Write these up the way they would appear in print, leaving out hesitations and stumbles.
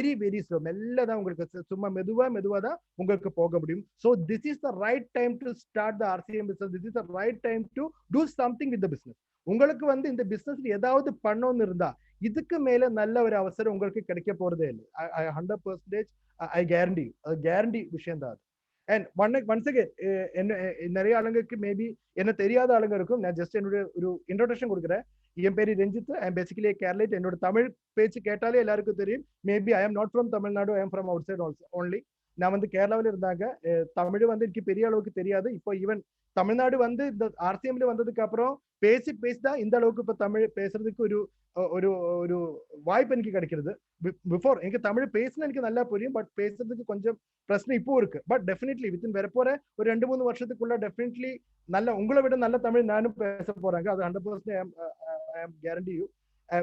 Very very slow, மெல்ல தான் உங்களுக்கு சும்மா மெதுவா தான் உங்களுக்கு போக முடியும். So this is the right time to start the RCM business. This is the right time to do something with the business. உங்களுக்கு வந்து இந்த பிசினஸ்ல ஏதாவது பண்ணணும்னு இருந்தா இதுக்கு மேல நல்ல ஒரு அவசரம் உங்களுக்கு கிடைக்க போறதே இல்லை. 100% ஐ கேரண்டி, அது கேரண்டி விஷயம் தான். அண்ட் ஒன்ஸ் அகேன் என்ன நிறைய ஆளுங்களுக்கு மேபி என்ன தெரியாத ஆளுங்க இருக்கும். நான் ஜஸ்ட் என்னோட ஒரு இன்ட்ரோடக்ஷன் கொடுக்குறேன். என் பேரு Ranjith, I am basically Keralite. என்னோட தமிழ் பேச்சு கேட்டாலே எல்லாருக்கும் தெரியும். Maybe I am not from Tamil Nadu, I am from outside also only. நான் வந்து கேரளாவில் இருந்தாங்க. தமிழ் வந்து எனக்கு பெரிய அளவுக்கு தெரியாது. இப்போ ஈவன் தமிழ்நாடு வந்து இந்த ஆர்சிஎம்ல வந்ததுக்கு அப்புறம் பேசி தான் இந்த அளவுக்கு இப்போ தமிழ் பேசுறதுக்கு ஒரு ஒரு ஒரு வாய்ப்பு எனக்கு கிடைக்கிறது. பிஃபோர் எனக்கு தமிழ் பேசினா எனக்கு நல்லா புரியும், பட் பேசுறதுக்கு கொஞ்சம் பிரச்சனை இப்போ இருக்கு. பட் டெஃபினெட்லி வித்தின் வரப்போற ஒரு 2-3 வருஷத்துக்குள்ள டெஃபினெட்லி நல்ல உங்களை விட நல்ல தமிழ் நானும் பேச போறாங்க. அது 100% ஐ ஆம் கேரண்டி யூ.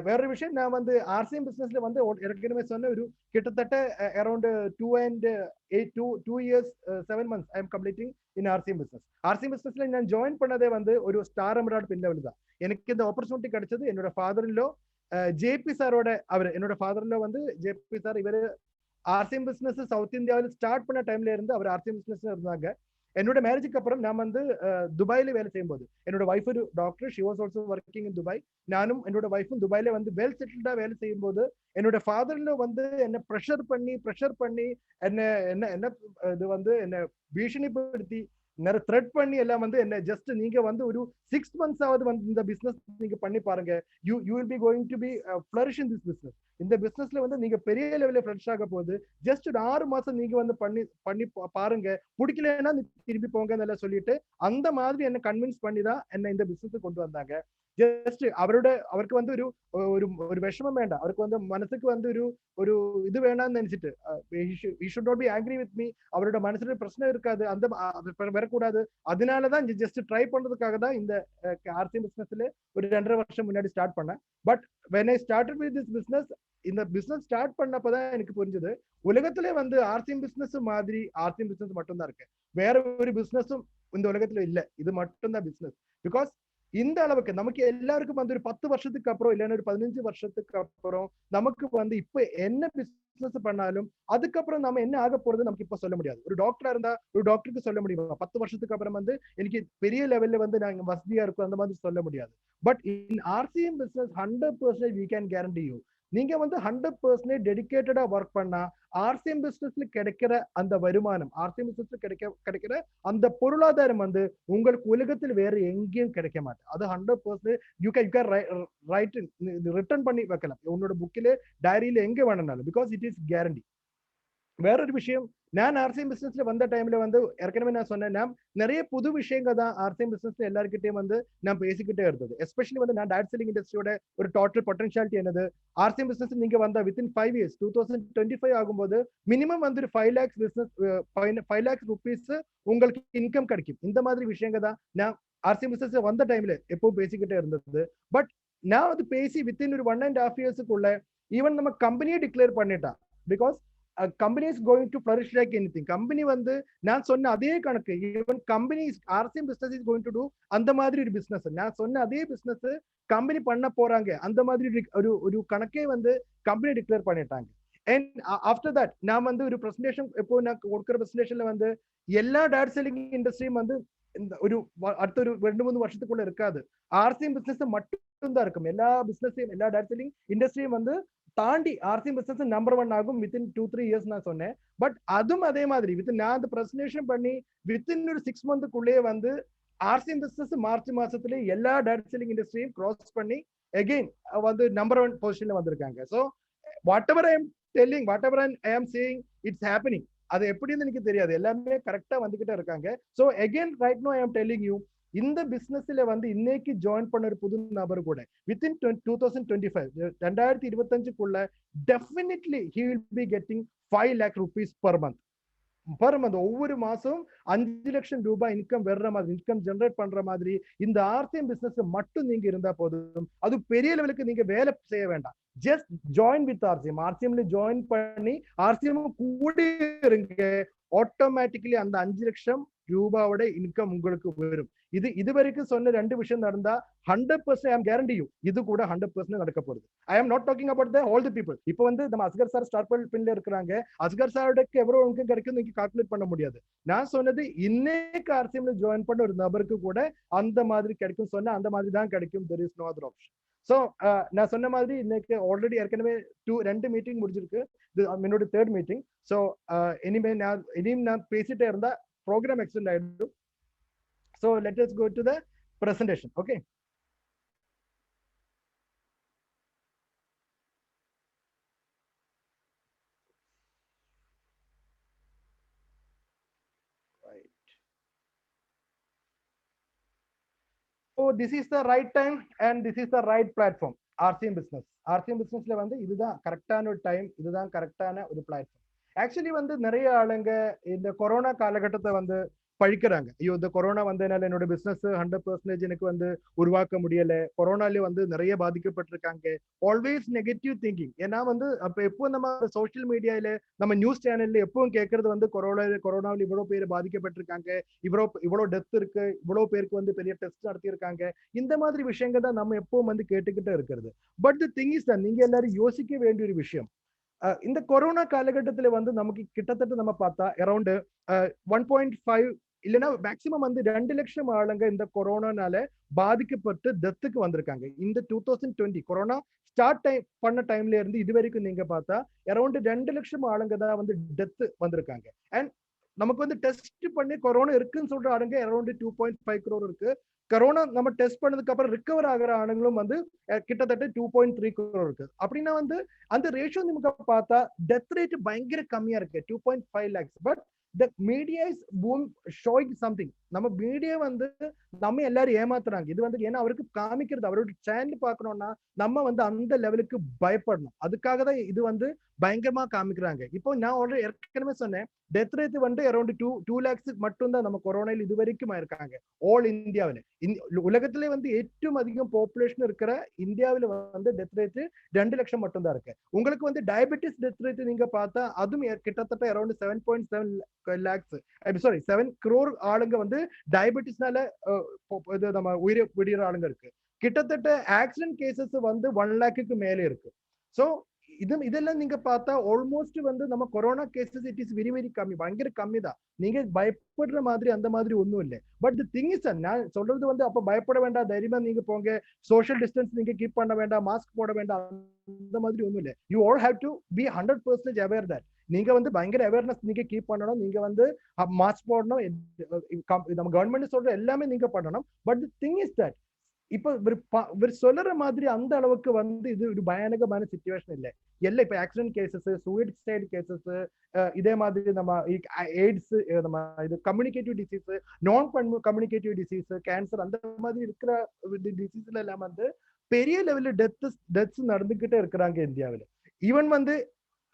வேறொரு விஷயம், நான் வந்து ஆர்சிஎம் பிசினஸ்ல வந்து ஏற்கனவே சொன்ன ஒரு கிட்டத்தட்ட around 2 years 7 months I am completing in RCM business. RCM பிசினஸ்ல நான் ஜாயின் பண்ணதே வந்து ஒரு ஸ்டார் எம்ராய்டரி பின் லெவல் தான். எனக்கு இந்த ஆப்பர்ச்சுனிட்டி கிடைச்சது என்னோட ஃபாதர் இன் லா ஜேபி சாரோட. அவர் என்னோட ஃபாதர் இன் லா வந்து ஜேபி சார். இவர் ஆர்சிஎம் பிசினஸ் சவுத் இந்தியாவில் ஸ்டார்ட் பண்ண டைம்ல இருந்து அவர் ஆர்சிஎம் பிசினஸ் இருந்தாங்க. என்னோட மேரேஜுக்கு அப்புறம் நான் வந்து துபாயில வேலை செய்யும் போது என்னோட ஒய்ஃப் ஒரு doctor, she was also working in Dubai. நானும் என்னோட ஒய்ஃபும் துபாயில வந்து வெல் செட்டில்டா வேலை செய்யும் போது என்னோட ஃபாதர்ல வந்து என்ன ப்ரெஷர் பண்ணி என்ன என்ன என்ன இது வந்து என்ன பீஷணிப்படுத்தி நிறைய த்ரெட் பண்ணி எல்லாம் வந்து என்ன ஜஸ்ட் நீங்க வந்து ஒரு 6 months ஆவது வந்து இந்த பிசினஸ் நீங்க பண்ணி பாருங்க, you will be going to be flourish in this business. இந்த பிசினஸ்ல வந்து நீங்க பெரிய லெவலில் ஃபிளரிஷ் ஆக போகுது. ஜஸ்ட் ஒரு 6 மாசம் நீங்க வந்து பண்ணி பாருங்க, பிடிக்கலன்னா திருப்பி போங்க சொல்லிட்டு அந்த மாதிரி என்ன கன்வின்ஸ் பண்ணி தான் என்ன இந்த பிசினஸ் கொண்டு வந்தாங்க. ஜஸ்ட் அவருக்கு வந்து ஒரு விஷமம் வேண்டாம், அவருக்கு வந்து மனசுக்கு வந்து ஒரு இது வேணாம்னு நினைச்சிட்டு he should not be angry with me. அவரோட மனசுல பிரச்சனை இருக்காது, அந்த வரக்கூடாது. அதனாலதான் ஜஸ்ட் ட்ரை பண்றதுக்காக தான் இந்த ஆர்சி பிசினஸ்ல ஒரு 2.5 வருஷம் முன்னாடி ஸ்டார்ட் பண்ணேன். But when I started with this business, இந்த பிசினஸ் ஸ்டார்ட் பண்ணப்பதான் எனக்கு புரிஞ்சது உலகத்திலே வந்து ஆர்சிஎம் பிசினஸ் மாதிரி ஆர்சிஎம் பிசினஸ் மட்டும் தான் இருக்கு. வேற ஒரு பிசினஸும் இந்த உலகத்துல இல்ல, இது மட்டும் தான் பிசினஸ். பிகாஸ் இந்த அளவுக்கு நமக்கு எல்லாருக்கும் வந்து ஒரு 10 வருஷத்துக்கு அப்புறம் இல்லைன்னா ஒரு 15 வருஷத்துக்கு அப்புறம் நமக்கு வந்து இப்ப என்ன பிசினஸ் பண்ணாலும் அதுக்கப்புறம் நம்ம என்ன ஆக போறது நமக்கு இப்ப சொல்ல முடியாது. ஒரு டாக்டரா இருந்தா ஒரு டாக்டருக்கு சொல்ல முடியுமா 10 வருஷத்துக்கு அப்புறம் வந்து எனக்கு பெரிய லெவல்ல வந்து நாங்க வசதியா இருக்கும் அந்த மாதிரி சொல்ல முடியாது. But in RCM business 100% we can guarantee you, நீங்க வந்து 100% டெடிகேட்டடா ஒர்க் பண்ணா ஆர்சிஎம் பிசினஸ்ல கிடைக்கிற அந்த வருமானம், ஆர்சிஎம் பிசினஸ்ல கிடைக்கிற அந்த பொருளாதாரம் வந்து உங்களுக்கு உலகத்தில் வேற எங்கேயும் கிடைக்க மாட்டேன். அது 100% யூ கேன் ரைட் ரிட்டர்ன் பண்ணி வைக்கலாம் உன்னோட புக்கிலே டைரியில எங்க வேணும்னாலும், பிகாஸ் இட் இஸ் கேரண்டி. வேறொரு விஷயம், நான் ஆர்சிஎம் பிசினஸ்ல வந்த டைம்ல வந்து ஏற்கனவே நான் சொன்னேன், நிறைய புது விஷயங்கள் தான் ஆர்சிஎம் பிசினஸ்ல எல்லாருக்கிட்டையும் வந்து நான் பேசிக்கிட்டே இருந்தது. எஸ்பெஷலி வந்து நான் டைரக்ட் செல்லிங் இண்டஸ்ட்ரியோட ஒரு டோட்டல் பொட்டன்ஷியாலிட்டி என்னது, ஆர்சிஎம் பிசினஸ் நீங்க வந்தா வித்தின் 5 years 2025 ஆகும்போது மினிமம் வந்து 5 lakhs பிசினஸ் 5 lakhs rupees உங்களுக்கு இன்கம் கிடைக்கும். இந்த மாதிரி விஷயங்கள் தான் நான் ஆர்சிஎம் பிசினஸ் வந்த டைம்ல எப்போ பேசிக்கிட்டே இருந்தது. பட் நான் வந்து பேசி வித்தின் ஒரு 1.5 yearsக்குள்ள ஈவன் நம்ம கம்பெனியை டிக்ளேர் பண்ணிட்டான். Because company is going to flourish like anything. company வந்து நான் சொன்ன அதே கணக்கு, even company RCM business is going to do அந்த மாதிரி ஒரு பிசினஸ் நான் சொன்ன அதே பிசினஸ் கம்பெனி பண்ண போறாங்க. அந்த மாதிரி ஒரு கணக்கே வந்து கம்பெனி டிக்ளேர் பண்ணிட்டாங்க. அண்ட் ஆஃப்டர் தட் நான் வந்து ஒரு பிரசன்டேஷன் எப்போ நான் கொடுக்குற பிரசன்டேஷன்ல வந்து எல்லா டைரக்ட் செல்லிங் இண்டஸ்ட்ரியும் வந்து இந்த ஒரு அடுத்த ஒரு 2-3 வருஷத்துக்குள்ள இருக்காது, ஆர்சிஎம் பிசினஸ் மட்டும் தான் இருக்கும். எல்லா பிசினஸையும் எல்லா டைரக்ட் செல்லிங் இண்டஸ்ட்ரியும் வந்து தாண்டி ஆர்சிஎம் பிசினஸ் நம்பர் 1 ஆகும் வித்தின் 2-3 years நான் சொன்னேன். பட் அதுவும் அதே மாதிரி வித்தின் நான் அந்த பிரசன்டேஷன் பண்ணி வித்தின் ஒரு 6 monthக்குள்ளே வந்து ஆர்சிஎம் பிசினஸ் மார்ச் மாசத்துல எல்லா டைரக்ட் செல்லிங் இண்டஸ்ட்ரியும் கிராஸ் பண்ணி அகைன் வந்து நம்பர் 1 பொசிஷன்ல வந்திருக்காங்க. So whatever I am telling, whatever I am saying, it's happening. அது எப்படின்னு எனக்கு தெரியாது, எல்லாமே கரெக்டா வந்துகிட்டே இருக்காங்க. So again right now I am telling you, இந்த பிசினஸ்ல வந்து இன்னைக்கு ஜாயின் பண்ண ஒரு புது நபர் கூட வித்தின் 2025 2025க்குள்ள definitely he will be getting 5 lakh rupees per month. ஒவ்வொரு மாசம் 5 லட்சம் ரூபாய் இன்கம் வர்ற மாதிரி, இன்கம் ஜெனரேட் பண்ற மாதிரி இந்த ஆர்சிஎம் பிசினஸ் மட்டும் நீங்க இருந்தா போதும். அது பெரிய லெவலுக்கு நீங்க வேலை செய்ய வேண்டாம். Just join with RCM. ஆர்சிஎம்ல ஜாயின் பண்ணி ஆர்சிஎம் கூட இருங்க, ஆட்டோமேட்டிக்கலி அந்த 5 லட்சம் ரூபாவோட இன்கம் உங்களுக்கு வரும். இது வரைக்கும் சொன்ன 2 விஷயம் நடந்தா 100% ஐ அம் கேரண்டி யூ இது கூட 100% நடக்க போகுது. I am not talking about the all the people. இப்போ வந்து நம்ம அஸ்கர் சார் ஸ்டார் பின்ல இருக்கிறாங்க. அஸ்கர் சாரோடக்கு எவ்வளவு இன்கம் கிடைக்கும் நீங்க கால்குலேட் பண்ண முடியாது. நான் சொன்னது இன்னைக்கு ஆர்சிஎம்ல ஜாயின் பண்ண ஒரு நபருக்கு கூட அந்த மாதிரி கிடைக்கும் சொன்னா அந்த மாதிரி தான் கிடைக்கும். there is no other option. So நான் சொன்ன மாதிரி இன்னைக்கு ஆல்ரெடி ஏற்கனவே 2 மீட்டிங் முடிஞ்சிருக்கு. இது என்னோட 3rd மீட்டிங். ஸோ இனியும் நான் பேசிட்டே இருந்தா ப்ரோக்ராம் எக்ஸ்டெண்ட் ஆயிடும். So let us go to the presentation. Okay. So this is the right time and this is the right platform. RCM business. RCM businessல வந்து இதுதான் கரெக்டான ஒரு டைம், இதுதான் கரெக்டான ஒரு பிளாட்ஃபார்ம். ஆக்சுவலி வந்து நிறைய ஆளுங்க இந்த கொரோனா காலகட்டத்தை வந்து பழிக்கிறாங்க. ஐயோ இந்த கொரோனா வந்ததுனால என்னோட பிசினஸ் 100% எனக்கு வந்து உருவாக்க முடியல, கொரோனாலே வந்து நிறைய பாதிக்கப்பட்டிருக்காங்க. Always negative thinking. ஏன்னா வந்து அப்ப எப்போ நம்ம சோசியல் மீடியால நம்ம நியூஸ் சேனல்ல எப்பவும் கேட்கறது வந்து கொரோனாவில் இவ்வளவு பேர் பாதிக்கப்பட்டிருக்காங்க, இவ்வளவு டெத் இருக்கு, இவ்வளவு பேருக்கு வந்து பெரிய டெஸ்ட் நடத்தியிருக்காங்க. இந்த மாதிரி விஷயங்கள் தான் நம்ம எப்பவும் வந்து கேட்டுக்கிட்டே இருக்கிறது. பட் தி திங் இஸ் தான் நீங்க எல்லாரும் யோசிக்க வேண்டிய ஒரு விஷயம். இந்த கொரோனா காலகட்டத்தில் வந்து நமக்கு கிட்டத்தட்ட நம்ம பார்த்தா அரௌண்ட் 1.5 இல்லைன்னா மேக்சிமம் வந்து 2 லட்சம் ஆளுங்க இந்த கொரோனானால பாதிக்கப்பட்டு டெத்துக்கு வந்திருக்காங்க. இந்த 2020 கொரோனா ஸ்டார்ட் பண்ண டைம்ல இருந்து இது வரைக்கும் நீங்க பார்த்தா அரௌண்ட் 2 லட்சம் ஆளுங்க தான் வந்து டெத் வந்திருக்காங்க. அண்ட் நமக்கு வந்து டெஸ்ட் பண்ணி கொரோனா இருக்குன்னு சொல்ற ஆளுங்க அரௌண்ட் 2.5 crore இருக்கு. கொரோனா நம்ம டெஸ்ட் பண்ணதுக்கு அப்புறம் ரிகவர் ஆகிற ஆளுங்களும் வந்து கிட்டத்தட்ட 2.3 crore இருக்கு. அப்படின்னா வந்து அந்த ரேஷியோ நமக்கு பார்த்தா டெத் ரேட் பயங்கர கம்மியா இருக்கு, 2.5 lakhs. But the media is showing something. நம்ம மீடியா வந்து நம்ம எல்லாரும் ஏமாத்துறாங்க. இது வந்து ஏன்னா அவருக்கு காமிக்கிறது அவரோட சேனல் பார்க்கணும்னா நம்ம வந்து அந்த லெவலுக்கு பயப்படணும். அதுக்காக தான் இது வந்து பயங்கரமா காமிக்கிறாங்க. இப்போ நான் ஆல்ரெடி ஏற்கனவே சொன்னேன், டெத் ரேட் வந்து அரௌண்ட் 2 lakhs மட்டும் தான் நம்ம கொரோனாவில் இது வரைக்கும் இருக்காங்க ஆல் இந்தியாவில். உலகத்திலே வந்து ഏറ്റവും அதிகம் பாப்புலேஷன் இருக்கிற இந்தியாவில் வந்து டெத் ரேட் 2 லட்சம் மட்டும் தான் இருக்கு. உங்களுக்கு வந்து டயபெட்டிஸ் டெத் ரேட் நீங்க பார்த்தா அதுவும் கிட்டத்தட்ட அரௌண்ட் 7.7 lakhs, சாரி 7 crore ஆளுங்க வந்து டயபெட்டிஸ்னால இது நம்ம உயிரிழற ஆளுங்க இருக்கு. கிட்டத்தட்ட ஆக்சிடென்ட் கேசஸ் வந்து 1 lakhக்கு மேலே இருக்கு. ஸோ இதெல்லாம் நீங்க பார்த்தா ஆல்மோஸ்ட் வந்து நம்ம corona cases it is very very கம்மி, பயங்கர கம்மி தான். நீங்க பயப்படுற மாதிரி அந்த மாதிரி ஒன்றும் இல்லை. பட் தி திங் இஸ் நான் சொல்றது வந்து அப்ப பயப்பட வேண்டாம், தைரியமா நீங்க போங்க, சோஷியல் டிஸ்டன்ஸ் நீங்க கீப் பண்ண வேண்டாம், மாஸ்க் போட வேண்டாம், அந்த மாதிரி ஒன்றும் இல்லை. You all have to be 100% aware that நீங்க வந்து பயங்கர அவேர்னஸ் நீங்க கீப் பண்ணணும். நீங்க வந்து மாஸ்க் போடணும், நம்ம கவர்மெண்ட் சொல்ற எல்லாமே நீங்க பண்ணணும். But the thing is that இப்ப இவர் சொல்ற மாதிரி அந்த அளவுக்கு வந்து இது ஒரு பயங்கரமான சிச்சுவேஷன் இல்லை. எல்லாம் இப்ப ஆக்சிடென்ட் கேசஸ், சூசைட் கேசஸ், இதே மாதிரி நம்ம எய்ட்ஸ், நம்ம இது கம்யூனிகேட்டிவ் டிசீஸ், நான் கம்யூனிகேட்டிவ் டிசீஸ், கேன்சர், அந்த மாதிரி இருக்கிற டிசீஸ்ல எல்லாம் வந்து பெரிய லெவல்ல டெத்ஸ் நடந்துகிட்டே இருக்கிறாங்க இந்தியாவில். ஈவன் வந்து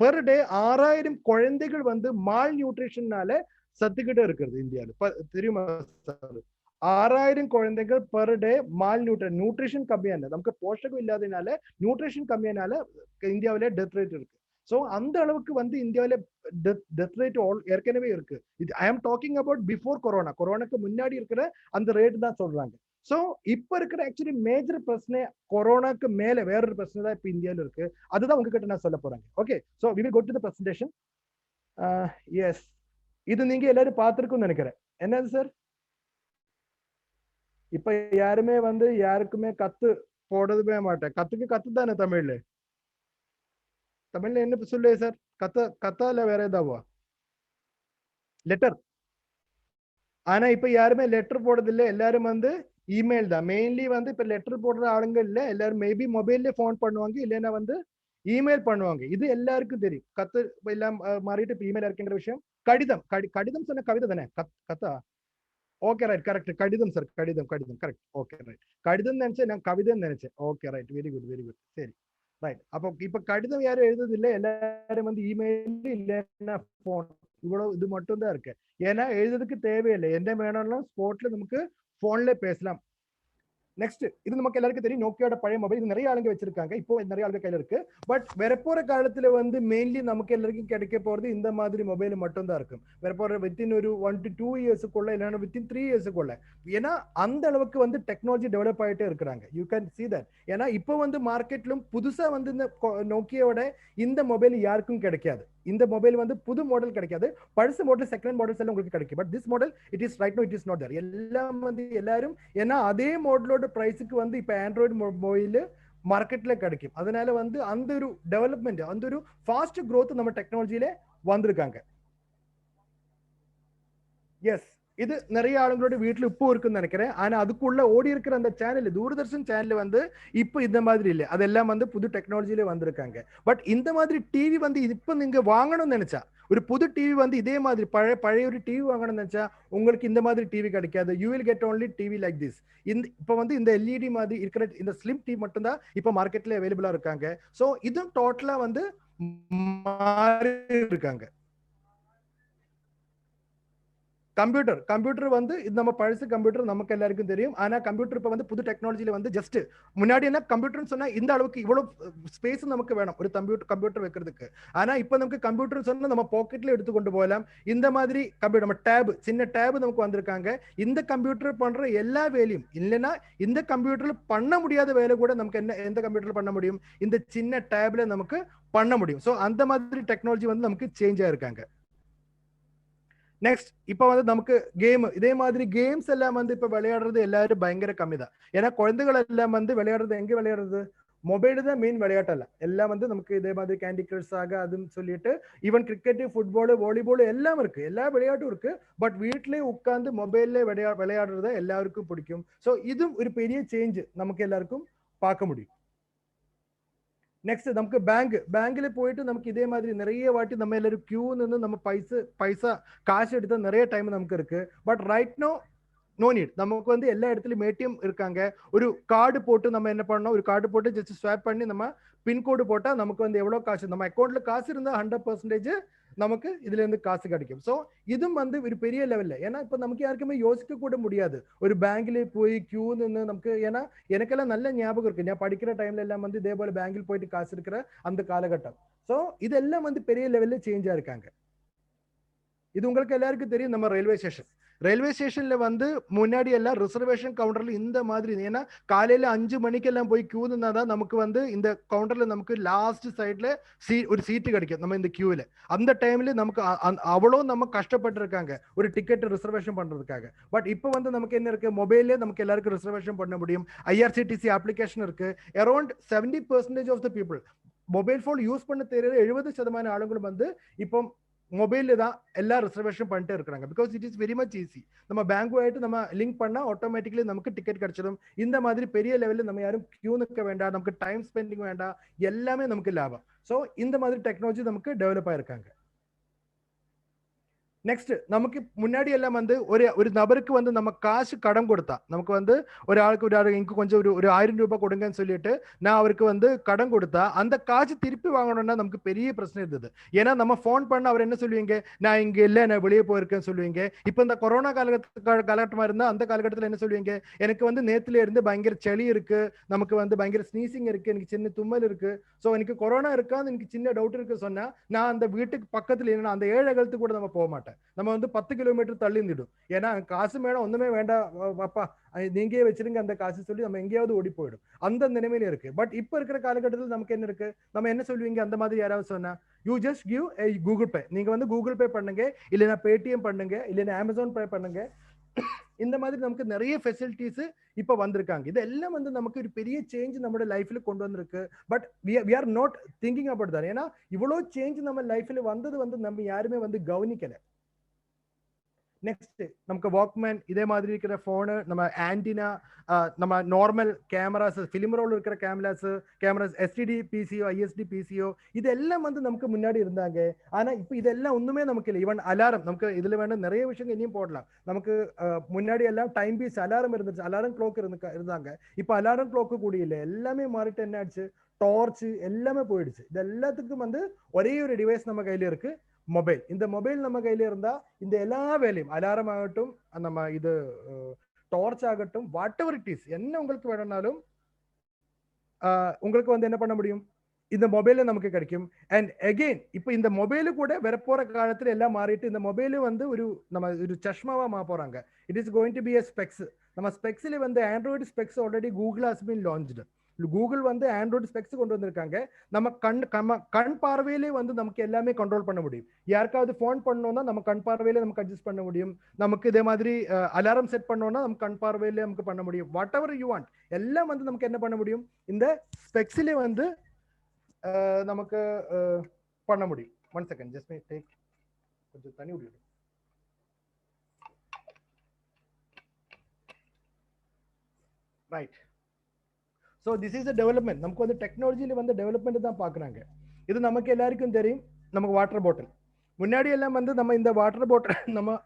பெர் டே 6000 குழந்தைகள் வந்து மால் நியூட்ரிஷன்னால சத்துக்கிட்டே இருக்கிறது இந்தியாவில். தெரியுமா சார்? 6000 குழந்தைகள் பெர் டே மால் நியூட்ரிஷன் கம்மியான, நமக்கு போஷகம் இல்லாதனால நியூட்ரிஷன் கம்மியானால இந்தியாவிலே டெத் ரேட் இருக்கு. ஸோ அந்த அளவுக்கு வந்து இந்தியாவில டெத் ரேட் ஏற்கனவே இருக்கு. ஐ ஆம் டாக்கிங் அபவுட் பிஃபோர் கொரோனா, கொரோனாக்கு முன்னாடி இருக்கிற அந்த ரேட் தான் சொல்றாங்க. ஸோ இப்ப இருக்கிற ஆக்சுவலி மேஜர் பிரச்சனை கொரோனாக்கு மேல வேற ஒரு பிரச்சனை தான் இப்ப இந்தியாவில் இருக்கு. அதுதான் உங்ககிட்ட நான் சொல்ல போறேன். Okay, so we will go to the presentation. Yes, இது நீங்க எல்லாரும் பார்த்திருக்கும்னு நினைக்கிறேன். என்னது சார்? இப்ப யாருமே வந்து யாருக்குமே கத்து போடவே மாட்டேன். கத்து தானே தமிழ்ல? தமிழ்ல என்ன சொல்லு சார்? கத்தா இல்ல வேற ஏதாவா? லெட்டர். ஆனா இப்ப யாருமே லெட்டர் போடுறது இல்லை, எல்லாரும் வந்து இமெயில் தான். மெயின்லி வந்து இப்ப லெட்டர் போடுற ஆளுங்க இல்ல, எல்லாரும் மேபி மொபைல்ல போன் பண்ணுவாங்க, இல்லைன்னா வந்து இமெயில் பண்ணுவாங்க. இது எல்லாருக்கும் தெரியும். கத்து எல்லாம் மாறிட்டு இப்ப இமெயில் இருக்குங்கிற விஷயம். கடிதம் கடிதம் சொன்ன கவிதை தானே? கத்தா? Okay right, correct. கடிதம் சார், கடிதம் கரெக்ட். Okay right. கடிதம் நினைச்சேன், நான் கவிதை நினைச்சேன். Okay right, very good very good. சரி ரைட். அப்போ இப்ப கடிதம் யாரும் எழுதுறது இல்லை, எல்லாரும் வந்து இமெயில் இல்லைன்னா போன், இவ்வளவு இது மட்டும் தான் இருக்கு. ஏன்னா எழுதுறதுக்கு தேவையில்லை, என்ன வேணாலும் ஸ்போர்ட்ல நமக்கு போன்ல பேசலாம். நெக்ஸ்ட் இது நமக்கு எல்லாருக்கும் தெரியும், நோக்கியோட பழைய மொபைல். இது நிறைய ஆளுங்க வச்சிருக்காங்க, இப்போ நிறைய ஆளுங்க கையில இருக்கு. பட் வரப்போற காலத்துல வந்து மெயின்லி நமக்கு எல்லாருக்கும் கிடைக்க போறது இந்த மாதிரி மொபைல் மட்டும் தான் இருக்கும். வரப்போற வித்தின் ஒரு 1 to 2 இயர்ஸுக்குள்ள, இல்லைன்னா வித்தின் 3 இயர்ஸுக்குள்ள. ஏன்னா அந்த அளவுக்கு வந்து டெக்னாலஜி டெவலப் ஆயிட்டே இருக்கிறாங்க. You can see that. ஏன்னா இப்போ வந்து மார்க்கெட்லும் புதுசா வந்து இந்த நோக்கியோட இந்த மொபைல் யாருக்கும் கிடைக்காது. இந்த மொபைல் வந்து புது மாடல் கிடைக்காது, பழசு மாடல் செகண்ட் மாடல்ஸ் எல்லாம் உங்களுக்கு கிடைக்கும். But this model it is right no it is not there. எல்லாம் வந்து எல்லாரும் ஏன்னா அதே மாடலோட பிரைஸுக்கு வந்து இப்ப ஆண்ட்ராய்டு மொபைல் மார்க்கெட்ல கிடைக்கும். அதனால வந்து அந்த ஒரு டெவலப்மெண்ட், அந்த ஒரு ஃபாஸ்ட் growth நம்ம டெக்னாலஜியில வந்திருக்காங்க. எஸ், இது நிறைய ஆளுங்களோட வீட்டுல இப்போ இருக்குன்னு நினைக்கிறேன். ஆனா அதுக்குள்ள ஓடி இருக்கிற அந்த சேனல், தூர்தர்ஷன் சேனல் வந்து இப்போ இந்த மாதிரி இல்லை, அதெல்லாம் வந்து புது டெக்னாலஜியில வந்திருக்காங்க. பட் இந்த மாதிரி டிவி வந்து இப்போ நீங்க வாங்கணும்னு நினைச்சா, ஒரு புது டிவி வந்து இதே மாதிரி பழைய ஒரு டிவி வாங்கணும்னு நினைச்சா உங்களுக்கு இந்த மாதிரி டிவி கிடைக்காது. You will get only TV like this. இப்போ வந்து இந்த எல்இடி மாதிரி இருக்கிற இந்த ஸ்லிம் டிவி மட்டும் தான் இப்போ மார்க்கெட்ல அவைலபிளா இருக்காங்க. ஸோ இதுவும் டோட்டலா வந்து மாறி இருக்காங்க. கம்ப்யூட்டர் வந்து இது நம்ம பழசு கம்ப்யூட்டர் நமக்கு எல்லாருக்கும் தெரியும். ஆனா கம்ப்யூட்டர் இப்ப வந்து புது டெக்னாலஜில வந்து ஜஸ்ட் முன்னாடி என்ன கம்ப்யூட்டர்னு சொன்னா இந்த அளவுக்கு இவ்வளவு ஸ்பேஸ் நமக்கு வேணும் ஒரு கம்ப்யூட்டர் வைக்கிறதுக்கு. ஆனா இப்ப நமக்கு கம்ப்யூட்டர் சொன்னா நம்ம பாக்கெட்ல எடுத்து கொண்டு போகலாம். இந்த மாதிரி கம்ப்யூட்டர் நம்ம டேப், சின்ன டேப் நமக்கு வந்திருக்காங்க. இந்த கம்ப்யூட்டர் பண்ற எல்லா வேலையும் இல்லைன்னா இந்த கம்ப்யூட்டர்ல பண்ண முடியாத வேலை கூட நமக்கு எந்த கம்ப்யூட்டர்ல பண்ண முடியும், இந்த சின்ன டேப்ல நமக்கு பண்ண முடியும். ஸோ அந்த மாதிரி டெக்னாலஜி வந்து நமக்கு சேஞ்ச் ஆயிருக்காங்க. நெக்ஸ்ட் இப்ப வந்து நமக்கு கேம், இதே மாதிரி கேம்ஸ் எல்லாம் வந்து இப்ப விளையாடுறது எல்லாரும் பயங்கர கம்மி தான். ஏன்னா குழந்தைகள் எல்லாம் வந்து விளையாடுறது எங்க விளையாடுறது, மொபைல் தான் மெயின் விளையாட்டல்ல. எல்லாம் வந்து நமக்கு இதே மாதிரி கேண்டி கிரஷ் ஆக அதுன்னு சொல்லிட்டு ஈவன் கிரிக்கெட், ஃபுட்பால், வாலிபால் எல்லாம் இருக்கு, எல்லா விளையாட்டும் இருக்கு. பட் வீட்லயே உட்கார்ந்து மொபைல்ல விளையாடுறத எல்லாருக்கும் பிடிக்கும். ஸோ இதுவும் ஒரு பெரிய சேஞ்ச் நமக்கு எல்லாருக்கும் பார்க்க முடியும். நெக்ஸ்ட் நமக்கு பேங்க்ல போயிட்டு நமக்கு இதே மாதிரி நிறைய வாட்டி நம்ம எல்லாரும் கியூ நின்று நம்ம பைசா காசு எடுத்த நிறைய டைம் நமக்கு இருக்கு. But right no need. நமக்கு வந்து எல்லா இடத்துலயும் ஏடிஎம் இருக்காங்க. ஒரு கார்டு போட்டு நம்ம என்ன பண்ணோம், ஒரு கார்டு போட்டு ஜஸ்ட் ஸ்வாப் பண்ணி நம்ம பின்கோடு போட்டா நமக்கு வந்து எவ்வளவு காசு, நம்ம அக்கௌண்ட்ல காசு இருந்தா 100% நமக்கு இதுல இருந்து காசு கிடைக்கும். ஸோ இதுவும் வந்து ஒரு பெரிய லெவல்ல. ஏன்னா இப்ப நமக்கு யாருக்குமே யோசிக்க கூட முடியாது ஒரு பேங்க்ல போய் கியூ நின்று நமக்கு. ஏன்னா எனக்கெல்லாம் நல்ல ஞாபகம் இருக்கு, நான் படிக்கிற டைம்ல எல்லாம் வந்து இதே போல பேங்கில் போயிட்டு காசு இருக்கிற அந்த காலகட்டம். ஸோ இதெல்லாம் வந்து பெரிய லெவல்ல சேஞ்ச் ஆயிருக்காங்க. இது உங்களுக்கு எல்லாருக்கும் தெரியும், நம்ம ரயில்வே ஸ்டேஷன்ல வந்து முன்னாடி எல்லாம் ரிசர்வேஷன் கவுண்டர்ல இந்த மாதிரி. ஏன்னா காலையில 5 மணிக்கு எல்லாம் போய் கியூ நின்னாதான் நமக்கு வந்து இந்த கவுண்டர்ல நமக்கு லாஸ்ட் சைட்ல ஒரு சீட்டு கிடைக்கும் நம்ம இந்த கியூல. அந்த டைம்ல நமக்கு அவ்வளோ நம்ம கஷ்டப்பட்டு இருக்காங்க ஒரு டிக்கெட் ரிசர்வேஷன் பண்றதுக்காக. பட் இப்போ வந்து நமக்கு என்ன இருக்கு, மொபைல்ல நமக்கு எல்லாருக்கும் ரிசர்வேஷன் பண்ண முடியும். ஐஆர்சிடிசி அப்ளிகேஷன் இருக்கு. Around 70% of the people mobile phone use பண்ண தெரியாத 70% ஆளுங்களும் வந்து இப்போ மொபைல்ல தான் எல்லா ரிசர்வேஷன் பண்ணிட்டே இருக்காங்க. Because it is very much easy. நம்ம பேங்க் ஆயிட்டு நம்ம லிங்க் பண்ணா ஆட்டோமேட்டிக்கலி நமக்கு டிக்கெட் கிடைச்சிடும். இந்த மாதிரி பெரிய லெவலில் நம்ம யாரும் கியூ நிற்க வேண்டாம், நமக்கு டைம் ஸ்பெண்டிங் வேண்டாம், எல்லாமே நமக்கு லாபம். ஸோ இந்த மாதிரி டெக்னாலஜி நமக்கு டெவலப் ஆயிருக்காங்க. நெக்ஸ்ட் நமக்கு முன்னாடி எல்லாம் வந்து ஒரு நபருக்கு வந்து நம்ம காசு கடன் கொடுத்தா, நமக்கு வந்து ஒரு ஆளுக்கு இங்க கொஞ்சம் ஒரு 1000 ரூபாய் கொடுங்கன்னு சொல்லிட்டு நான் அவருக்கு வந்து கடன் கொடுத்தா அந்த காசு திருப்பி வாங்கணும்னா நமக்கு பெரிய பிரச்சனை இருந்தது. ஏன்னா நம்ம போன் பண்ண அவர் என்ன சொல்லுவீங்க, நான் இங்க இல்ல, நான் வெளியே போயிருக்கேன்னு சொல்லுவீங்க. இப்ப இந்த கொரோனா காலகட்டமா இருந்தா அந்த காலகட்டத்தில் என்ன சொல்லுவீங்க, எனக்கு வந்து நேத்துல இருந்து பயங்கர சளி இருக்கு, நமக்கு வந்து பயங்கர ஸ்னீசிங் இருக்கு, எனக்கு சின்ன தும்மல் இருக்கு, ஸோ எனக்கு கொரோனா இருக்கான்னு எனக்கு சின்ன டவுட் இருக்கு சொன்னா நான் அந்த வீட்டுக்கு பக்கத்துல இல்லைன்னா அந்த 7 அகலத்துக்கு கூட நம்ம போக மாட்டேன். நம்ம வந்து 10 கிலோமீட்டர் தள்ளி நிடும். ஏன்னா காசு மேடம் ஒண்ணுமே வேண்டாம் அப்பா, நீங்கே வச்சிருங்க அந்த காசு சொல்லி நம்ம எங்கேயாவது ஓடி போயிடும். அந்த நிலைமையில இருக்கு. பட் இப்ப இருக்கிற காலகட்டத்தில் நமக்கு என்ன இருக்கு, நம்ம என்ன சொல்லுவீங்க அந்த மாதிரி யாராவது சொன்னா, you just give Google Pay, நீங்க வந்து கூகுள் பே பண்ணுங்க, இல்லைன்னா பேடிஎம் பண்ணுங்க, இல்லைன்னா அமேசான் பே பண்ணுங்க. இந்த மாதிரி நமக்கு நிறைய ஃபெசிலிட்டிஸ் இப்ப வந்திருக்காங்க. இதெல்லாம் வந்து நமக்கு ஒரு பெரிய சேஞ்ச் நம்ம லைஃப்ல கொண்டு வந்திருக்கு. But we are not thinking about that. ஏன்னா இவ்வளவு சேஞ்ச் நம்ம லைஃப்ல வந்தது வந்து நம்ம யாருமே வந்து கவனிக்கல. நெக்ஸ்ட் நமக்கு வாக்மேன், இதே மாதிரி இருக்கிற போனு, நம்ம ஆன்டினா, நம்ம நார்மல் கேமராஸ், பிலிம் ரோல் இருக்கிற cameras, STD PCO, ISD PCO, இதெல்லாம் வந்து நமக்கு முன்னாடி இருந்தாங்க. ஆனா இப்ப இதெல்லாம் ஒண்ணுமே நமக்கு இல்லை. ஈவன் அலாரம், நமக்கு இதுல வேணும் நிறைய விஷயங்கள் இனியும் போடலாம். நமக்கு முன்னாடி எல்லாம் டைம் பீஸ் அலாரம் இருந்துச்சு, அலாரம் கிளாக் இருந்தாங்க. இப்ப அலாரம் கிளாக்கு கூட இல்லை, எல்லாமே மாறிட்டு என்ன ஆச்சு, டார்ச் எல்லாமே போயிடுச்சு. இது எல்லாத்துக்கும் வந்து ஒரே ஒரு டிவைஸ் நம்ம கையில இருக்கு, மொபைல். இந்த மொபைல் நம்ம கையில இருந்தா இந்த எல்லா வேலையும், அலாரம் ஆகட்டும், நம்ம இது டார்ச் ஆகட்டும், வாட் எவர் இட் இஸ், என்ன உங்களுக்கு வேணும்னாலும் உங்களுக்கு வந்து என்ன பண்ண முடியும், இந்த மொபைல நமக்கு கிடைக்கும். அண்ட் அகெயின் இப்போ இந்த மொபைலு கூட வரப்போற காலத்துல எல்லாம் மாறிட்டு இந்த மொபைலு வந்து நம்ம ஒரு சஷ்மாவா மாற போறாங்க. It is going to be a specs. நம்ம ஸ்பெக்ஸ்ல வந்து Android specs already Google has been launched. Google வந்து ஆண்ட்ராய்டு ஸ்பெக்ஸ் கொண்டு வந்திருக்காங்க. நம்ம கண் பார்வையிலே வந்து நமக்கு எல்லாமே கண்ட்ரோல் பண்ண முடியும். யாருக்காவது ஃபோன் பண்ணோம்னா நம்ம கண் பார்வையிலே நமக்கு அட்ஜஸ்ட் பண்ண முடியும். நமக்கு இதே மாதிரி அலாரம் செட் பண்ணோம்னா நம்ம கண் பார்வையிலே நமக்கு பண்ண முடியும். வாட் எவர் யூ வாண்ட் எல்லாம் வந்து நமக்கு என்ன பண்ண முடியும், இந்த ஸ்பெக்ஸ்ல வந்து நமக்கு பண்ண முடியும். One second, just me take கொஞ்சம் தண்ணி விடுங்க. Right. So this is a development. நமக்கு வந்து டெக்னாலஜியில வந்து டெவலப்மெண்ட் தான் பார்க்குறாங்க. இது நமக்கு எல்லாருக்கும் தெரியும். நமக்கு வாட்டர் பாட்டில் முன்னாடி எல்லாம் வந்து நம்ம இந்த வாட்டர் பாட்டில் நம்ம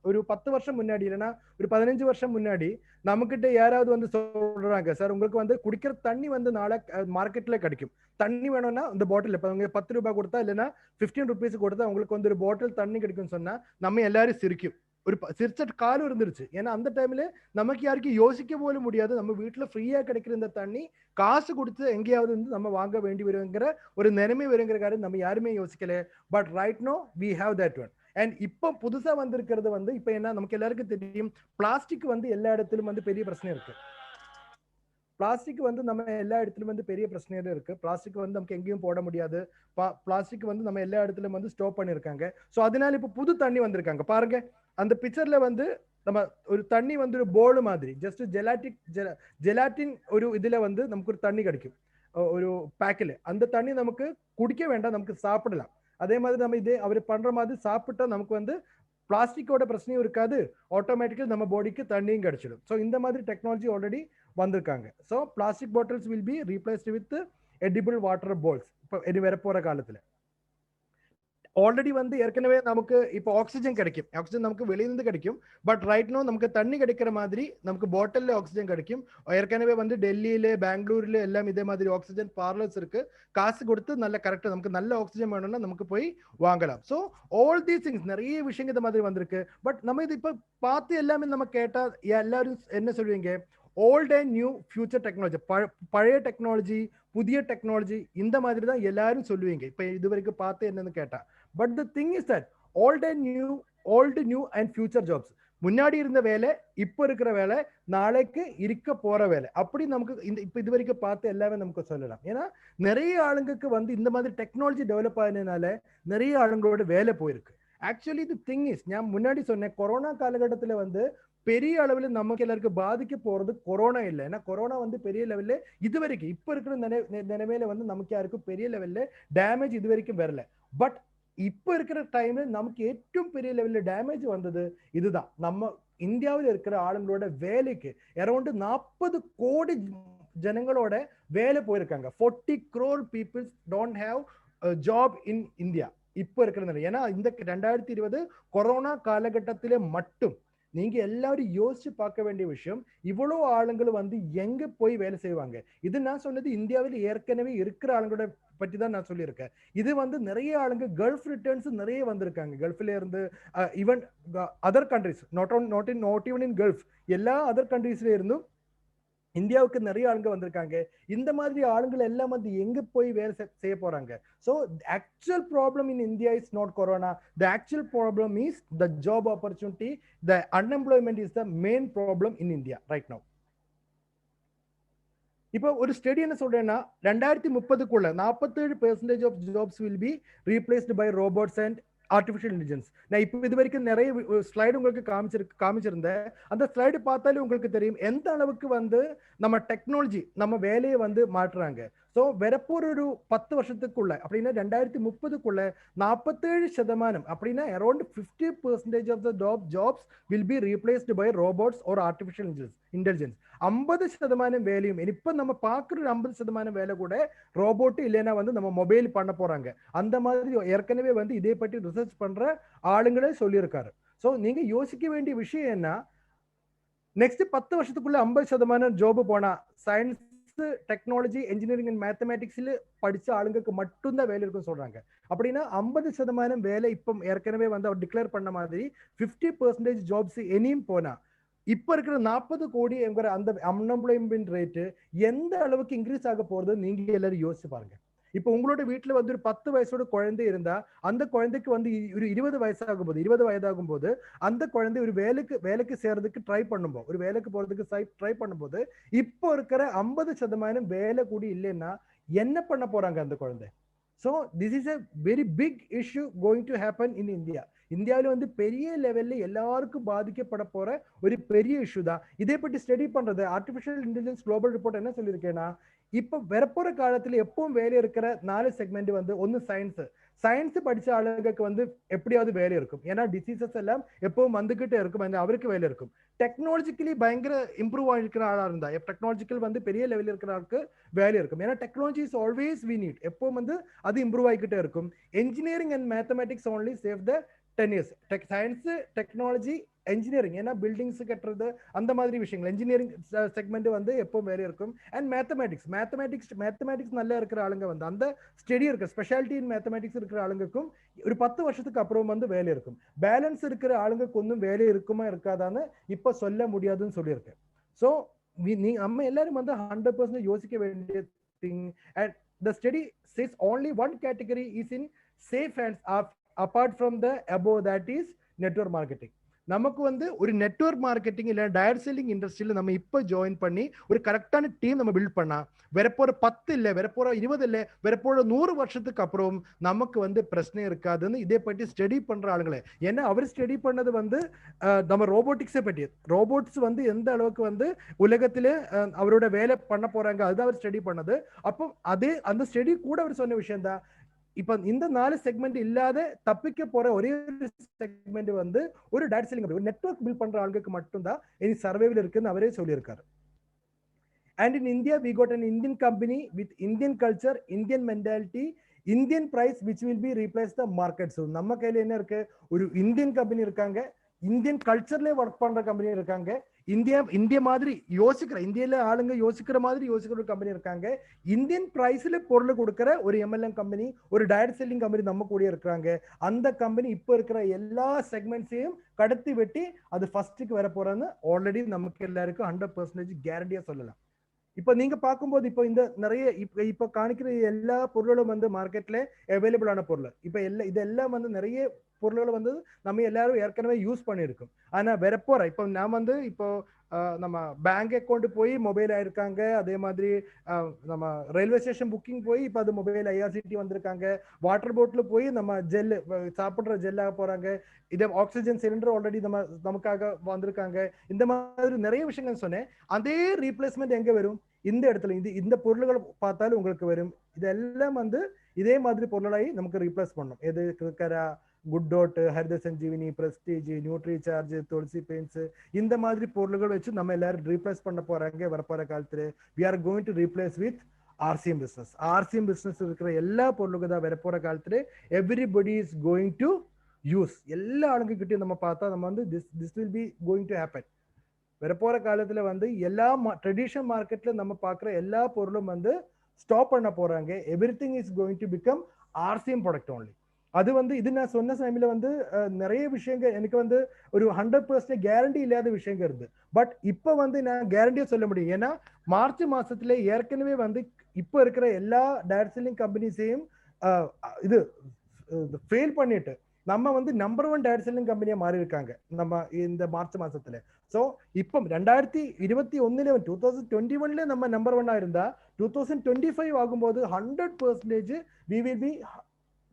ஒரு 10 வருஷம் முன்னாடி இல்லைன்னா ஒரு 15 வருஷம் முன்னாடி நம்மகிட்ட யாராவது வந்து சொல்றாங்க, சார் உங்களுக்கு வந்து குடிக்கிற தண்ணி வந்து நாளை மார்க்கெட்ல கிடைக்கும், தண்ணி வேணும்னா இந்த பாட்டில் இப்போ அவங்க 10 ரூபாய் கொடுத்தா இல்லைன்னா 15 ருபீஸ் கொடுத்தா உங்களுக்கு வந்து ஒரு பாட்டில் தண்ணி கிடைக்கும்னு சொன்னா நம்ம எல்லாரும் சிரிக்கும். ஒரு சிரிச்ச காலம் இருந்துருச்சு. ஏன்னா அந்த டைம்ல நமக்கு யாருக்கும் யோசிக்க போல முடியாது. நம்ம வீட்டுல ஃப்ரீயா கிடைக்கிற இந்த தண்ணி காசு கொடுத்து எங்கேயாவது வந்து நம்ம வாங்க வேண்டி வருங்கிற ஒரு நிலைமை வருங்கிற காரணம் நம்ம யாருமே யோசிக்கல. But right now we have that one. And இப்போ புதுசா வந்திருக்கிறது வந்து இப்போ என்ன நமக்கு எல்லாருக்கும் தெரியும், பிளாஸ்டிக் வந்து எல்லா இடத்திலும் வந்து பெரிய பிரச்சனை இருக்கு. பிளாஸ்டிக் வந்து நம்ம எல்லா இடத்துலயும் வந்து பெரிய பிரச்சனையா இருக்கு. பிளாஸ்டிக் வந்து நமக்கு எங்கேயும் போட முடியாது. பிளாஸ்டிக் வந்து நம்ம எல்லா இடத்துலயும் வந்து ஸ்டோர் பண்ணிருக்காங்க. ஸோ அதனால இப்போ புது தண்ணி வந்திருக்காங்க பாருங்க. அந்த பிக்சர்ல வந்து நம்ம ஒரு தண்ணி வந்து ஒரு போல் மாதிரி ஜஸ்ட் ஜெலாட்டின் ஒரு இதுல வந்து நமக்கு ஒரு தண்ணி கிடைக்கும் ஒரு பேக்கில். அந்த தண்ணி நமக்கு குடிக்க வேண்டாம், நமக்கு சாப்பிடலாம். அதே மாதிரி நம்ம இதே அவர் பண்ற மாதிரி சாப்பிட்டா நமக்கு வந்து பிளாஸ்டிக்கோட பிரச்சனையும் இருக்காது, ஆட்டோமேட்டிக்கலி நம்ம பாடிக்கு தண்ணியும் கிடைச்சிடும். ஸோ இந்த மாதிரி டெக்னாலஜி ஆல்ரெடி வந்திருக்காங்க. So plastic bottles will be replaced with edible water balls இப்போ இனி வரப்போற காலத்துல. ஆல்ரெடி வந்து ஏற்கனவே நமக்கு இப்போ ஆக்சிஜன் கிடைக்கும், ஆக்சிஜன் நமக்கு வெளியிலிருந்து கிடைக்கும். பட் ரைட் நோ நமக்கு தண்ணி கிடைக்கிற மாதிரி நமக்கு பாட்டில்ல ஆக்சிஜன் கிடைக்கும். ஏற்கனவே வந்து டெல்லியில பெங்களூர்ல எல்லாம் இதே மாதிரி ஆக்சிஜன் பார்லர்ஸ் இருக்கு. காசு கொடுத்து நல்ல கரெக்டா நமக்கு நல்ல ஆக்சிஜன் வேணும்னா நமக்கு போய் வாங்கலாம். ஸோ ஆல் தீஸ் திங்ஸ் நிறைய விஷயங்கள் இந்த மாதிரி வந்திருக்கு. பட் நம்ம இது இப்போ பார்த்து எல்லாமே நம்ம கேட்டா எல்லாரும் என்ன சொல்லுவீங்க, old and new future technology, பழைய டெக்னாலஜி புதிய டெக்னாலஜி இந்த மாதிரி தான் எல்லாரும் சொல்லுவீங்க இப்போ இது வரைக்கும் பார்த்து என்னன்னு கேட்டா. But the thing is that volt new and future jobs, முன்னாடி இருந்த வேலை இப்போ இருக்கிற வேலை நாளைக்கு இருக்க போற வேலை அப்படி நமக்கு இந்த இப்போ இது வரைக்கும் பார்த்து எல்லாமே நமக்கு சொல்லலாம். ஏன்னா நிறைய ஆளுங்களுக்கு வந்து இந்த மாதிரி டெக்னாலஜி டெவலப் ஆனதுனால நிறைய ஆளுங்களோட வேலை போயிருக்கு. ஆக்சுவலி தி திங் இஸ் நான் முன்னாடி சொன்னேன், கொரோனா காலகட்டத்தில் வந்து பெரிய அளவில் நமக்கு எல்லாருக்கும் பாதிக்க போறது கொரோனா இல்லை. ஏன்னா கொரோனா வந்து பெரிய லெவல்ல இது வரைக்கும் இப்ப இருக்கிற நிலைமையில வந்து நமக்கு யாருக்கும் பெரிய லெவல்ல டேமேஜ் இது வரைக்கும் வரல. பட் இப்ப இருக்கிற டைம்ல நமக்கு ഏറ്റവും பெரிய லெவல்ல டேமேஜ் வந்தது இதுதான். நம்ம இந்தியாவில் இருக்கிற ஆளுங்களோட வேலைக்கு அரௌண்ட் 40 கோடி ஜனங்களோட வேலை போயிருக்காங்க. 40 crore people don't have a job in India இப்ப இருக்கிற. ஏன்னா இந்த 2020 கொரோனா காலகட்டத்திலே மட்டும் நீங்க எல்லாரும் யோசிச்சு பார்க்க வேண்டிய விஷயம், இவ்வளவு ஆளுங்கள் வந்து எங்க போய் வேலை செய்வாங்க. இது நான் சொன்னது இந்தியாவில் ஏற்கனவே இருக்கிற ஆளுங்களோட பற்றி தான் நான் சொல்லியிருக்கேன். இது வந்து நிறைய ஆளுங்க கல்ஃப் ரிட்டர்ன்ஸ் நிறைய வந்திருக்காங்க. கல்ஃப்ல இருந்து even other countries, not even in gulf, எல்லா அதர் கண்ட்ரீஸ்ல இருந்தும் இந்தியாவுக்கு நிறைய ஆளுங்க வந்திருக்காங்க. இந்த மாதிரி ஆளுங்கள் எல்லாம் வந்து எங்க போய் வேலை செய்ய போறாங்க. So actual problem in India is not corona. The actual problem is the job opportunity. The unemployment is the main problem in India right now. இப்போ ஒரு ஸ்டடி என்ன சொல்றேன்னா 2030க்குள்ள 47% of jobs will be replaced by robots and artificial intelligence. நான் இப்போ இது வரைக்கும் நிறைய ஸ்லைடு உங்களுக்கு காமிச்சிருந்தேன். அந்த ஸ்லைடு பார்த்தாலே உங்களுக்கு தெரியும் எந்த அளவுக்கு வந்து நம்ம டெக்னாலஜி நம்ம வேலையை வந்து மாற்றுறாங்க. ஸோ வரப்போற ஒரு 10 வருஷத்துக்குள்ள அப்படின்னா 2030க்குள்ள 47% அப்படின்னா around 50% of the jobs will be replaced by robots ஒரு ஆர்டிஃபிஷியல் இன்டெலிஜென்ஸ். 50% வேலையும் இப்ப நம்ம பார்க்குற 50% வேலை கூட ரோபோட் இல்லைன்னா வந்து நம்ம மொபைல் பண்ண போறாங்க. அந்த மாதிரி ஏற்கனவே வந்து இதை பற்றி ரிசர்ச் பண்ற ஆளுங்களே சொல்லியிருக்காரு. ஸோ நீங்க யோசிக்க வேண்டிய விஷயம் என்ன, நெக்ஸ்ட் 10 வருஷத்துக்குள்ள 50% ஜாப் போனா சயின்ஸ் டெக்னாலஜி என்ஜினியரிங் அண்ட் மேத்தமேட்டிக்ஸ்ல படிச்ச ஆளுங்களுக்கு மட்டும்தான் வேலை இருக்குன்னு சொல்றாங்க. அப்படின்னா 50% வேலை இப்போ ஏற்கனவே வந்து அவர் டிக்ளேர் பண்ண மாதிரி 50% ஜாப்ஸ் இனியும் போனா இப்ப இருக்கிற 40 கோடி அந்த அன்எம்ப்ளாய்மெண்ட் ரேட்டு எந்த அளவுக்கு இன்க்ரீஸ் ஆக போறது நீங்க எல்லாரும் யோசிச்சு பாருங்க. இப்ப உங்களோட வீட்டுல வந்து ஒரு 10 வயசோட குழந்தை இருந்தா அந்த குழந்தைக்கு வந்து ஒரு 20 வயசாகும் போது 20 வயதாகும் போது அந்த குழந்தை ஒரு வேலைக்கு சேர்றதுக்கு ட்ரை பண்ணும்போது ஒரு வேலைக்கு போறதுக்கு ட்ரை பண்ணும்போது இப்போ இருக்கிற 50% வேலை கூடி இல்லைன்னா என்ன பண்ண போறாங்க அந்த குழந்தை? So this is a very big issue going to happen in India. இந்தியாவில் வந்து பெரிய லெவல்ல எல்லாருக்கும் பாதிக்கப்பட போற ஒரு பெரிய இஷ்யூ தான். இதை பற்றி ஸ்டடி பண்றது ஆர்டிபிஷியல் இன்டெலிஜென்ஸ் குளோபல் ரிப்போர்ட் என்ன சொல்லியிருக்கேன்னா, இப்ப வரப்போற காலத்துல எப்பவும் வேலை இருக்கிற 4 செக்மெண்ட் வந்து ஒன்னு சயின்ஸ் படிச்ச ஆளுங்களுக்கு வந்து எப்படியாவது வேலை இருக்கும். ஏன்னா டிசீசஸ் எல்லாம் எப்பவும் வந்துகிட்டே இருக்கும், அவருக்கு வேலை இருக்கும். டெக்னாலஜிக்கலி பயங்கர இம்ப்ரூவ் ஆகிருக்கிற ஆளா இருந்தா டெக்னாலஜிக்கல் வந்து பெரிய லெவலில் இருக்கிற ஆளுக்கு வேலை இருக்கும். ஏன்னா technology is always we need, எப்பவும் வந்து அது இம்ப்ரூவ் ஆகிக்கிட்டே இருக்கும். Engineering and mathematics only save the 10 years. Science technology engineering ஏன்னா பில்டிங்ஸ் கட்டுறது அந்த மாதிரி விஷயங்கள் என்ஜினியரிங் செக்மெண்ட் வந்து எப்பவும் வேலை இருக்கும். அண்ட் மேத்தமெட்டிக்ஸ் நல்லா இருக்கிற ஆளுங்க வந்து அந்த ஸ்டடி இருக்க ஸ்பெஷாலிட்டி இன் மேத்தமெட்டிக்ஸ் இருக்கிற ஆளுங்களுக்கும் ஒரு 10 வருஷத்துக்கு அப்புறம் வந்து வேலை இருக்கும். பேலன்ஸ் இருக்கிற ஆளுங்களுக்கு ஒன்றும் வேலை இருக்குமா இருக்காதான்னு இப்ப சொல்ல முடியாதுன்னு சொல்லியிருக்கேன். ஸோ நம்ம எல்லாரும் வந்து 100% யோசிக்க வேண்டிய thing. And the study says only one category is in safe hands apart from the above, that is network marketing. நமக்கு வந்து ஒரு நெட்வொர்க் மார்க்கெட்டிங் இல்ல டைரக்ட் செல்லிங் இண்டஸ்ட்ரியில நம்ம இப்ப ஜாயின் பண்ணி ஒரு கரெக்டான டீம் நம்ம பில்ட் பண்ணா வரப்போற 10 இல்ல வரப்போற 20 இல்ல வரப்போற 100 வருஷத்துக்கு அப்புறம் நமக்கு வந்து பிரச்சனை இருக்காதுன்னு இதை பற்றி ஸ்டடி பண்ற ஆளுங்களே. ஏன்னா அவர் ஸ்டடி பண்ணது வந்து நம்ம ரோபோட்டிக்ஸை பற்றி, ரோபோட்ஸ் வந்து எந்த அளவுக்கு வந்து உலகத்திலே அவரோட வேலை பண்ண போறாங்க அதுதான் அவர் ஸ்டடி பண்ணது. அப்போ அதே அந்த ஸ்டடி கூட அவர் சொன்ன விஷயம் தான். இப்ப இந்த 4 செக்மெண்ட் இல்லாத தப்பிக்க போற ஒரே ஒரு செக்மெண்ட் வந்து ஒரு டைரக்ட் செல்லிங், ஒரு நெட்வொர்க் பில்ட் பண்ற ஆளுக்கு மட்டும்தான் இனி சர்வைவில் இருக்குன்னு அவரே சொல்லியிருக்காரு. And in India we got an Indian company with Indian culture, Indian mentality, Indian price which will be replaced the market. So நம்ம கையில என்ன இருக்கு, ஒரு இந்தியன் கம்பெனி இருக்காங்க, இந்தியன் கல்ச்சர்ல ஒர்க் பண்ற கம்பெனி இருக்காங்க, இந்திய மாதிரி யோசிக்கிற இந்தியால ஆளுங்க யோசிக்கிற மாதிரி யோசிக்கிற ஒரு கம்பெனி இருக்காங்க, இந்தியன் பிரைஸ்ல பொருள் கொடுக்கிற ஒரு எம்எல்எம் கம்பெனி, ஒரு டைரக்ட் செல்லிங் கம்பெனி நம்ம கூட இருக்கிறாங்க. அந்த கம்பெனி இப்ப இருக்கிற எல்லா செக்மெண்ட்ஸையும் கடத்தி வெட்டி அது ஃபர்ஸ்ட்டுக்கு வர போறான்னு ஆல்ரெடி நமக்கு எல்லாருக்கும் 100% கேரண்டியா சொல்லலாம். இப்ப நீங்க பார்க்கும்போது இப்ப இந்த நிறைய இப்ப காணிக்கிற எல்லா பொருளும் வந்து மார்க்கெட்ல அவைலபிள் ஆன பொருள். இப்ப இதெல்லாம் வந்து நிறைய பொருள்களை வந்து நம்ம எல்லாரும் ஏற்கனவே யூஸ் பண்ணியிருக்கோம். ஆனா வரப்போற இப்போ நான் வந்து இப்போ நம்ம பேங்க் அக்கௌண்ட் போய் மொபைல் ஆயிருக்காங்க, அதே மாதிரி நம்ம ரயில்வே ஸ்டேஷன் புக்கிங் போய் இப்போ அது மொபைல் ஐஆர்சிடி வந்திருக்காங்க, வாட்டர் போட்ல போய் நம்ம ஜெல் சாப்பிட்ற ஜெல்லாக போறாங்க, இதே ஆக்சிஜன் சிலிண்டர் ஆல்ரெடி நமக்காக வந்திருக்காங்க. இந்த மாதிரி நிறைய விஷயங்கள் சொன்னேன். அதே ரீப்ளேஸ்மெண்ட் எங்க வரும்? இந்த இடத்துல இந்த பொருள்கள் பார்த்தாலும் உங்களுக்கு வரும். இதெல்லாம் வந்து இதே மாதிரி பொருளாയി நமக்கு ரீப்ளேஸ் பண்ணணும். எது இருக்கிற குட் டோட், Haritha Sanjeevani, prestige, nutri charge, துளசி பெயின்ஸ் இந்த மாதிரி பொருள்கள் வச்சு நம்ம எல்லாரும் ரீப்ளேஸ் பண்ண போறாங்க வரப்போற காலத்துல. We are going to replace with RCM business. RCM business இருக்கிற எல்லா பொருளுக்கும் தான் வரப்போற காலத்துல everybody is going to use. எல்லா ஆளுங்க கிட்டையும் நம்ம பார்த்தா நம்ம வந்து this will be going to happen. வரப்போற காலத்துல வந்து எல்லா ட்ரெடிஷனல் மார்க்கெட்ல நம்ம பார்க்குற எல்லா பொருளும் வந்து ஸ்டாப் பண்ண போறாங்க. Everything is going to become RCM product only. அது வந்து இது நான் சொன்ன சமயத்துல வந்து நிறைய விஷயங்கள் எனக்கு வந்து ஒரு 100% கேரண்டி இல்லாத விஷயங்கள் இருந்து. பட் இப்ப வந்து நான் கேரண்டியா சொல்ல முடியும். ஏன்னா மார்ச் மாசத்துல ஏற்கனவே வந்து இப்ப இருக்கிற எல்லா டைரக்ட் செல்லிங் கம்பெனிஸையும் இது ஃபெயில் பண்ணிட்டு நம்ம வந்து நம்பர் 1 டைரக்ட் செல்லிங் கம்பெனியா மாறி இருக்காங்க நம்ம இந்த மார்ச் மாசத்துல. ஸோ இப்போ 2021 2021 நம்ம நம்பர் 1 இருந்தா 2025 ஆகும்போது 100% we will be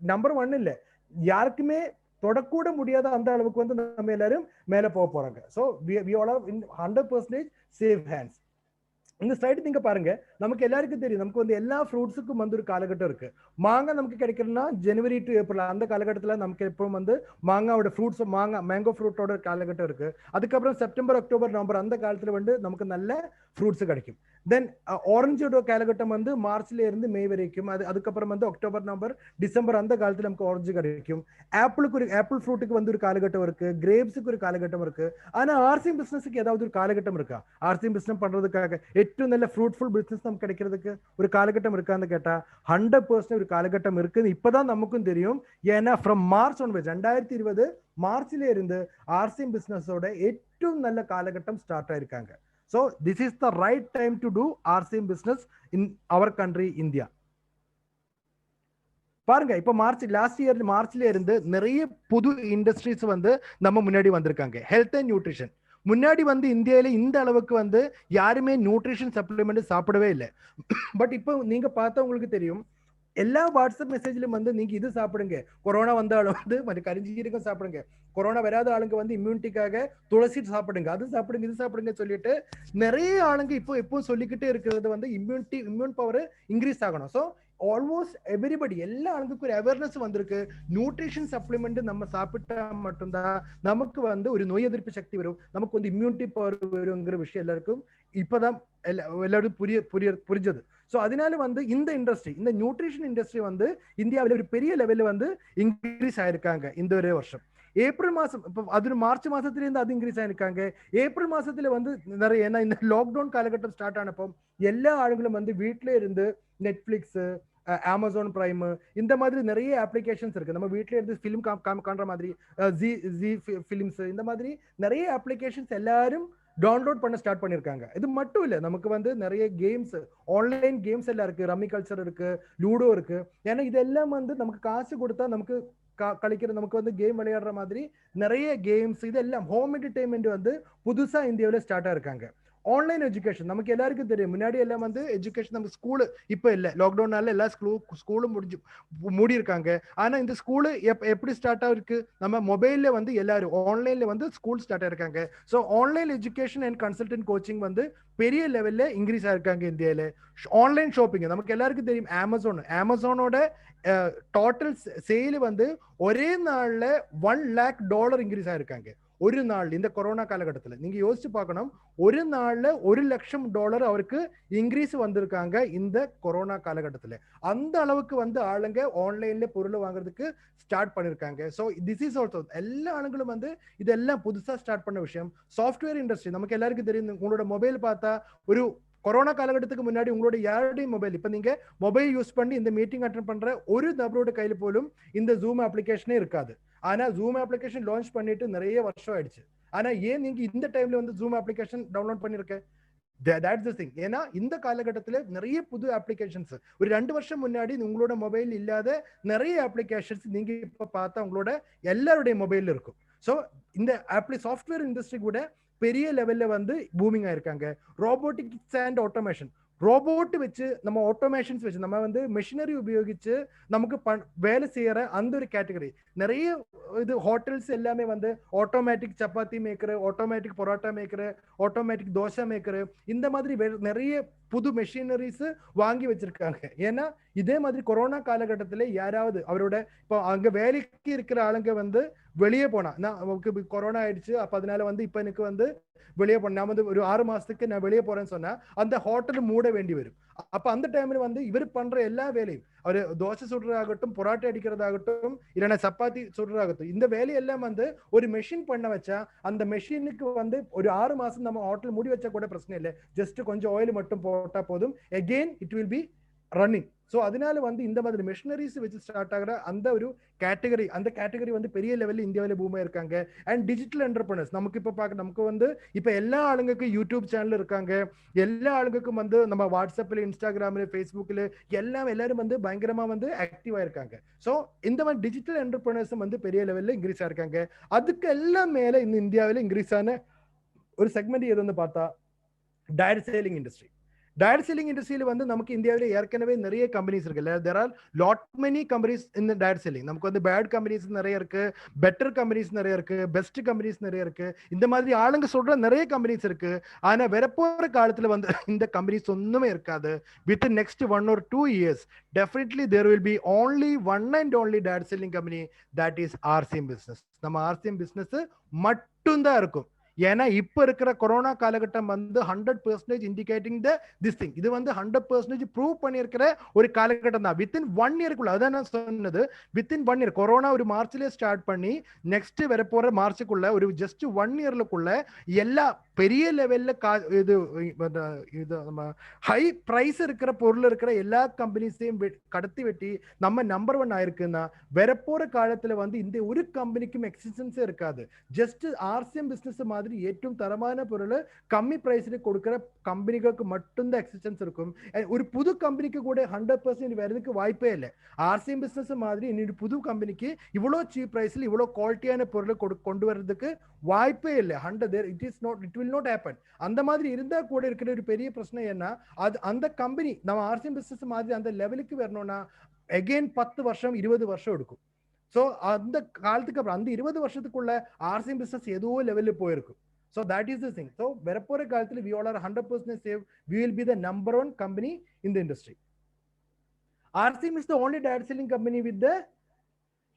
நம்பர் 1 இல்ல, யாருக்குமே தொடக்கூட முடியாத அந்த அளவுக்கு வந்து நம்ம எல்லாரும் மேல போக போறாங்க. So we all are in 100% safe hands. இந்த ஸ்லைடு நீங்க பாருங்க, நமக்கு எல்லாருக்கும் தெரியும் நமக்கு வந்து எல்லா ஃப்ரூட்ஸுக்கும் வந்து ஒரு காலகட்டம் இருக்கு. மாங்காய் நமக்கு கிடைக்கிறதுனா ஜனவரி டு ஏப்ரல் அந்த காலகட்டத்தில் நமக்கு எப்பவும் வந்து மாங்காவோட ஃப்ரூட்ஸ் மேங்கோ ஃப்ரூட்டோட காலகட்டம் இருக்கு. அதுக்கப்புறம் செப்டம்பர், அக்டோபர், நவம்பர் அந்த காலத்துல வந்து நமக்கு நல்ல ஃப்ரூட்ஸ் கிடைக்கும். தென் ஆரஞ்சோட காலகட்டம் வந்து மார்ச்ல இருந்து மே வரைக்கும். அதுக்கப்புறம் வந்து அக்டோபர், நவம்பர், டிசம்பர் அந்த காலத்துல நமக்கு ஆரஞ்சு கிடைக்கும். ஆப்பிள் ஃப்ரூட்டுக்கு வந்து ஒரு காலகட்டம் இருக்கு, கிரேப்ஸுக்கு ஒரு காலகட்டம் இருக்கு. ஆனா ஆர்சிஎம் பிசினஸுக்கு ஏதாவது ஒரு காலகட்டம் இருக்கா? ஆர்சிஎம் பிசினஸ் பண்றதுக்காக ഏറ്റവും நல்ல ஃப்ரூட்ஃபுல் பிசினஸ் நமக்கு கிடைக்கிறதுக்கு ஒரு காலகட்டம் இருக்கான்னு கேட்டா 100% ஒரு காலகட்டம் இருக்குன்னு இப்பதான் நமக்கும் தெரியும். ஏன்னா ஃப்ரம் மார்ச் ஒன்வேஸ் 2020 மார்ச்ல இருந்து RCM பிசினஸோட ഏറ്റവും நல்ல காலகட்டம் ஸ்டார்ட் ஆயிருக்காங்க. So this is the right time to do RCM business in our country India. பாருங்க, இப்ப லாஸ்ட் இயர் மார்ச்ல இருந்து நிறைய புது இண்டஸ்ட்ரீஸ் வந்து நம்ம முன்னாடி வந்திருக்காங்க. ஹெல்த் அண்ட் நியூட்ரிஷன் முன்னாடி வந்து இந்தியாவில இந்த அளவுக்கு வந்து யாருமே நியூட்ரிஷன் சப்ளிமெண்ட் சாப்பிடவே இல்லை. பட் இப்போ நீங்க பார்த்தா உங்களுக்கு தெரியும், எல்லா வாட்ஸ்அப் மெசேஜ்லயும் வந்து நீங்க இது சாப்பிடுங்க, கொரோனா வந்த ஆளு வந்து மற்ற கரிஞ்சீரகம் சாப்பிடுங்க, கொரோனா வராத ஆளுங்க வந்து இம்யூனிட்டிக்காக துளசி சாப்பிடுங்க, அது சாப்பிடுங்க, இது சாப்பிடுங்க சொல்லிட்டு நிறைய ஆளுங்க இப்போ சொல்லிக்கிட்டே இருக்கிறது வந்து இம்யூன் பவர் இன்க்ரீஸ் ஆகணும். ஸோ ஆல்மோஸ்ட் எவ்ரிபடி எல்லா ஆளுங்களுக்கும் ஒரு அவேர்னஸ் வந்திருக்கு. நியூட்ரிஷன் சப்ளிமெண்ட் நம்ம சாப்பிட்டா மட்டும்தான் நமக்கு வந்து ஒரு நோய் எதிர்ப்பு சக்தி வரும், நமக்கு வந்து இம்யூனிட்டி பவர் வருங்கிற விஷயம் எல்லாருக்கும் இப்பதான் எல்லாரும் புரிஞ்சது. ஸோ அதனால வந்து இந்த இண்டஸ்ட்ரி, இந்த நியூட்ரிஷன் இண்டஸ்ட்ரி வந்து இந்தியாவில் ஒரு பெரிய லெவலில் வந்து இன்க்ரீஸ் ஆயிருக்காங்க இந்த ஒரே வருஷம். ஏப்ரல் மாசம், இப்போ அது மார்ச் மாசத்துல இருந்து அது இன்க்ரீஸ் ஆயிருக்காங்க. ஏப்ரல் மாசத்துல வந்து நிறைய, ஏன்னா இந்த லாக்டவுன் காலகட்டம் ஸ்டார்ட் ஆனப்போ எல்லா ஆளுங்களும் வந்து வீட்டில இருந்து நெட்ஃபிளிக்ஸ், அமேசான் பிரைம், இந்த மாதிரி நிறைய அப்ளிகேஷன்ஸ் இருக்கு. நம்ம வீட்டில இருந்து ஃபிலிம் காண்ற மாதிரி ஜி ஃபிலிம்ஸ், இந்த மாதிரி நிறைய அப்ளிகேஷன்ஸ் எல்லாரும் டவுன்லோட் பண்ண ஸ்டார்ட் பண்ணிருக்காங்க. இது மட்டும் இல்ல, நமக்கு வந்து நிறைய கேம்ஸ், ஆன்லைன் கேம்ஸ் எல்லாம் இருக்கு, ரம்மி கல்ச்சர் இருக்கு, லூடோ இருக்கு. ஏன்னா இதெல்லாம் வந்து நமக்கு காசு கொடுத்தா நமக்கு கழிக்கிற, நமக்கு வந்து கேம் விளையாடுற மாதிரி நிறைய கேம்ஸ், இதெல்லாம் ஹோம் என்டர்டைன்மெண்ட் வந்து புதுசா இந்தியாவில் ஸ்டார்ட் ஆயிருக்காங்க. ஆன்லைன் எஜுகேஷன் நமக்கு எல்லாருக்கும் தெரியும், முன்னாடி எல்லாம் வந்து எஜுகேஷன் நம்ம ஸ்கூலு, இப்ப இல்ல, லாக்டவுனால எல்லா ஸ்கூலும் மூடி இருக்காங்க. ஆனா இந்த ஸ்கூலு எப்படி ஸ்டார்ட் ஆயிருக்கு, நம்ம மொபைல்ல வந்து எல்லாரும் ஆன்லைன்ல வந்து ஸ்கூல் ஸ்டார்ட் ஆயிருக்காங்க. So online education and consultant coaching வந்து பெரிய லெவல்ல இன்க்ரீஸ் ஆயிருக்காங்க இந்தியாவில. ஆன்லைன் ஷாப்பிங் நமக்கு எல்லாருக்கும் தெரியும், அமேசானோட டோட்டல் சேல் வந்து ஒரே நாள்ல $1 lakh இன்க்ரீஸ் ஆயிருக்காங்க. ஒரு நாள் இந்த கொரோனா காலகட்டத்தில் நீங்க யோசிச்சு பார்க்கணும், ஒரு நாள்ல $1 லட்சம் அவருக்கு இன்க்ரீஸ் வந்திருக்காங்க இந்த கொரோனா காலகட்டத்தில். அந்த அளவுக்கு வந்து ஆளுங்க ஆன்லைன்ல பொருள் வாங்குறதுக்கு ஸ்டார்ட் பண்ணிருக்காங்க. ஸோ திஸ் இஸ் ஆல்சோ எல்லா ஆளுங்களும் வந்து இதெல்லாம் புதுசா ஸ்டார்ட் பண்ண விஷயம். சாஃப்ட்வேர் இண்டஸ்ட்ரி நமக்கு எல்லாருக்கும் தெரியும், உங்களோட மொபைல் பார்த்தா ஒரு கொரோனா காலகட்டத்துக்கு முன்னாடி உங்களோட யாருடைய மொபைல், இப்ப நீங்க மொபைல் யூஸ் பண்ணி இந்த மீட்டிங் அட்டென்ட் பண்ற ஒரு நபரோட கையில போலும் இந்த ஜூம் அப்ளிகேஷனே இருக்காது. ஆனா ஜூம் அப்ளிகேஷன் லான்ச் பண்ணிட்டு நிறைய வருஷம் ஆயிடுச்சு. ஆனா ஏன் நீங்க இந்த டைம்ல வந்து ஜூம் அப்ளிகேஷன் டவுன்லோட் பண்ணிருக்க? That's the thing. ஏன்னா இந்த காலகட்டத்தில் நிறைய புது அப்ளிகேஷன்ஸ், ஒரு 2 வருஷம் முன்னாடி உங்களோட மொபைல் இல்லாத நிறைய அப்ளிகேஷன்ஸ் நீங்க இப்ப பார்த்தா உங்களோட எல்லாருடைய மொபைல்ல இருக்கும். ஸோ இந்த சாஃப்ட்வேர் இண்டஸ்ட்ரி கூட பெரிய லெவல்ல வந்து பூமிங் ஆயிருக்காங்க. ரோபோட்டிக்ஸ் அண்ட் ஆட்டோமேஷன், ரோபோட் வச்சு நம்ம ஆட்டோமேஷன்ஸ் வச்சு நம்ம வந்து மெஷினரி உபயோகிச்சு நமக்கு வேலை செய்யற அந்த ஒரு கேட்டகரி நிறைய. இது ஹோட்டல்ஸ் எல்லாமே வந்து automatic chapati maker, automatic parotta maker, automatic dosa maker, இந்த மாதிரி நிறைய புது மெஷினரிஸ் வாங்கி வச்சிருக்காங்க. ஏன்னா இதே மாதிரி கொரோனா காலகட்டத்தில் யாராவது அவரோட இப்போ அங்க வேலைக்கு இருக்கிற ஆளுங்க வந்து வெளியே போனா, நமக்கு கொரோனா ஆயிடுச்சு, அப்ப அதனால வந்து இப்ப எனக்கு வந்து வெளியே போன, நான் வந்து ஒரு 6 மாசத்துக்கு நான் வெளியே போறேன்னு சொன்னா அந்த ஹோட்டல் மூட வேண்டி வரும். அப்ப அந்த டைம்ல வந்து இவர் பண்ற எல்லா வேலையும், அவரு தோசை சுடுறதாகட்டும், பொராட்டை அடிக்கிறதாகட்டும், இல்லைன்னா சப்பாத்தி சுடுறதாகட்டும், இந்த வேலையெல்லாம் வந்து ஒரு மெஷின் பண்ண வச்சா அந்த மெஷினுக்கு வந்து ஒரு 6 மாசம் நம்ம ஹோட்டல் மூடி வச்சா கூட பிரச்சனை இல்லை, ஜஸ்ட் கொஞ்சம் ஆயில் மட்டும் போட்டா போதும், again it will be running. So அதனால வந்து இந்த மாதிரி மிஷினரிஸ் வச்சு ஸ்டார்ட் ஆகிற அந்த ஒரு கேட்டகரி, அந்த கேட்டகரி வந்து பெரிய லெவலில் இந்தியாவில் பூமா இருக்காங்க. அண்ட் டிஜிட்டல் என்டர்பிரனர்ஸ் நமக்கு இப்போ நமக்கு வந்து இப்போ எல்லா ஆளுங்களுக்கும் யூடியூப் சேனல் இருக்காங்க, எல்லா ஆளுங்களுக்கும் வந்து நம்ம வாட்ஸ்அப்பில், இன்ஸ்டாகிராமில், ஃபேஸ்புக்கில் எல்லாரும் வந்து பயங்கரமா வந்து ஆக்டிவா இருக்காங்க. ஸோ இந்த மாதிரி டிஜிட்டல் என்டர்பிரனர்ஸும் வந்து பெரிய லெவலில் இன்க்ரீஸ் ஆயிருக்காங்க. அதுக்கு எல்லாம் மேல இந்த இந்தியாவில் இன்க்ரீஸ் ஆன ஒரு செக்மெண்ட் எது வந்து பார்த்தா direct selling industry. Direct selling இண்டஸ்ட்ரியில வந்து நமக்கு இந்தியாவில் ஏற்கனவே நிறைய கம்பெனிஸ் இருக்குல்ல, there are lot many companies இந்த டைரக்ட் செல்லிங். நமக்கு வந்து பேட் கம்பெனிஸ் நிறைய இருக்கு, பெட்டர் கம்பெனிஸ் நிறைய இருக்கு, பெஸ்ட் கம்பெனிஸ் நிறைய இருக்கு, இந்த மாதிரி ஆளுங்க சொல்ற நிறைய கம்பெனிஸ் இருக்கு. ஆனா வரப்போற காலத்துல வந்து இந்த கம்பெனிஸ் ஒண்ணுமே இருக்காது. With next 1 or 2 years definitely there will be only one and only direct selling company, that is RCM business. நம்ம RCM business மட்டும்தான் இருக்கும். ஏன்னா இப்ப இருக்கிற கொரோனா காலகட்டம் வந்து 100% இண்டிகேட்டிங் திஸ் திங். இது வந்து 100% ப்ரூவ் பண்ணியிருக்கிற ஒரு காலகட்டம் தான். வித்தின் 1 இயர்க்குள்ள, அதான் நான் சொன்னது, வித்தின் 1 இயர், கொரோனா ஒரு மார்ச்ல ஸ்டார்ட் பண்ணி நெக்ஸ்ட் வரப்போற மார்ச்சுக்குள்ள ஒரு ஜஸ்ட் 1 இயர்க்குள்ள எல்லா பெரிய லெவல்ல இது இது நம்ம ஹை பிரைஸ் இருக்கிற பொருள் இருக்கிற எல்லா கம்பெனிஸையும் கடத்தி வெட்டி நம்ம நம்பர் 1 ஆயிருக்குன்னா வரப்போற காலத்துல வந்து இந்த ஒரு கம்பெனிக்கும் எக்ஸிஸ்டன்ஸே இருக்காது. ஜஸ்ட் ஆர்சிஎம் பிசினஸ் மாதிரி ஏற்றும் தரமான பொருள் கம்மி பிரைஸ்ல கொடுக்கிற கம்பெனிகளுக்கு மட்டும்தான் எக்ஸிஸ்டன்ஸ் இருக்கும். ஒரு புது கம்பெனிக்கு கூட 100% வரதுக்கு வாய்ப்பே இல்லை. ஆர்சிஎம் பிசினஸ் மாதிரி இன்னொரு புது கம்பெனிக்கு இவ்வளவு சீப் பிரைஸ்ல இவ்வளவு குவாலிட்டியான பொருளை கொண்டு வர்றதுக்கு வாய்ப்பே இல்லை. 100 it will not happen. அந்த மாதிரி இருந்தா கூட இருக்கிற ஒரு பெரிய பிரச்சனை என்ன, அது அந்த கம்பெனி நம்ம ஆர்சிஎம் பிசினஸ் மாதிரி அந்த லெவலுக்கு வரணும்னா அகைன் 10 வருஷம் 20 வருஷம் எடுக்கும். ஸோ அந்த காலத்துக்கு அப்புறம் அந்த 20 வருஷத்துக்குள்ள ஆர்சிஎம் பிசினஸ் ஏதோ லெவலில் போயிருக்கும். So that is the thing. So வரப்போற காலத்துல we all are 100% safe. We will be the number 1 company in the industry. RCM is the only direct selling company with the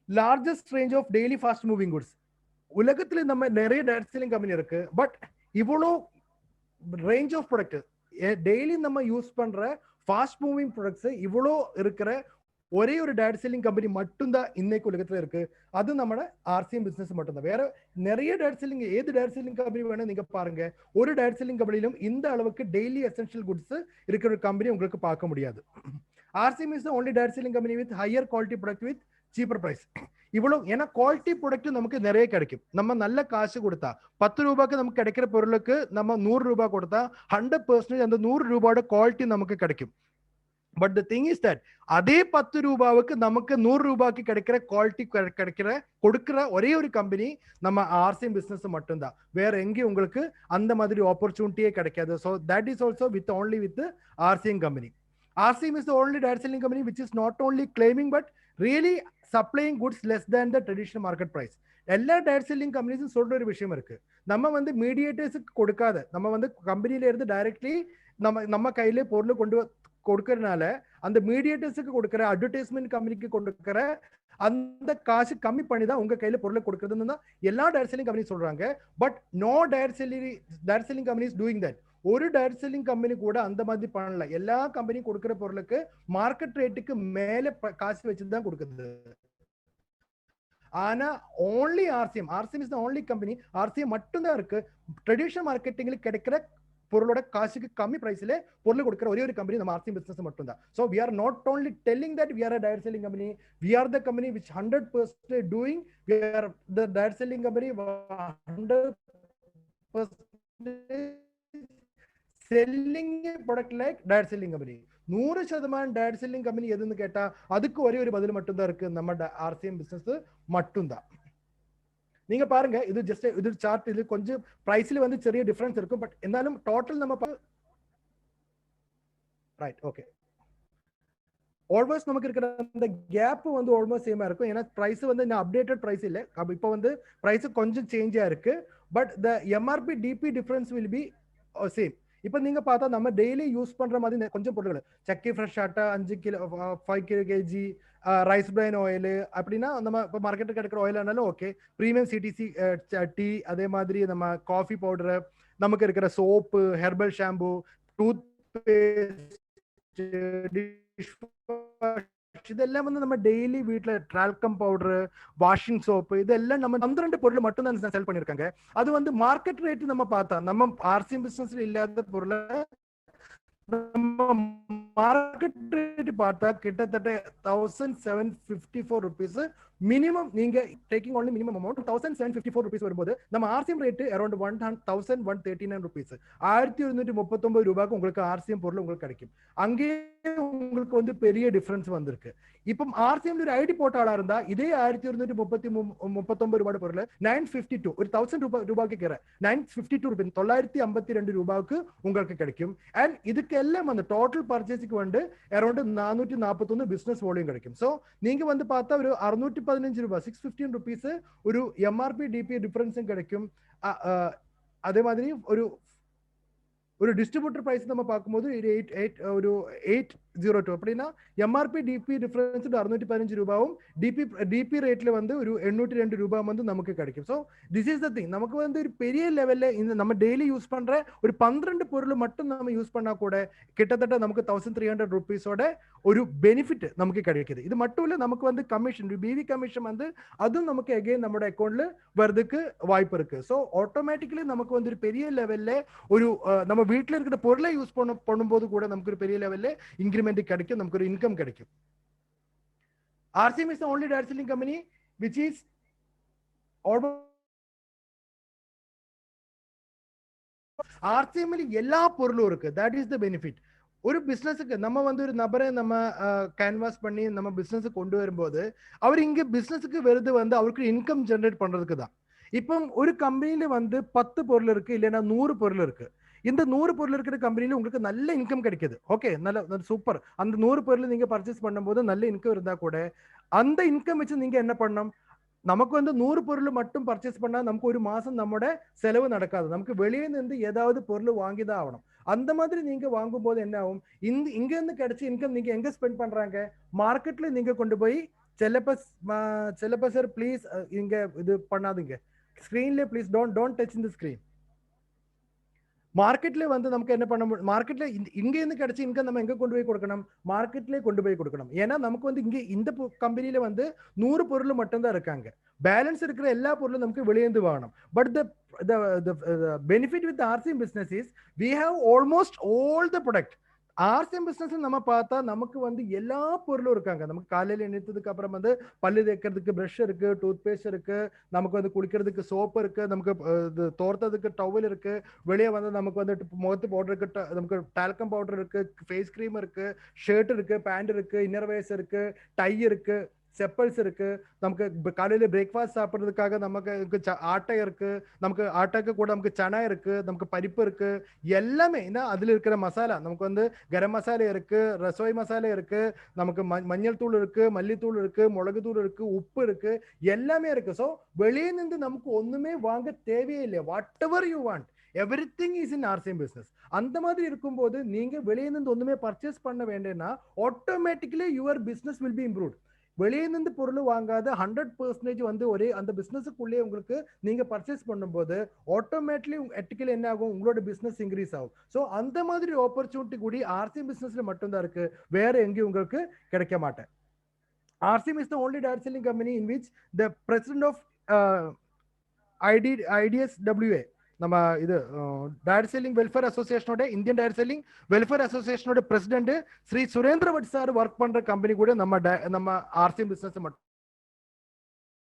largest range of daily fast moving goods. உலகத்துல நம்ம நிறைய direct selling company இருக்கு. But இவ்வளோ range of product daily நம்ம use பண்ற fast moving products இவ்வளோ இருக்கிற ஒரே ஒரு டைரக்ட் செல்லிங் கம்பெனி மட்டும்தான் இன்னைக்கு உலகத்துல இருக்கு. அது நம்ம ஆர்சிஎம் பிசினஸ் மட்டும்தான். வேற நிறைய டைரக்ட் செல்லிங் ஏது டைரக்ட் செல்லிங் கம்பெனி வேணும் நீங்க பாருங்க. ஒரு டைரக்ட் செல்லிங் கம்பெனிலும் இந்த அளவுக்கு டெய்லி எசென்ஷியல் குட்ஸ் இருக்கிற ஒரு கம்பெனி உங்களுக்கு பார்க்க முடியாது. RCM is the only direct selling company with higher quality product with cheaper price. இவ்வளோ ஏன்னா குவாலிட்டி ப்ராடக்ட் நமக்கு நிறைய கிடைக்கும். நம்ம நல்ல காசு கொடுத்தா 10 ரூபாய்க்கு நமக்கு கிடைக்கிற பொருளுக்கு நம்ம 100 ரூபாய் கொடுத்தா 100% அந்த 100 ரூபாயோட குவாலிட்டி நமக்கு கிடைக்கும். But the thing is that அதே 10 ரூபாவுக்கு நமக்கு 100 ரூபாய்க்கு கிடைக்கிற குவாலிட்டி கொடுக்கிற ஒரே ஒரு கம்பெனி நம்ம ஆர்சிஎம் பிசினஸ் மட்டும்தான். வேற எங்கேயும் உங்களுக்கு அந்த மாதிரி ஆப்பர்ச்சுனிட்டியே கிடைக்காது. So that is also with only with RCM company. RCM is the only direct selling company which is not only claiming but really supplying goods less than the traditional market price. எல்லா direct selling கம்பெனிஸும் சொல்ற ஒரு விஷயம் இருக்கு. நம்ம வந்து மீடியேட்டர்ஸுக்கு கொடுக்காத, நம்ம வந்து கம்பெனில இருந்து டைரக்ட்லி நம்ம கையிலே பொருள் கொடுக்கறதுனால அந்த மீடியேட்டர்ஸுக்கு கொடுக்கிற அட்வர்டைஸ்மெண்ட் கம்பெனிக்கு கொடுக்கிற அந்த காசு கம்மி பண்ணி தான் உங்க கையில பொருளை கொடுக்கறதுன்னு தான் எல்லா டைரக்ட் செல்லிங் கம்பெனி சொல்றாங்க. But no direct selling companies doing that. ஒரு டைரக்ட் செல்லிங் கம்பெனி கூட அந்த மாதிரி பண்ணல. எல்லா கம்பெனியும் கொடுக்கிற பொருளுக்கு மார்க்கெட் ரேட்டுக்கு மேல காசு வச்சுதான் கொடுக்குது. ஆனா only RCM is the only company. RCM மட்டும்தான் இருக்கு ட்ரெடிஷனல் மார்க்கெட்டிங்ல கிடைக்கிற பொருளோட காசுக்கு கம்மி பிரைஸ்ல பொருள் கொடுக்கிற ஒரே ஒரு கம்பெனி நம்ம ஆர்சிஎம் பிசினஸ் மட்டும்தான். So we are not only telling that we are a direct selling company, we are the company which 100% doing. We are the direct selling company 100% selling product like direct selling company. 100% direct selling company எதுன்னு கேட்டா அதுக்கு ஒரே ஒரு பதில் மட்டும்தான் இருக்கு, நம்ம RCM business மட்டும்தான். நீங்க பாருங்க, இது ஜஸ்ட் இது சார்ட். இது கொஞ்சம் பிரைஸ்ல வந்து பெரிய டிஃபரன்ஸ் இருக்கும். பட் இருந்தாலும் டோட்டல் நம்ம ரைட் ஓகே ஆல்மோஸ்ட் நமக்கு இருக்கிற அந்த கேப் வந்து ஆல்மோஸ்ட் சேமா இருக்கும். ஏன்னா பிரைஸ் வந்து இன்னும் அப்டேட்டட் பிரைஸ் இல்லை. இப்போ வந்து பிரைஸ் கொஞ்சம் சேஞ்சா இருக்கு. But the MRP DP difference will be same. இப்போ நீங்க பார்த்தா நம்ம டெய்லி யூஸ் பண்ற மாதிரி கொஞ்சம் பொருட்கள் chakki fresh atta 5 kilo 5 kg rice bran oil அப்படின்னா நம்ம இப்போ மார்க்கெட்டுக்கு கிடைக்கிற ஆயில் ஆனாலும் ஓகே. ப்ரீமியம் சிடிசி டீ, அதே மாதிரி நம்ம காஃபி பவுடர், நமக்கு இருக்கிற soap, herbal shampoo, toothpaste, இதெல்லாம் வந்து நம்ம டெய்லி வீட்டுல டால்கம் பவுடர், வாஷிங் சோப்பு, இதெல்லாம் நம்ம 12 பொருள் மட்டும் தான் செல் பண்ணிருக்காங்க. அது வந்து மார்க்கெட் ரேட் நம்ம பார்த்தா நம்ம ஆர்சிஎம் பிசினஸ்ல இல்லாத பொருளை நம்ம மார்க்கெட் ரேட் பார்த்தா கிட்டத்தட்ட 1754 rupees மினிமம். நீங்க taking only minimum amount 1754 rupees வரும்போது நம்ம ஆர்சிஎம் ரேட் அரௌண்ட் 1139 rupees, 1139 ரூபாய்க்கு உங்களுக்கு ஆர்சிஎம் பொருள் உங்களுக்கு கிடைக்கும். அங்கேயே உங்களுக்கு வந்து பெரிய டிஃபரன்ஸ் வந்திருக்கு. இப்போ ஆர்சிஎம் ஒரு ஐடி போட்ட ஆளா இருந்தா இதே 1139 ரூபாய் பொருள் 952 ஒரு 1000 ரூபாய்க்கு கேட்கிற 952 rupees 952 ரூபாய்க்கு உங்களுக்கு கிடைக்கும். அண்ட் இதுக்கு எல்லாம் அந்த டோட்டல் பர்ச்சேஸுக்கு வந்து அரௌண்ட் 441 பிசினஸ் வால்யூம் கிடைக்கும். ஸோ நீங்க வந்து பார்த்தா ஒரு 615 ரூபாய் 615 rupees ஒரு எம்ஆர்பி டிபி டிஃபரன்ஸும் கிடைக்கும். அதே மாதிரி ஒரு டிஸ்ட்ரிபியூட்டர் பிரைஸ் நம்ம பார்க்கும்போது ஒரு 02 அப்படின்னா எம்ஆர்பி டிபி டிஃபரன்ஸ் 615 ரூபாவும் டிபி ரேட்ல வந்து ஒரு 802 ரூபாய் வந்து நமக்கு கிடைக்கும். So this is the thing. நமக்கு வந்து ஒரு பெரிய லெவல்ல இந்த நம்ம டெய்லி யூஸ் பண்ற ஒரு 12 பொருள் மட்டும் நம்ம யூஸ் பண்ணா கூட கிட்டத்தட்ட நமக்கு 1300 ருபீஸோட ஒரு பெனிஃபிட் நமக்கு கிடைக்குது. இது மட்டும் இல்ல, நமக்கு வந்து கமிஷன், பிவி கமிஷன் வந்து அதுவும் நமக்கு அகைன் நம்மளோட அக்கௌண்ட்ல வரதுக்கு வாய்ப்பு இருக்கு. ஸோ ஆட்டோமேட்டிக்கலி நமக்கு வந்து ஒரு பெரிய லெவல்ல ஒரு நம்ம வீட்டில் இருக்கிற பொருளை யூஸ் பண்ணும்போது கூட நமக்கு ஒரு பெரிய லெவல்ல இன்க்ரிமெண்ட் கிடைக்கும், நமக்கு ஒரு இன்கம் கிடைக்கும். RCM is the only direct selling company which is almost RCM எல்லா பொருளும் இருக்கு. That is the benefit. ஒரு பிசினஸுக்கு நம்ம வந்து ஒரு நபரை நம்ம கேன்வாஸ் பண்ணி நம்ம பிசினஸ் கொண்டு வரும்போது அவர் இங்க பிசினஸுக்கு வருது வந்து அவருக்கு இன்கம் ஜெனரேட் பண்றதுக்கு தான். இப்போ ஒரு கம்பெனில வந்து 10 பொருள் இருக்கு, இல்லைன்னா 100 பொருள் இருக்கு. இந்த 100 பொருள் இருக்கிற கம்பெனில உங்களுக்கு நல்ல இன்கம் கிடைக்குது. ஓகே, நல்ல சூப்பர். அந்த 100 பொருள் நீங்க பர்ச்சேஸ் பண்ணும்போது நல்ல இன்கம் இருந்தா கூட அந்த இன்கம் வச்சு நீங்க என்ன பண்ணணும்? நமக்கு வந்து 100 பொருள் மட்டும் பர்ச்சேஸ் பண்ணா நமக்கு ஒரு மாசம் நம்மோட செலவு நடக்காது. நமக்கு வெளியே இருந்து ஏதாவது பொருள் வாங்கிதான் ஆகணும். அந்த மாதிரி நீங்க வாங்கும் போது என்ன ஆகும்? இங்க இருந்து கிடைச்ச இன்கம் நீங்க எங்க ஸ்பெண்ட் பண்றாங்க? மார்க்கெட்ல நீங்க கொண்டு போய் செல்லப்ப சார் ப்ளீஸ் இங்க இது பண்ணாதீங்க, ஸ்கிரீன்ல ப்ளீஸ் டோன்ட் டச் இந்த ஸ்கிரீன். மார்க்கெட்ல வந்து நமக்கு என்ன பண்ண முடியும்? மார்க்கெட்ல இங்க இருந்து கிடைச்ச இன்கம் நம்ம எங்க கொண்டு போய் கொடுக்கணும்? மார்க்கெட்லயே கொண்டு போய் கொடுக்கணும். ஏன்னா நமக்கு வந்து இங்க இந்த கம்பெனில வந்து 100 பொருள் மட்டும்தான் இருக்காங்க. பேலன்ஸ் இருக்கிற எல்லா பொருளும் நமக்கு வெளியேந்து வாங்கணும். But the benefit with the RCM business is we have almost all the product. RCM business நம்ம பார்த்தா நமக்கு வந்து எல்லா பொருளும் இருக்காங்க. நமக்கு காலையில எந்திரிச்சதுக்கு அப்புறம் வந்து பல்லு தேய்க்கிறதுக்கு பிரஷ் இருக்கு, டூத் பேஸ்ட் இருக்கு, நமக்கு வந்து குளிக்கிறதுக்கு சோப்பு இருக்கு, நமக்கு தோர்த்ததுக்கு டவல் இருக்கு, வெளியே வந்து நமக்கு வந்து முகத்து பவுடருக்கு நமக்கு டால்கம் பவுடர் இருக்கு, ஃபேஸ் கிரீம் இருக்கு, ஷர்ட் இருக்கு, பேண்ட் இருக்கு, இன்னர் வேஸ் இருக்கு, டை இருக்கு, செப்பல்ஸ் இருக்கு, நமக்கு காலையில பிரேக்ஃபாஸ்ட் சாப்பிட்றதுக்காக நமக்கு ஆட்டை இருக்கு, நமக்கு ஆட்டைக்கு கூட நமக்கு சனா இருக்கு, நமக்கு பருப்பு இருக்கு, எல்லாமே அதுல இருக்கிற மசாலா நமக்கு வந்து கரம் மசாலா இருக்கு, ரசோய் மசாலா இருக்கு, நமக்கு மஞ்சள் தூள் இருக்கு, மல்லித்தூள் இருக்கு, மிளகு தூள் இருக்கு, உப்பு இருக்கு, எல்லாமே இருக்கு. ஸோ வெளியே நின்று நமக்கு ஒண்ணுமே வாங்க தேவையே இல்லை. Whatever you want, everything is in RCM business. அந்த மாதிரி இருக்கும்போது நீங்க வெளியே நின்று ஒண்ணுமே பர்ச்சேஸ் பண்ண வேண்டியன்னா automatically your business will be improved. வெளியே இருந்து பொருள் வாங்காத 100% வந்து ஒரே அந்த பிசினஸுக்குள்ளே உங்களுக்கு நீங்க பர்ச்சேஸ் பண்ணும்போது ஆட்டோமேட்டிக்கலி என்ன ஆகும்? உங்களோட பிசினஸ் இன்க்ரீஸ் ஆகும். ஸோ அந்த மாதிரி ஆப்பர்ச்சுனிட்டி கூடி RCM பிசினஸ்ல மட்டும்தான் இருக்கு, வேற எங்கேயும் உங்களுக்கு கிடைக்க மாட்டேன். RCM is the only direct selling company in which the president of IDSWA, நம்ம இது டைரக்ட் செல்லிங் வெல்ஃபேர் அசோசியேஷனோட, இந்தியன் டைரக்ட் செல்லிங் வெல்ஃபேர் அசோசியேஷனோட president Shri Surendra Bhat sir work பண்ற கம்பெனி கூட நம்ம RCM பிசினஸ் மட்டும்.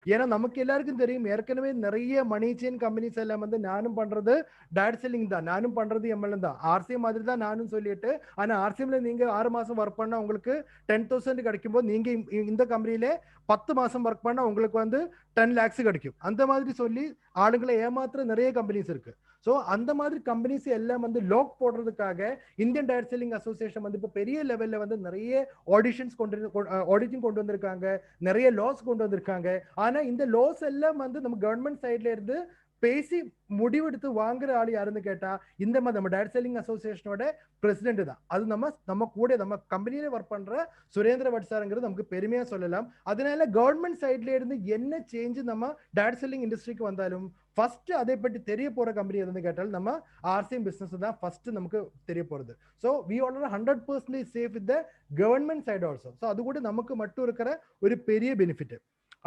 ஏன்னா நமக்கு எல்லாருக்கும் தெரியும், ஏற்கனவே நிறைய மணி செயின் கம்பெனிஸ் எல்லாம் வந்து நானும் பண்றது டைரக்ட் செல்லிங் தான், நானும் பண்றது MLM தான், RCM மாதிரி தான் நானும் சொல்லிட்டு. ஆனா RCMல நீங்க 6 மாசம் ஒர்க் பண்ணா உங்களுக்கு 10,000 கிடைக்கும் போது நீங்க இந்த கம்பெனில 10 மாசம் ஒர்க் பண்ணா உங்களுக்கு வந்து 10 lakhs கிடைக்கும். அந்த மாதிரி சொல்லி ஆளுங்களை ஏமாத்துற நிறைய கம்பெனிஸ் இருக்கு. ஸோ அந்த மாதிரி கம்பெனிஸ் எல்லாம் வந்து லாக் போடுறதுக்காக இந்தியன் டைரக்ட் செல்லிங் அசோசியேஷன் வந்து இப்போ பெரிய லெவல்ல வந்து நிறைய ஆடிஷன் கொண்டு வந்திருக்காங்க, நிறைய லாஸ் கொண்டு வந்திருக்காங்க. ஆனா இந்த லாஸ் எல்லாம் வந்து நம்ம கவர்மெண்ட் சைட்ல இருந்து பேசி முடிவெடுத்து வாங்குற ஆள் யாருன்னு கேட்டா இந்த மாதிரி நம்ம டைரக்ட் செல்லிங் அசோசியேஷனோட பிரசிடென்ட் தான். அது நம்ம கூட நம்ம கம்பெனியில ஒர்க் பண்ற சுரேந்திர பட் சார்ங்கிறது நமக்கு பெருமையா சொல்லலாம். அதனால கவர்மெண்ட் சைட்ல இருந்து என்ன சேஞ்ச் நம்ம டைரக்ட் செல்லிங் இண்டஸ்ட்ரிக்கு வந்தாலும் ஃபர்ஸ்ட் அதை பற்றி தெரிய போற கம்பெனி எதுன்னு கேட்டால் நம்ம RCM பிசினஸ் தான் ஃபர்ஸ்ட் நமக்கு தெரிய போறது. So we are 100% safe with the government side also. So அது கூட நமக்கு மட்டும் இருக்கிற ஒரு பெரிய benefit.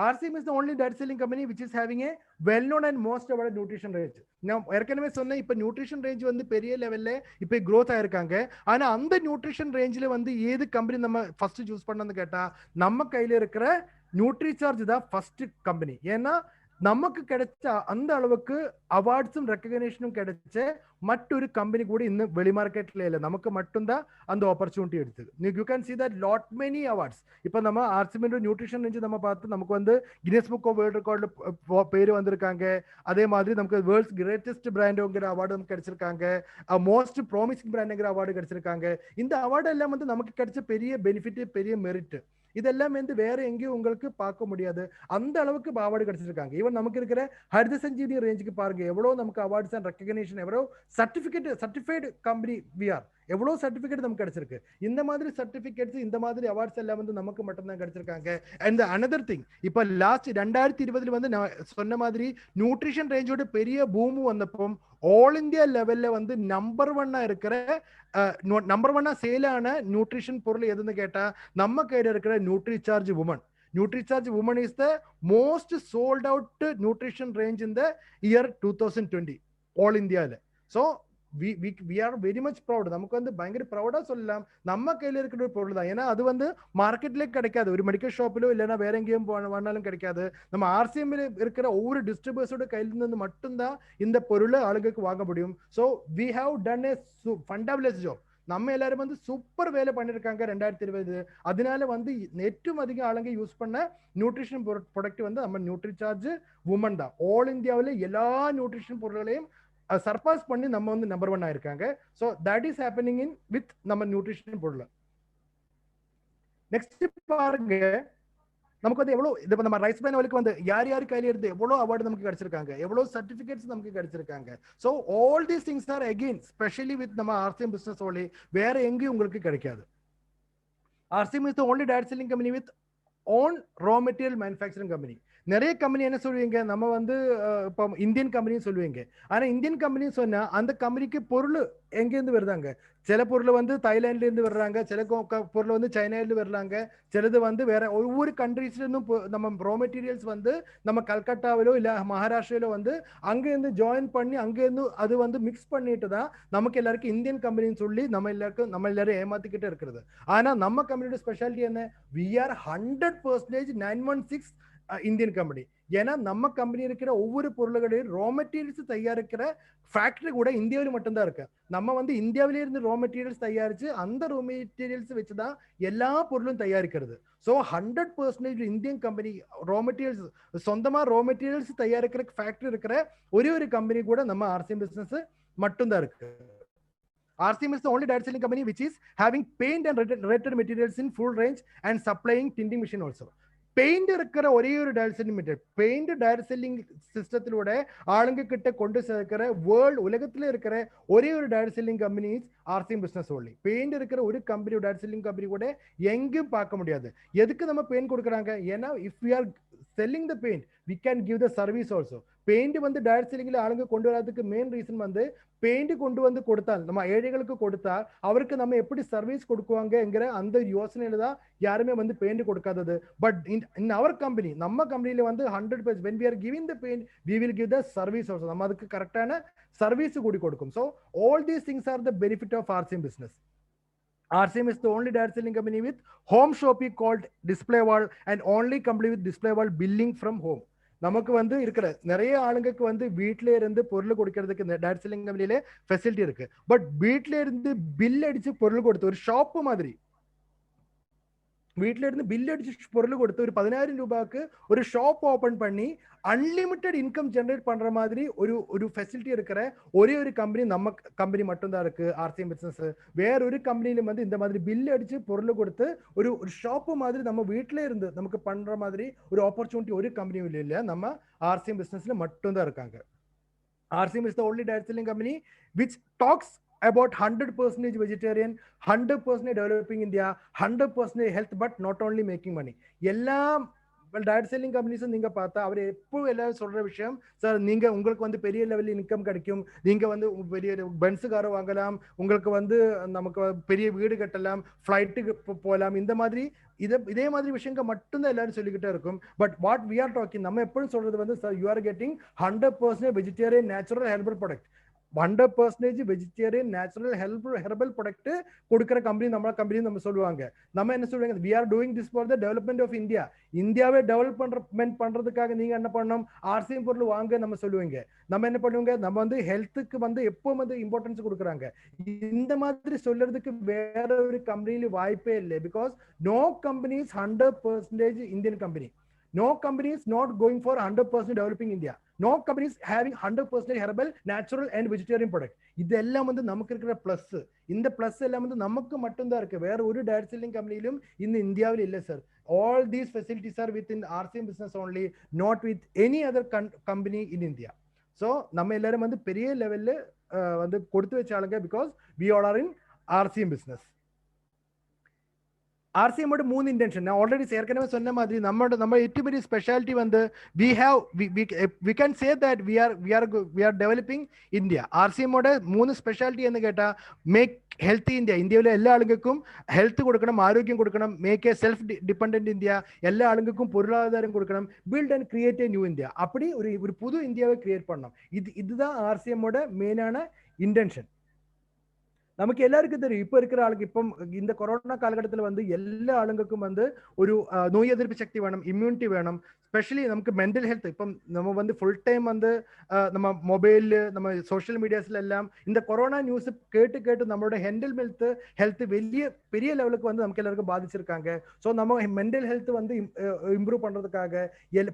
RCM is the only direct selling company which is having a well-known and most awarded nutrition range. நான் ஏற்கனவே சொன்னேன், இப்போ நியூட்ரிஷன் ரேஞ்ச் வந்து பெரிய லெவல்ல இப்போ க்ரோத் ஆயிருக்காங்க. ஆனா அந்த நியூட்ரிஷன் ரேஞ்சில் வந்து ஏது கம்பெனி நம்ம ஃபர்ஸ்ட் சூஸ் பண்ணணும்னு கேட்டா நம்ம கையில இருக்கிற நியூட்ரிசார்ஜ் தான் ஃபர்ஸ்ட் கம்பெனி. ஏன்னா நமக்கு கிடைச்ச அந்த அளவுக்கு அவார்ட்ஸும் ரெக்கக்னேஷனும் கிடைச்ச மற்றொரு கம்பெனி கூட இன்னும் வெளி மார்க்கெட்ல இல்லை, நமக்கு மட்டும்தான் அந்த ஆப்பர்ச்சுனிட்டி எடுத்தது. You can see that lot many awards. இப்போ நம்ம RCM நியூட்ரிஷன் ரேஞ்ச் நம்ம பார்த்து நமக்கு வந்து கின்னஸ் புக் ஆஃப் வேர்ல்ட் ரெக்கார்ட்ல பேர் வந்திருக்காங்க. அதே மாதிரி நமக்கு வேர்ல்ட்ஸ் கிரேட்டஸ்ட் பிராண்டுங்கிற அவார்டு நமக்கு கிடைச்சிருக்காங்க, மோஸ்ட் ப்ராமிசிங் பிராண்டுங்கிற அவார்டு கிடைச்சிருக்காங்க. இந்த அவார்டு எல்லாம் வந்து நமக்கு கிடைச்ச பெரிய பெனிஃபிட், பெரிய மெரிட். இதெல்லாம் வந்து வேற எங்கேயும் உங்களுக்கு பார்க்க முடியாது, அந்த அளவுக்கு அவார்டு கிடைச்சிருக்காங்க. ஈவன் நமக்கு இருக்கிற ஹரித சஞ்சீவி ரேஞ்சுக்கு பாருங்க எவ்வளவு நமக்கு அவார்ட்ஸ் அண்ட் ரெக்கக்னேஷன், எவ்வளவு சர்டிஃபைடு கம்பெனி வி ஆர். எவ்வளோ சர்டிஃபிகேட் நமக்கு கிடைச்சிருக்கு. இந்த மாதிரி சர்டிஃபிகேட்ஸ், இந்த மாதிரி அவார்ட்ஸ் எல்லாம் வந்து நமக்கு மட்டும்தான் கிடைச்சிருக்காங்க. அண்ட் அனதர் திங், இப்போ லாஸ்ட் 2020 வந்து நான் சொன்ன மாதிரி நியூட்ரிஷன் ரேஞ்சோட பெரிய பூம் வந்தப்போ ஆல் இந்தியா லெவல்ல வந்து நம்பர் ஒன்னா இருக்கிற நம்பர் ஒன்னா சேலான நியூட்ரிஷன் பொருள் எதுன்னு கேட்டா நம்ம கையில இருக்கிற NutriCharge woman. NutriCharge Woman is the most sold out nutrition range in the year 2020 all India. So we are very much proud. நமக்கு வந்து பயங்கர ப்ரௌடா சொல்லலாம், நம்ம கையில இருக்கிற ஒரு பொருள் தான். ஏன்னா அது வந்து மார்க்கெட்ல கிடைக்காது, ஒரு மெடிக்கல் ஷாப்பிலோ இல்லைன்னா வேற எங்கேயும் வேணாலும் கிடைக்காது. நம்ம ஆர்சிஎம்ல இருக்கிற ஒவ்வொரு டிஸ்ட்ரிபியூட்டர்ஸோட கையில இருந்து மட்டும்தான் இந்த பொருளை ஆளுங்களுக்கு வாங்க முடியும். So we have done a fantabulous job. நம்ம எல்லாரும் வந்து சூப்பர் வேலை பண்ணிருக்காங்க 2020. அதனால வந்து ഏറ്റവും அதிகம் ஆளுங்க யூஸ் பண்ண நியூட்ரிஷன் ப்ராடக்ட் வந்து நம்ம நியூட்ரிசார்ஜ் உமன் தான். ஆல் இந்தியாவில் எல்லா நியூட்ரிஷன் பொருட்களையும் சர்பாஸ் பண்ணி நம்ம வந்து நம்பர் 1 ஆயிருக்காங்க. So that is happening in with நம்ம நியூட்ரிஷன் பொருள். நெக்ஸ்ட் பாருங்க, நமக்கு வந்து எவ்வளோ இது நம்ம ரைஸ் பிரான் ஆயிலுக்கு வந்து யார் யார் கையில இருந்து எவ்வளோ அவார்டு நமக்கு கிடைச்சிருக்காங்க, எவ்வளோ சர்டிஃபிகேட்ஸ் நமக்கு கிடைச்சிருக்காங்க. So all these things are again specially with நம்ம ஆர்சிஎம் பிசினஸ் ஓன்லி, வேற எங்கேயும் உங்களுக்கு கிடைக்காது. RCM is the only direct selling company with own raw material manufacturing company. நிறைய கம்பெனி என்ன சொல்லுவீங்க, நம்ம வந்து இப்போ இந்தியன் கம்பெனின்னு சொல்லுவீங்க. ஆனா இந்தியன் கம்பெனின்னு சொன்னா அந்த கம்பெனிக்கு பொருள் எங்கேருந்து வருதாங்க? சில பொருள் வந்து தாய்லாந்துல இருந்து வர்றாங்க, சில பொருள் வந்து சைனால வர்றாங்க, சிலது வந்து வேற ஒவ்வொரு கண்ட்ரீஸ்ல இருந்தும் நம்ம ரா மெட்டீரியல்ஸ் வந்து நம்ம கல்கட்டாவிலோ இல்ல மகாராஷ்டிராவிலோ வந்து அங்க இருந்து ஜாயின் பண்ணி அங்க இருந்து அது வந்து மிக்ஸ் பண்ணிட்டு தான் நமக்கு எல்லாருக்கும் இந்தியன் கம்பெனின்னு சொல்லி நம்ம எல்லாரும் ஏமாத்திக்கிட்டே இருக்கிறது. ஆனா நம்ம கம்பெனியோட ஸ்பெஷாலிட்டி என்ன? we are 100% 916 Indian company. ஏன்னா நம்ம கம்பெனி இருக்கிற ஒவ்வொரு பொருள்களையும் ரா மெட்டீரியல்ஸ் தயாரிக்கிற ஃபேக்டரி கூட இந்தியாவில் மட்டும்தான் இருக்கு. நம்ம வந்து இந்தியாவிலே இருந்து ரா மெட்டீரியல்ஸ் தயாரிச்சு அந்த ரா மெட்டீரியல்ஸ் வச்சுதான் எல்லா பொருளும் தயாரிக்கிறது. So 100% Indian company raw materials சொந்தமா ரா மெட்டீரியல்ஸ் தயாரிக்கிற ஃபேக்டரி இருக்கிற ஒரே ஒரு கம்பெனி கூட நம்ம ஆர்சிஎம் பிசினஸ் மட்டும்தான் இருக்கு. RCM is the only direct selling company which is having paint and related materials in full range and supplying tinting machine also. Paint இருக்கிற ஒரே ஒரு direct selling material, paint direct selling சிஸ்டத்திலோட ஆளுங்க கிட்ட கொண்டு சேர்க்கிற வேர்ல்டு உலகத்துல இருக்கிற ஒரே ஒரு direct selling company RCM business only. Paint இருக்கிற ஒரு கம்பெனி டைரக்ட் செல்லிங் கம்பெனி கூட எங்கேயும் பார்க்க முடியாது. எதுக்கு நம்ம பெயிண்ட் கொடுக்குறாங்க? ஏன்னா if we are selling the paint we can give the service also. Paint வந்து டைரக்ட் செல்லிங்ல ஆளுங்க கொண்டு வராதுக்கு மெயின் ரீசன் வந்து பெயிண்ட் கொண்டு வந்து கொடுத்தால் நம்ம ஏழைகளுக்கு கொடுத்தா அவருக்கு நம்ம எப்படி சர்வீஸ் கொடுக்குவாங்கங்கிற அந்த யோசனையில தான் யாருமே வந்து பெயிண்ட் கொடுக்காதது. பட் இன் அவர் கம்பெனி, நம்ம கம்பெனில வந்து 100% when we are giving the paint we will give the service also. நம்ம அதுக்கு கரெக்டான சர்வீஸ் கூடி கொடுக்கும். So all these things are the benefit of RCM business. RCM is the only direct selling company with home shopping called Display Wall and only company with Display Wall billing from home. நமக்கு வந்து இருக்கிற நிறைய ஆளுங்களுக்கு வந்து வீட்டில இருந்து பொருள் கொடுக்கறதுக்கு இந்த டைரக்ட் செல்லிங் கம்பெனில ஃபெசிலிட்டி இருக்கு. பட் வீட்டில இருந்து பில் அடிச்சு பொருள் கொடுத்து ஒரு ஷாப் மாதிரி வீட்டில இருந்து பில் அடிச்சு பொருள் கொடுத்து ஒரு 10,000 ரூபாய்க்கு ஒரு ஷாப் ஓபன் பண்ணி அன்லிமிட்டெட் இன்கம் ஜெனரேட் பண்ற மாதிரி ஒரு ஃபெசிலிட்டி இருக்கிற ஒரே ஒரு கம்பெனி நம்ம கம்பெனி மட்டும்தான் இருக்கு ஆர்சிஎம் பிசினஸ். வேற ஒரு கம்பெனில வந்து இந்த மாதிரி பில் அடிச்சு பொருள் கொடுத்து ஒரு ஷாப்பு மாதிரி நம்ம வீட்டில இருந்து நமக்கு பண்ற மாதிரி ஒரு ஆப்பர்ச்சுனிட்டி ஒரு கம்பெனியும் இல்ல, நம்ம ஆர்சிஎம் பிசினஸ்ல மட்டும்தான் இருக்காங்க. RCM is the only direct selling company which talks about 100% vegetarian, 100% developing India, 100% health, but not only making money. எல்லாம் டைரக்ட் செல்லிங் கம்பெனிஸ் நீங்க பார்த்தா அவர் எப்போ எல்லாரும் சொல்ற விஷயம், சார் நீங்க உங்களுக்கு வந்து பெரிய லெவலில் இன்கம் கிடைக்கும், நீங்க வந்து பெரிய பென்ஸ் காரை வாங்கலாம், உங்களுக்கு வந்து நமக்கு பெரிய வீடு கட்டலாம், ஃபிளைட்டுக்கு போகலாம், இந்த மாதிரி இதே மாதிரி விஷயங்கள் மட்டும்தான் எல்லாரும் சொல்லிக்கிட்டே இருக்கும். But what we are talking, நம்ம எப்பவும் சொல்றது வந்து sir you are getting 100% vegetarian natural herbal product, 100% vegetarian natural herbal product கொடுக்குற கம்பெனி நம்ம கம்பெனி நம்ம சொல்லுவாங்க. நம்ம என்ன சொல்லுவாங்க, we are doing this for the development of India. இந்தியாவை டெவலப்மெண்ட் பண்றதுக்காக நீங்க என்ன பண்ணணும், ஆர்சிஎம் பொருள் வாங்க நம்ம சொல்லுவீங்க. நம்ம என்ன பண்ணுவோங்க, நம்ம வந்து ஹெல்த்துக்கு வந்து எப்போ வந்து இம்பார்ட்டன்ஸ் கொடுக்குறாங்க. இந்த மாதிரி சொல்றதுக்கு வேற ஒரு கம்பெனில வாய்ப்பே இல்லை. Because no company is 100% Indian company. No company is not going for 100% developing India. No company is having 100% herbal, natural and vegetarian product. இதெல்லாம் வந்து நமக்கு இருக்கிற பிளஸ். இந்த பிளஸ் எல்லாம் வந்து நமக்கு மட்டும்தான் இருக்கு, வேற ஒரு டைரக்ட் செல்லிங் கம்பெனிலும் இந்த இந்தியாவில் இல்லை sir. All these facilities are within RCM business only, not with any other company in India. So நம்ம எல்லாரும் வந்து பெரிய லெவல்ல வந்து கொடுத்து வச்சாலுங்க. Because we all are in RCM business. RCM ஓட மூணு இன்டென்ஷன் நான் ஆல்ரெடி ஏற்கனவே சொன்ன மாதிரி நம்ம ഏറ്റവും വലിയ ஸ்பெஷாலிட்டி வந்து we can say that we are developing India. RCM ஓட மூணு ஸ்பெஷாலிட்டி എന്ന് കേട്ടാ மேக் ஹெல்த்தி இந்தியா, இந்தியாவில எல்லா ஆளுங்களுக்கும் ஹெல்த் கொடுக்கணும், ஆரோக்கியம் கொடுக்கணும், make a self dependent India, எல்லா ஆளுங்களுக்கும் பொருளாதாரம் கொடுக்கணும், build and create a new India. அப்படி ஒரு புது இந்தியாவை கிரியேட் பண்ணணும். இதுதான் RCM ஓட மெயினான இன்டென்ஷன். நமக்கு எல்லாருக்கும் தெரியும் இப்ப இருக்கிற ஆளுக்கு இப்போ இந்த கொரோனா காலகட்டத்தில் வந்து எல்லா ஆளுங்களுக்கும் வந்து ஒரு நோய் எதிர்ப்பு சக்தி வேணும், இம்யூனிட்டி வேணும். ஸ்பெஷலி நமக்கு மென்டல் ஹெல்த் இப்போ நம்ம வந்து ஃபுல் டைம் வந்து நம்ம மொபைல் நம்ம சோஷியல் மீடியாஸ்ல எல்லாம் இந்த கொரோனா நியூஸ் கேட்டு நம்மளோட ஹெல்த் பெரிய லெவலுக்கு வந்து நமக்கு எல்லாருக்கும் பாதிச்சிருக்காங்க. ஸோ நம்ம மென்டல் ஹெல்த் வந்து இம்ப்ரூவ் பண்றதுக்காக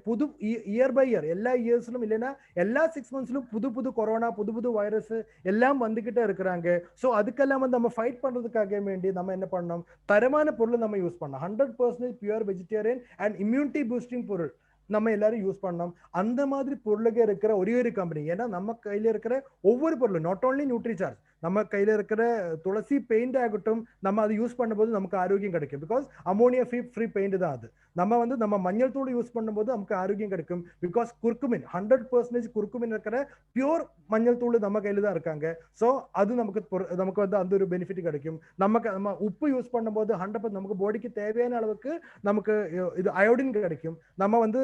புது இயர் பை இயர் எல்லா இயர்ஸ்லும் இல்லைன்னா எல்லா 6 monthsலும் புது கொரோனா புது வைரஸ் எல்லாம் வந்துகிட்டே இருக்கிறாங்க. ஸோ அதுக்கெல்லாம் வந்து நம்ம ஃபைட் பண்றதுக்காக வேண்டி நம்ம என்ன பண்ணோம், தரமான பொருள் நம்ம யூஸ் பண்ணோம். 100% pure vegetarian and immunity boosting பொருள் நம்ம எல்லாரும் யூஸ் பண்ணோம். அந்த மாதிரி பொருளுக்கு இருக்கிற ஒரே ஒரு கம்பெனி, ஏன்னா நம்ம கையில இருக்கிற ஒவ்வொரு பொருளும் நாட் ஓன்லி நியூட்ரிசார்ஜ், நம்ம கையில இருக்கிற துளசி பெயிண்ட் ஆகட்டும், நம்ம அதை யூஸ் பண்ணும்போது நமக்கு ஆரோக்கியம் கிடைக்கும். பிகாஸ் அமோனியா ஃப்ரீ பெயிண்ட் தான் அது. நம்ம மஞ்சள் தூள் யூஸ் பண்ணும்போது நமக்கு ஆரோக்கியம் கிடைக்கும். பிகாஸ் குர்குமின் 100% குர்குமின் இருக்கிற பியூர் மஞ்சள் தூள் நம்ம கையில தான் இருக்காங்க. ஸோ அது நமக்கு வந்து அந்த ஒரு பெனிஃபிட் கிடைக்கும். நம்ம உப்பு யூஸ் பண்ணும்போது 100% நமக்கு பாடிக்கு தேவையான அளவுக்கு நமக்கு இது அயோடின் கிடைக்கும். நம்ம வந்து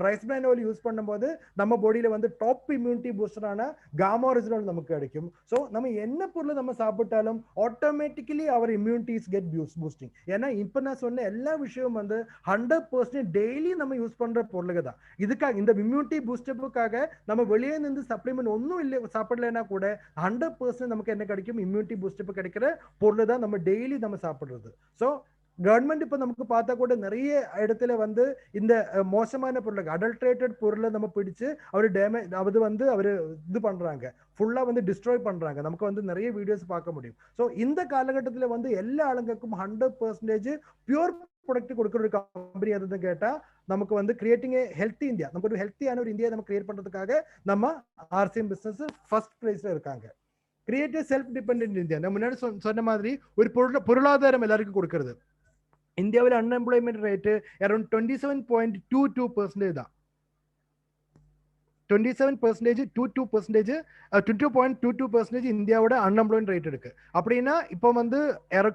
ரைஸ் பிரான் ஆயில் யூஸ் பண்ணும்போது நம்ம பாடியில வந்து டாப் இம்யூனிட்டி பூஸ்டரான காமா ஒரிஜினல் நமக்கு கிடைக்கும். ஸோ நம்ம என்ன பொருள் நம்ம சாப்பிட்டாலும் ஆட்டோமேட்டிக்கலி அவர் இம்யூனிட்டிஸ் கெட் பூஸ்டிங். ஏன்னா இப்ப நான் சொன்ன எல்லா விஷயமும் வந்து 100% டெய்லி நம்ம யூஸ் பண்ற பொருளுக்கு தான். இதுக்காக இந்த இம்யூனிட்டி பூஸ்டப்புக்காக நம்ம வெளியே இருந்து சப்ளிமெண்ட் ஒன்றும் இல்லை சாப்பிடலைன்னா கூட 100% நமக்கு என்ன கிடைக்கும், இம்யூனிட்டி பூஸ்டப் கிடைக்கிற பொருள் தான் நம்ம டெய்லி நம்ம சாப்பிடுறது. ஸோ கவர்மெண்ட் இப்ப நமக்கு பார்த்தா கூட நிறைய இடத்துல வந்து இந்த மோசமான பொருள் அடல்ட்ரேட்டட் பொருளை நம்ம பிடிச்சு அவரு டேமேஜ் அவரு இது பண்றாங்க, ஃபுல்லா வந்து டிஸ்ட்ராய் பண்றாங்க. நமக்கு வந்து நிறைய வீடியோஸ் பார்க்க முடியும். ஸோ இந்த காலகட்டத்துல வந்து எல்லா ஆளுங்களுக்கும் 100% பியூர் ப்ராடக்ட் கொடுக்குற ஒரு கம்பெனி எதுன்னு கேட்டா நமக்கு வந்து கிரியேட்டிங் ஏ ஹெல்த்தி இந்தியா, நமக்கு ஒரு ஹெல்த்தியான ஒரு இந்தியா நம்ம கிரியேட் பண்றதுக்காக நம்ம RCM பிசினஸ் ஃபர்ஸ்ட் பிளேஸ்ல இருக்காங்க. கிரியேட் ஏ செல்ஃப் டிபெண்டன்ட் இந்தியா, நம்ம முன்னாடி சொன்ன மாதிரி ஒரு பொருளாதாரம் எல்லாருக்கும் கொடுக்கறது. இந்தியாவில் அன்எம்ப்ளாய்மெண்ட் ரேட்டு அரௌண்ட் 27.22% தான். 22.22% இந்தியாவோட அன்எம்ப்ளாய்மெண்ட் ரேட் இருக்கு. அப்படின்னா இப்போ வந்து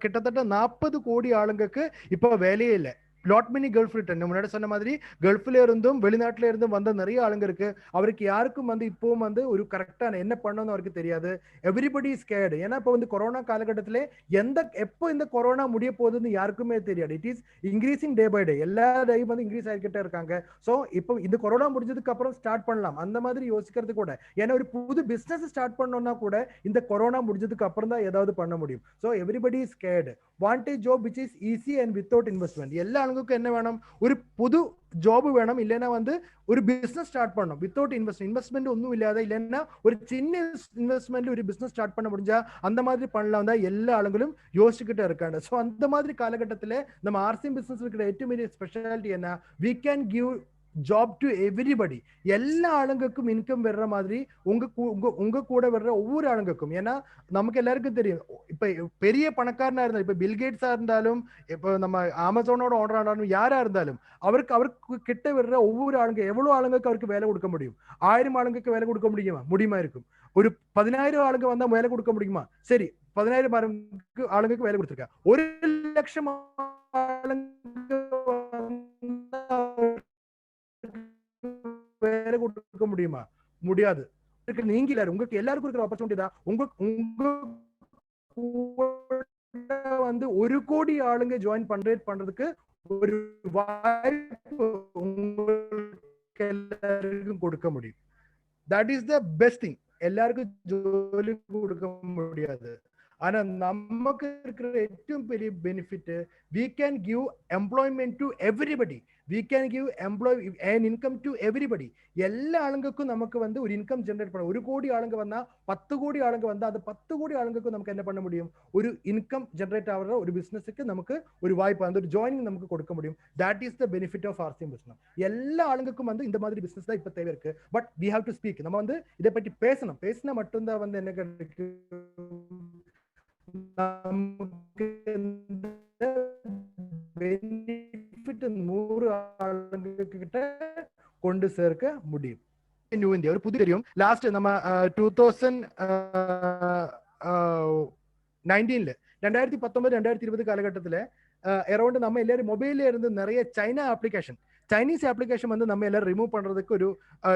கிட்டத்தட்ட 40 கோடி ஆளுங்களுக்கு இப்போ வேலையே இல்லை. லாட் மெனி கல்ஃப் ரிட்டர்ன், முன்னாடி சொன்ன மாதிரி கல்ஃப்ல இருந்தும் வெளிநாட்டுல இருந்தும் வந்த நிறைய ஆளுங்க இருக்கு. அவருக்கு யாருக்கும் வந்து இப்பவும் வந்து ஒரு கரெக்டான என்ன பண்ணணும்னு அவருக்கு தெரியாது. Everybody is scared. ஏன்னா இப்போ வந்து கொரோனா காலகட்டத்திலே எப்போ இந்த கொரோனா முடிய போகுதுன்னு யாருக்குமே தெரியாது. It is increasing day by day, எல்லா டேயும் வந்து இன்க்ரீஸ் ஆகிக்கிட்டே இருக்காங்க. ஸோ இப்போ இந்த கொரோனா முடிஞ்சதுக்கு அப்புறம் ஸ்டார்ட் பண்ணலாம் அந்த மாதிரி யோசிக்கிறது கூட, ஏன்னா ஒரு புது பிசினஸ் ஸ்டார்ட் பண்ணோம்னா கூட இந்த கொரோனா முடிஞ்சதுக்கு அப்புறம் தான் ஏதாவது பண்ண முடியும். So everybody is scared. Want a job which is easy and without investment. எல்லா என்ன வேணும், ஒரு புது ஜாப் வேணும், இல்லைன்னா வந்து ஒரு பிசினஸ் ஸ்டார்ட் பண்ணணும் வித்தவுட் இன்வெஸ்ட்மெண்ட் ஒன்றும் இல்லாத, இல்லைன்னா ஒரு சின்ன இன்வெஸ்ட்மெண்ட் ஒரு பிசினஸ் ஸ்டார்ட் பண்ண முடிஞ்சா அந்த மாதிரி பண்ணலாம் தான் எல்லா ஆளுங்களும் யோசிச்சுக்கிட்டே இருக்காங்க. ஸோ அந்த மாதிரி காலகட்டத்தில் நம்ம RCM பிசினஸ் இருக்கிற ഏറ്റവും വലിയ ஸ்பெஷாலிட்டி என்ன, we can give job to everybody. எல்லா ஆளுங்களுக்கும் இன்கம் வர்ற மாதிரி உங்க கூட வர்ற ஒவ்வொரு ஆளுங்களுக்கும். ஏன்னா நமக்கு எல்லாருக்கும் தெரியும், இப்ப பெரிய பணக்காரனா இருந்தாலும், இப்ப பில்கேட்ஸா இருந்தாலும், இப்ப நம்ம அமேசானோட ஓனரா இருந்தாலும், யாரா இருந்தாலும் அவருக்கு கிட்ட வர்ற ஒவ்வொரு ஆளுங்க எவ்வளவு ஆளுங்களுக்கு அவருக்கு வேலை கொடுக்க முடியும்? 1000 ஆளுங்களுக்கு வேலை கொடுக்க முடியுமா இருக்கும். ஒரு 10,000 ஆளுங்க வந்தா வேலை கொடுக்க முடியுமா? சரி, 10,000 ஆளுங்களுக்கு வேலை கொடுத்துருக்க. 1,00,000 ஆளுங்க வேலை கொடுக்க முடியுமா? முடியாது. நீங்க உங்களுக்கு எல்லாருக்கும் இருக்கிற ஆப்பர்ச்சுனிட்டி தான். உங்க வந்து 1 கோடி ஆளுங்க ஜாயின் பண்றதுக்கு ஒரு வாய்ப்பு உங்களுக்கு எல்லாருக்கும் கொடுக்க முடியும். That is the best thing. எல்லாருக்கும் ஜோலி கொடுக்க முடியாது, ஆனா நமக்கு இருக்கிற ഏറ്റവും பெரிய benefit, we can give employment to everybody, we can give an income to everybody. எல்லா ஆளுங்களுக்கும் நமக்கு வந்து ஒரு இன்கம் ஜெனரேட் பண்ண. 1 கோடி ஆளுங்க வந்தா 10 கோடி ஆளுங்க வந்தா அந்த 10 கோடி ஆளுங்களுக்கும் நமக்கு என்ன பண்ண முடியும், ஒரு இன்கம் ஜெனரேட் ஆகிற ஒரு பிசினஸுக்கு நமக்கு ஒரு வாய்ப்பு, அந்த ஒரு ஜாயினிங் நமக்கு கொடுக்க முடியும். That is the benefit of RCM business. எல்லா ஆளுங்களுக்கும் வந்து இந்த மாதிரி பிசினஸ் தான் இப்ப தேவை இருக்கு. But we have to speak. நம்ம வந்து இதை பற்றி பேசினா மட்டும்தான் வந்து என்ன கிடைக்கும், நமக்கு பெனிஃபிட் 100 ஆளுங்க கிட்ட கொண்டு சேர்க்க முடியும். நியூ இந்தியா ஒரு புது தெரியும். லாஸ்ட் நம்ம 2019 2019-2020 காலகட்டத்தில் அரௌண்ட் நம்ம எல்லாரும் மொபைல்ல இருந்து நிறைய சைனீஸ் அப்ளிகேஷன் வந்து நம்ம எல்லாரும் ரிமூவ் பண்றதுக்கு ஒரு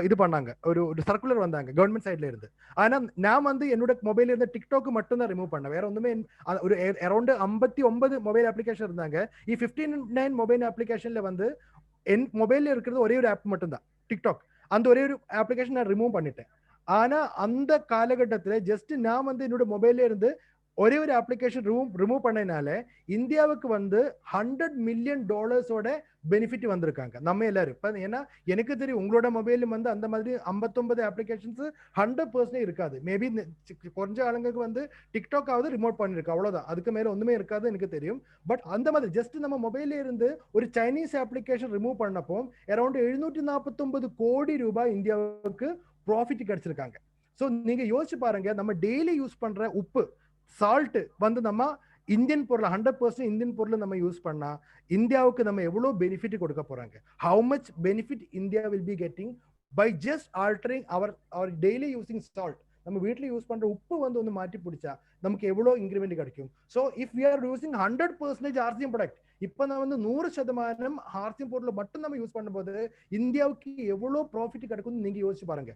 இது பண்ணாங்க, ஒரு சர்க்குலர் வந்தாங்க கவர்மெண்ட் சைட்ல இருந்து. ஆனா நான் வந்து என்னோட மொபைல்ல இருந்து டிக்டாக் மட்டும் தான் ரிமூவ் பண்ணேன், வேற ஒண்ணுமே. ஒரு அரௌண்ட் 59 மொபைல் அப்ளிகேஷன் இருந்தாங்க. 59 மொபைல் அப்ளிகேஷன்ல வந்து என் மொபைல்ல இருக்கிறது ஒரே ஒரு ஆப் மட்டும் தான், டிக்டாக். அந்த ஒரே ஒரு அப்ளிகேஷன் நான் ரிமூவ் பண்ணிட்டேன். ஆனா அந்த காலகட்டத்தில் ஜஸ்ட் நான் வந்து என்னோட மொபைல்ல இருந்து ஒரே ஒரு அப்ளிகேஷன் ரிமூவ் பண்ணனால இந்தியாவுக்கு வந்து $100 மில்லியன் பெனிஃபிட் வந்திருக்காங்க நம்ம எல்லாரும். இப்ப ஏன்னா எனக்கு தெரியும் உங்களோட மொபைலும் வந்து அந்த மாதிரி 59 அப்ளிகேஷன்ஸ் 100% இருக்காது. மேபி கொஞ்ச ஆளுங்களுக்கு வந்து டிக்டாக் ஆவது ரிமோட் பண்ணிருக்கு, அவ்வளவுதான். அதுக்கு மேல ஒண்ணுமே இருக்காது எனக்கு தெரியும். பட் அந்த மாதிரி ஜஸ்ட் நம்ம மொபைல்ல இருந்து ஒரு சைனீஸ் அப்ளிகேஷன் ரிமூவ் பண்ணப்போ அரௌண்ட் 749 கோடி ரூபாய் இந்தியாவுக்கு ப்ராஃபிட் கிடைச்சிருக்காங்க. ஸோ நீங்க யோசிச்சு பாருங்க, நம்ம டெய்லி யூஸ் பண்ற உப்பு சால்ட் வந்து நம்ம இந்தியன் பொருள் 100% இந்தியன் பொருள் நம்ம யூஸ் பண்ணா இந்தியாவுக்கு நம்ம எவ்வளவு பெனிஃபிட் கொடுக்க போறாங்க. How much benefit India will be getting by just altering our daily using salt. நம்ம வீட்டில் யூஸ் பண்ற உப்பு வந்து ஒன்று மாற்றி பிடிச்சா நமக்கு எவ்வளவு இன்க்ரிமெண்ட் கிடைக்கும். So if we are using 100% RCM product, இப்போ நான் வந்து 100% ஆர்சிஎம் பொருள் மட்டும் நம்ம யூஸ் பண்ணும்போது இந்தியாவுக்கு எவ்வளவு ப்ராஃபிட் கிடைக்கும்னு நீங்க யோசிச்சு பாருங்க.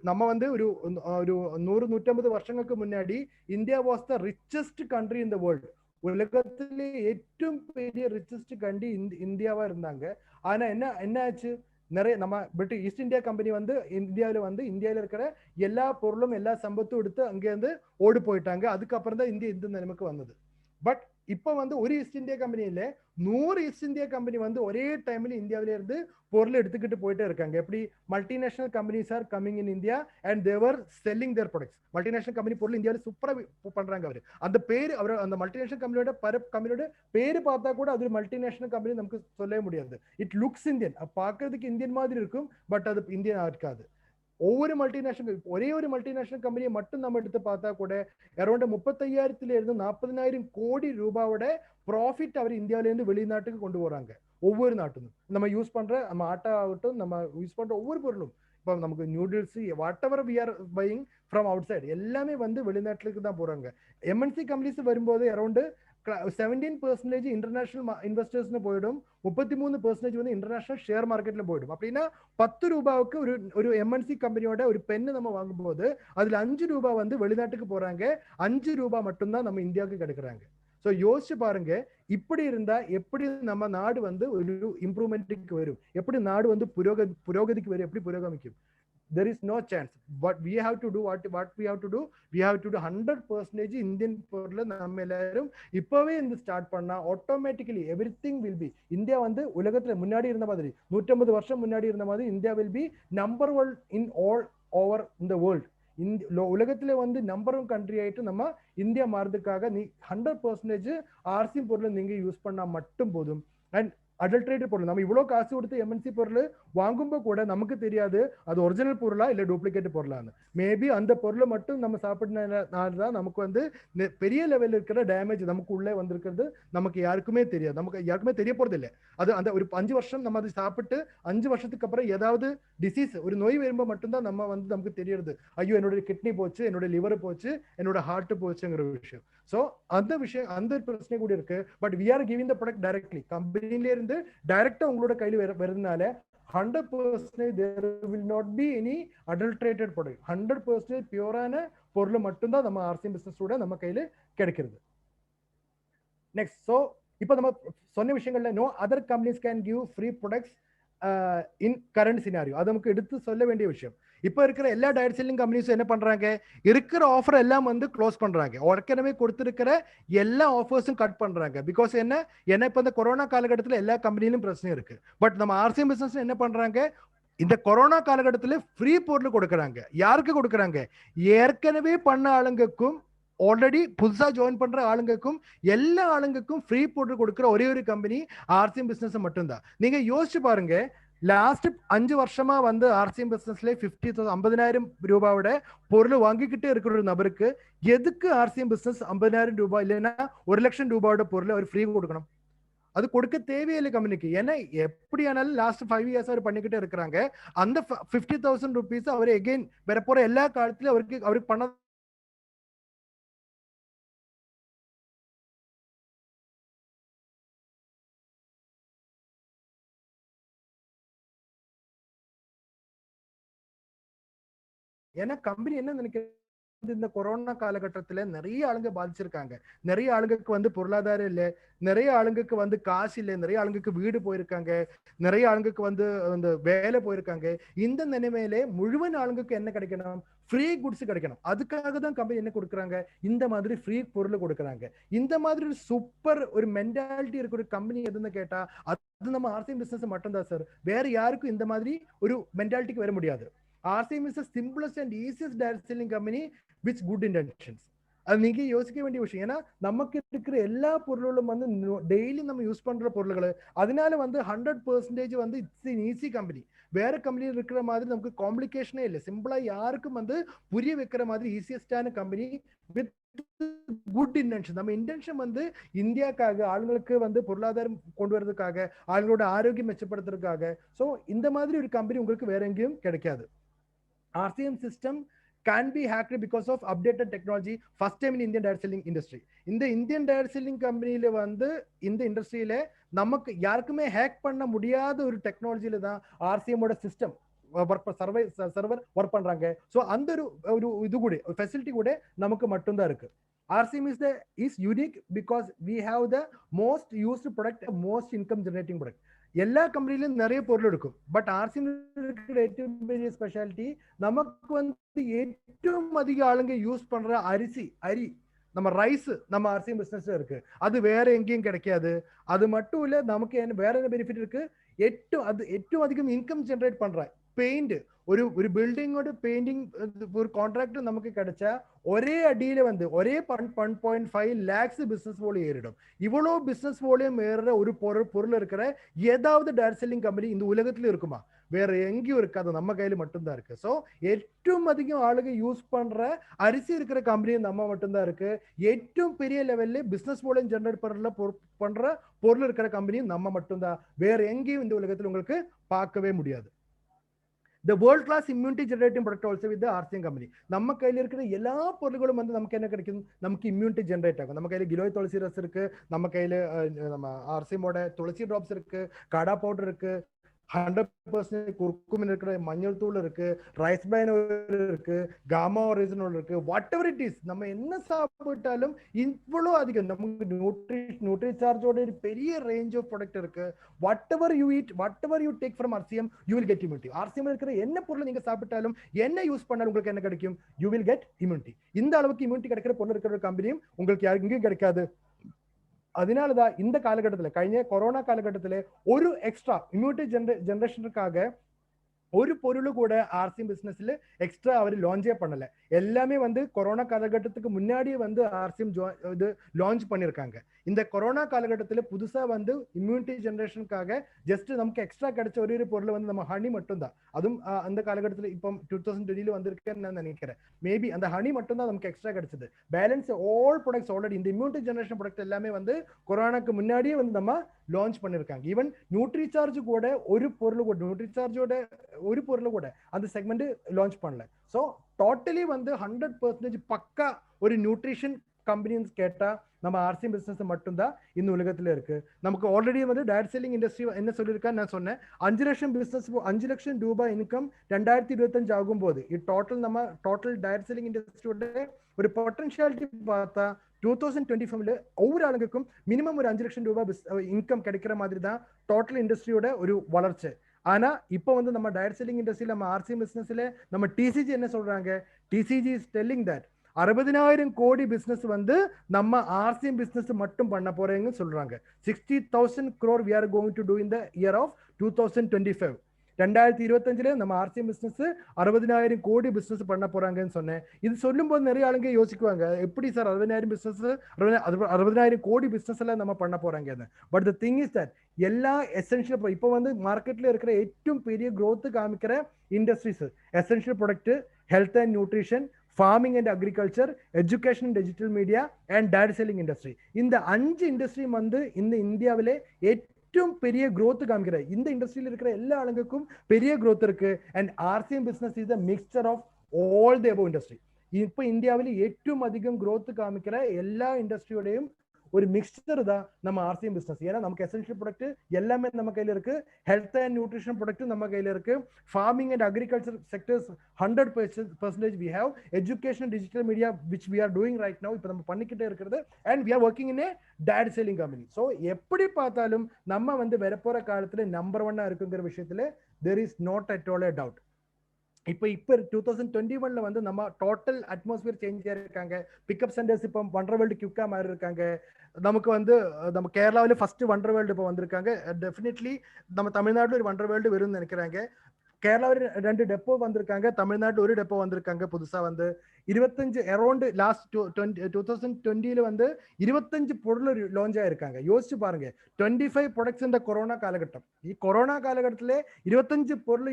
நம்ம வந்து ஒரு 100-150 வருஷங்களுக்கு முன்னாடி India was the richest country in the world. உலகத்திலே ഏറ്റവും பெரிய ரிச்சஸ்ட் கண்ட்ரி இந்தியாவா இருந்தாங்க. ஆனா என்ன ஆச்சு, நிறைய நம்ம ஈஸ்ட் இந்தியா கம்பெனி வந்து இந்தியாவில் இருக்கிற எல்லா பொருளும் எல்லா சம்பத்தும் எடுத்து அங்கேருந்து ஓடி போயிட்டாங்க. அதுக்கப்புறம் தான் இந்தியா இந்த நிலைமைக்கு வந்தது. பட் இப்போ வந்து ஒரு ஈஸ்ட் இந்தியா கம்பெனி இல்ல, 100 ஈஸ்ட் இந்தியா கம்பெனி வந்து ஒரே டைம்ல இந்தியாவில இருந்து பொருள் எடுத்துக்கிட்டு போயிட்டே இருக்காங்க. எப்படி multinational companies are coming in India and their selling their products. Multinational company பொருள் இந்தியாவில் சூப்பரா பண்றாங்க. அந்த பேரு அந்த மல்டிநேஷனல் கம்பெனியோட பேரு பார்த்தா கூட அது மல்டிநேஷனல் கம்பெனி நமக்கு சொல்லவே முடியாது. இட் லுக்ஸ் இந்தியன், பார்க்கறதுக்கு இந்தியன் மாதிரி இருக்கும், பட் அது இந்தியன் இருக்காது. ஒவ்வொரு மல்டிநேஷனல் ஒரே ஒரு மல்டிநேஷனல் கம்பெனியை மட்டும் நம்ம எடுத்து பார்த்தா கூட அரௌண்ட் 35,000 to 40,000 கோடி ரூபாயோட ப்ராஃபிட் அவர் இந்தியாவில இருந்து வெளிநாட்டுக்கு கொண்டு போறாங்க. ஒவ்வொரு நாட்டும் நம்ம யூஸ் பண்ற நம்ம ஆட்டா ஆகட்டும், நம்ம யூஸ் பண்ற ஒவ்வொரு பொருளும், இப்போ நமக்கு noodles whatever we are buying from outside எல்லாமே வந்து வெளிநாட்டுக்கு தான் போறாங்க. எம்என்சி கம்பெனிஸ் வரும்போது அரௌண்ட் 17% இன்டர்நேஷனல் இன்வெஸ்டர்ஸ்னு போயிடும், 33% வந்து இன்டர்நேஷனல் ஷேர் மார்க்கெட்ல போயிடும். அப்படின்னா 10 ரூபாய்க்கு ஒரு எம்என்சி கம்பெனியோட ஒரு பென்னு நம்ம வாங்கும்போது அதுல 5 ரூபாய் வந்து வெளிநாட்டுக்கு போறாங்க, 5 ரூபாய் மட்டும்தான் நம்ம இந்தியாவுக்கு கிடைக்கிறாங்க. ஸோ யோசிச்சு பாருங்க, இப்படி இருந்தா எப்படி நம்ம நாடு வந்து ஒரு இம்ப்ரூவ்மெண்ட்டுக்கு வரும், எப்படி நாடு வந்து புரோகதிக்கு வரும், எப்படி புரோகமிக்கும். There is no chance. But we have to do what we have to do. We have to do 100% Indian பொருளை நம்ம எல்லாரும் இப்பவே இந்த ஸ்டார்ட் பண்ணா automatically everything will be. India வந்து உலகத்துல முன்னாடி இருந்த மாதிரி 150 வருஷம் முன்னாடி இருந்த மாதிரி India will B number 1 in all over இந்த வேர்ல்ட். உலகத்துல வந்து நம்பர் 1 கண்ட்ரி ஆயிட்டு நம்ம இந்தியா மாறதுக்காக நீ 100% ஆர்சி பொருளை நீங்க யூஸ் பண்ணா மட்டும் போதும். அண்ட் அடல்ட்ரேட்டட் பொருள் நம்ம இவ்வளவு காசு கொடுத்து எம்என்சி பொருள் வாங்கும்போ கூட நமக்கு தெரியாது அது ஒரிஜினல் பொருளா இல்ல டூப்ளிகேட் பொருளான்னு. மேபி அந்த பொருளை மட்டும் நம்ம சாப்பிட்டனால்தான் நமக்கு வந்து பெரிய லெவலில் இருக்கிற டேமேஜ் நமக்கு உள்ளே வந்திருக்கிறது நமக்கு யாருக்குமே தெரியாது, நமக்கு யாருக்குமே தெரிய போறது இல்லை. அது அந்த ஒரு 5 வருஷம் நம்ம அதை சாப்பிட்டு 5 வருஷத்துக்கு அப்புறம் ஏதாவது டிசீஸ் ஒரு நோய் வரும்போது மட்டும்தான் நம்ம வந்து நமக்கு தெரியறது, ஐயோ என்னோட கிட்னி போச்சு, என்னோட லிவர் போச்சு, என்னோட ஹார்ட் போச்சுங்கிற விஷயம். ஸோ அந்த விஷயம் அந்த பிரச்சனை கூட இருக்கு. But we are giving the product directly கம்பெனில இருந்து டைரக்டா உங்களோட கையில் வருதுனால 100% there will not be any adulterated product. 100% பியூரான பொருள் மட்டும்தான் நம்ம ஆர்சிஎம் பிசினஸோட நம்ம கையில கிடைக்கிறது. நெக்ஸ்ட், ஸோ இப்போ நம்ம சொன்ன விஷயங்கள்ல no other companies can give free products in current scenario, அது நமக்கு எடுத்து சொல்ல வேண்டிய விஷயம். இப்போ இருக்கிற எல்லா டைரக்ட் செல்லிங் கம்பெனிஸும் என்ன பண்றாங்க, இருக்கிற ஆஃபர் எல்லாம் வந்து க்ளோஸ் பண்றாங்க, ஏற்கனவே கொடுத்திருக்கிற எல்லா ஆஃபர்ஸும் கட் பண்றாங்க. பிகாஸ் என்ன இப்போ இந்த கொரோனா காலகட்டத்தில் எல்லா கம்பெனிலும் பிரச்சனை இருக்கு. பட் நம்ம ஆர்சிஎம் பிசினஸ் என்ன பண்றாங்க, இந்த கொரோனா காலகட்டத்தில் ஃப்ரீ பொருள் கொடுக்குறாங்க. யாருக்கு கொடுக்குறாங்க, ஏற்கனவே பண்ண ஆளுங்களுக்கும் ஆல்ரெடி புதுசா ஜாயின் பண்ற ஆளுங்களுக்கும் எல்லா ஆளுங்களுக்கும் ஃப்ரீ பொருள் கொடுக்குற ஒரே ஒரு கம்பெனி ஆர்சிஎம் பிசினஸ் மட்டும்தான். நீங்க யோசிச்சு பாருங்க, லாஸ்ட் 5 வருஷமா வந்து ஆர்சிஎம் பிசினஸ்ல 50,000 ரூபாயோட பொருள் வாங்கிக்கிட்டே இருக்கிற ஒரு நபருக்கு எதுக்கு ஆர்சிஎம் பிசினஸ் 50,000 ரூபாய் இல்லைன்னா 1,00,000 ரூபாயோட பொருள் அவர் ஃப்ரீ கொடுக்கணும்? அது கொடுக்க தேவையில்லை கம்பெனிக்கு. ஏன்னா எப்படி ஆனாலும் லாஸ்ட் 5 இயர்ஸ் அவர் பண்ணிக்கிட்டே இருக்கிறாங்க. அந்த 50,000 ருபீஸ் அவர் எகைன் வரப்போற எல்லா காலத்திலும் அவருக்கு பணம் ஏன்னா கம்பெனி என்ன நினைக்கிறது, இந்த கொரோனா காலகட்டத்துல நிறைய ஆளுங்க பாதிச்சிருக்காங்க. நிறைய ஆளுங்களுக்கு வந்து பொருளாதாரம் இல்லை, நிறைய ஆளுங்களுக்கு வந்து காசு இல்லை, நிறைய ஆளுங்களுக்கு வீடு போயிருக்காங்க, நிறைய ஆளுங்களுக்கு வந்து அந்த வேலை போயிருக்காங்க. இந்த நிலைமையிலே முழுவன் ஆளுங்களுக்கு என்ன கிடைக்கணும்? ஃப்ரீ குட்ஸ் கிடைக்கணும். அதுக்காக தான் கம்பெனி என்ன கொடுக்குறாங்க? இந்த மாதிரி ஃப்ரீ பொருள் கொடுக்குறாங்க. இந்த மாதிரி ஒரு சூப்பர் ஒரு மென்டாலிட்டி இருக்கிற ஒரு கம்பெனி எதுன்னு கேட்டா அது நம்ம ஆர்சிஎம் பிசினஸ் மட்டும்தான் சார். வேற யாருக்கும் இந்த மாதிரி ஒரு மென்டாலிட்டிக்கு வர முடியாது. RCM is the simplest and easiest direct selling company with good intentions. அது நீங்க யோசிக்க வேண்டிய விஷயம். ஏன்னா நமக்கு இருக்கிற எல்லா பொருளும் வந்து டெய்லி நம்ம யூஸ் பண்ற பொருள்கள், அதனால வந்து 100% வந்து இட்ஸ் ஈஸி கம்பெனி. வேற கம்பெனியில் இருக்கிற மாதிரி நமக்கு காம்ப்ளிகேஷனே இல்லை. சிம்பிளா யாருக்கும் வந்து புரிய வைக்கிற மாதிரி ஈஸியஸ்டான கம்பெனி வித் குட் இன்டென்ஷன். நம்ம இன்டென்ஷன் வந்து இந்தியாக்காக, ஆளுங்களுக்கு வந்து பொருளாதாரம் கொண்டு வரதுக்காக, ஆளுங்களோட ஆரோக்கியம் மெச்சப்படுத்துறதுக்காக. ஸோ இந்த மாதிரி ஒரு கம்பெனி உங்களுக்கு வேற எங்கேயும் கிடைக்காது. RCM system can be hacked because of updated technology. First time in Indian direct selling industry. In the Indian direct selling company வந்து இந்த இண்டஸ்ட்ரியில நமக்கு யாருக்குமே ஹேக் பண்ண முடியாத ஒரு டெக்னாலஜியில தான் RCM ஓட சிஸ்டம் சர்வர் ஒர்க் பண்றாங்க. ஸோ அந்த ஒரு இது கூட ஃபெசிலிட்டி கூட நமக்கு மட்டும்தான் இருக்கு. RCM is unique because we have the most used product, most income generating product. எல்லா கம்பெனிலும் நிறைய பொருள் இருக்கும். பட் ஆர்சிஎம் இருக்கிற ഏറ്റവും பெரிய ஸ்பெஷாலிட்டி, நமக்கு வந்து ഏറ്റവും அதிக ஆளுங்க யூஸ் பண்ற அரி நம்ம ரைஸ் நம்ம ஆர்சிஎம் பிசினஸ்ல இருக்கு. அது வேற எங்கேயும் கிடைக்காது. அது மட்டும் இல்ல, நமக்கு வேற என்ன பெனிஃபிட் இருக்கு? ഏറ്റവും அதிகம் இன்கம் ஜெனரேட் பண்ற பெயிண்ட், ஒரு பில்டிங்கோட பெயிண்டிங் ஒரு கான்ட்ராக்ட் நமக்கு கிடைச்சா ஒரே அடியில வந்து ஒரே 1.5 lakhs பிசினஸ் வால்யூம் ஏறிடும். இவ்வளவு பிசினஸ் வால்யூம் ஏறுற ஒரு பொருள் இருக்கிற ஏதாவது டைரக்ட் செல்லிங் கம்பெனி இந்த உலகத்துல இருக்குமா? வேற எங்கேயும் இருக்காது, நம்ம கையில மட்டும்தான் இருக்கு. ஸோ ഏറ്റവും அதிகம் ஆளுங்க யூஸ் பண்ற அரிசி இருக்கிற கம்பெனி நம்ம மட்டும்தான் இருக்கு. ഏറ്റവും பெரிய லெவல்ல பிசினஸ் வால்யூம் ஜெனரேட் பண்ற பொருள் இருக்கிற கம்பெனி நம்ம மட்டும்தான். வேற எங்கேயும் இந்த உலகத்துல உங்களுக்கு பார்க்கவே முடியாது. The world class immunity generating product also with the RCM company. நம்ம கையில இருக்கிற எல்லா பொருட்களும் வந்து நமக்கு என்ன கிடைக்கும்? நமக்கு இம்யூனிட்டி ஜெனரேட் ஆகும். நம்ம கையில கிலோய் துளசி ரஸ் இருக்கு, நம்ம கையில நம்ம RCMோட துளசி டிராப்ஸ் இருக்கு, காடா பவுடர் இருக்கு, 100% குர்குமின் இருக்கிற மஞ்சள் தூள் இருக்கு, ரைஸ் பிரைன் இருக்கு, காமா ஒரிஜினல் இருக்கு. வாட் எவர் இட் இஸ், நம்ம என்ன சாப்பிட்டாலும் இவ்வளவு அதிகம் நமக்கு நியூட்ரி சார்ஜோட ஒரு பெரிய ரேஞ்ச் ஆஃப் ப்ராடக்ட் இருக்கு. What ever you eat, what ever you take from RCM, you will get immunity. RCM இருக்கிற என்ன பொருள் நீங்க சாப்பிட்டாலும், என்ன யூஸ் பண்ணாலும் உங்களுக்கு என்ன கிடைக்கும்? You will get immunity. இந்த அளவுக்கு இம்யூனிட்டி கிடைக்கிற பொருள் இருக்கிற கம்பெனியும் உங்களுக்கு எங்கேயும் கிடைக்காது. அதனாலதான் இந்த காலகட்டத்துல, കഴിഞ്ഞ கொரோனா காலகட்டத்துல ஒரு எக்ஸ்ட்ரா இம்யூனிட்டி ஜெனரேஷனுக்காக ஒரு பொருள் கூட ஆர்சிஎம் பிசினஸ்ல எக்ஸ்ட்ரா அவர் லான்ச்சே பண்ணல. எல்லாமே வந்து கொரோனா காலகட்டத்துக்கு முன்னாடியே வந்து ஆர்சிஎம் இது லான்ச் பண்ணிருக்காங்க. இந்த கொரோனா காலகட்டத்துல புதுசா வந்து இம்யூனிட்டி ஜெனரேஷனுக்காக ஜஸ்ட் நமக்கு எக்ஸ்ட்ரா கிடைச்ச ஒரு பொருள் வந்து நம்ம ஹனி மட்டும்தான். அதுவும் அந்த காலகட்டத்துல இப்போ 2020 வந்திருக்கேன்னு நான் நினைக்கிறேன். மேபி அந்த ஹனி மட்டும் தான் நமக்கு எக்ஸ்ட்ரா கிடைச்சது. பேலன்ஸ் ஆல் ப்ராடக்ட்ஸ் ஆல்ரெடி இந்த இம்யூனிட்டி ஜெனரேஷன் ப்ராடக்ட் எல்லாமே வந்து கொரோனாக்கு முன்னாடியே வந்து நம்ம லான்ச் பண்ணிருக்காங்க. ஈவன் நியூட்ரி சார்ஜ் கூட ஒரு பொருள் கூட நியூட்ரி சார்ஜோட ஒரு பொருள் கூட அந்த செக்மெண்ட் லான்ச் பண்ணல. ஸோ டோட்டலி வந்து 100% பக்கா ஒரு நியூட்ரிஷன் கம்பெனின்னு கேட்டா நம்ம ஆர்சிஎம் பிசினஸ் மட்டும்தான் இந்த உலகத்துல இருக்கு. நமக்கு ஆல்ரெடி வந்து டைரக்ட் செல்லிங் இண்டஸ்ட்ரி என்ன சொல்லியிருக்கான்னு நான் சொன்னேன். 5 லட்சம் பிசினஸ் 5 லட்சம் ரூபாய் இன்கம் 2025 ஆகும்போது டோட்டல் டைரக்ட் செல்லிங் இண்டஸ்ட்ரியோட ஒரு பொட்டன்ஷியாலிட்டி பார்த்தா 2025 ஒவ்வொரு ஆளுங்களுக்கும் மினிமம் ஒரு 5 லட்சம் ரூபாய் இன்கம் கிடைக்கிற மாதிரி தான் டோட்டல் இண்டஸ்ட்ரியோட ஒரு வளர்ச்சி. ஆனா இப்போ வந்து நம்ம டைரக்ட் செல்லிங் இண்டஸ்ட்ரியில நம்ம ஆர்சிஎம் பிசினஸ்ல நம்ம டிசிஜி என்ன சொல்றாங்க? டிசிஜி இஸ் டெல்லிங் தட் 60,000 கோடி பிசினஸ் வந்து நம்ம ஆர்சிஎம் பிசினஸ் மட்டும் பண்ண போறேன்னு சொல்றாங்க. 60,000 crore we are going to do in the year of 2025. 2025 நம்ம ஆர்சிஎம் பிசினஸ் 60,000 கோடி பிசினஸ் பண்ண போறாங்கன்னு சொன்னேன். இது சொல்லும் போது நிறைய ஆளுங்க யோசிக்குவாங்க, எப்படி சார் 60,000 பிசினஸ் 60,000 கோடி பிசினஸ் எல்லாம் நம்ம பண்ண போறாங்க. But the thing is that எல்லா எசென்ஷியல் இப்போ வந்து மார்க்கெட்ல இருக்கிற ഏറ്റവും பெரிய growth காமிக்கிற industries essential product, health and nutrition, farming and agriculture, education and digital media and direct selling industry. இந்த 5 இண்டஸ்ட்ரி வந்து இந்த இந்தியாவிலே ഏറ്റവും பெரிய growth காமிக்கிற இந்த இண்டஸ்ட்ரியில இருக்கிற எல்லா ஆளுங்களுக்கும் பெரிய growth இருக்கு. and RCM business is a mixture of all the above industry. இப்போ இந்தியாவில் ഏറ്റവും அதிகம் growth காமிக்கிற எல்லா இண்டஸ்ட்ரியோடையும் ஒரு மிக்சர் தான் நம்ம ஆர்சிஎம் பிசினஸ். ஏன்னா நமக்கு எசென்ஷியல் ப்ராடக்ட் எல்லாமே நம்ம கையில இருக்கு, ஹெல்த் அண்ட் நியூட்ரிஷன் ப்ராடக்ட் நம்ம கையில இருக்கு, farming and agriculture sectors 100% we have, education digital media which we are doing right now இப்போ நம்ம பண்ணிக்கிட்டே இருக்கிறது, and we are working in a direct selling company. so எப்படி பார்த்தாலும் நம்ம வந்து வரப்போற காலத்துல நம்பர் 1 இருக்குங்கிற விஷயத்துல there is not at all a doubt. இப்போ 2021 வந்து நம்ம டோட்டல் அட்மாஸ்பியர் சேஞ்ச் ஆயிருக்காங்க. பிக்கப் சென்டர்ஸ் இப்போ வண்டர் வேர்ல்டு கியூக்கா மாதிரி இருக்காங்க. நமக்கு வந்து நம்ம கேரளாவில ஃபர்ஸ்ட் வண்டர் வேர்ல்டு இப்போ வந்திருக்காங்க. டெஃபினெட்லி நம்ம தமிழ்நாட்டில் ஒரு வண்டர் வேர்ல்டு வரும்னு நினைக்கிறாங்க. கேரளாவில் 2 டெப்போ வந்திருக்காங்க, தமிழ்நாட்டில் 1 டெப்போ வந்திருக்காங்க புதுசா வந்து. 25 அரௌண்ட் லாஸ்ட் 2020 வந்து 25 பொருள் லான்ச் ஆயிருக்காங்க. யோசிச்சு பாருங்க, 25 ப்ராடக்ட்ஸ் இந்த கொரோனா காலகட்டம். கொரோனா காலகட்டத்திலே 25 பொருள்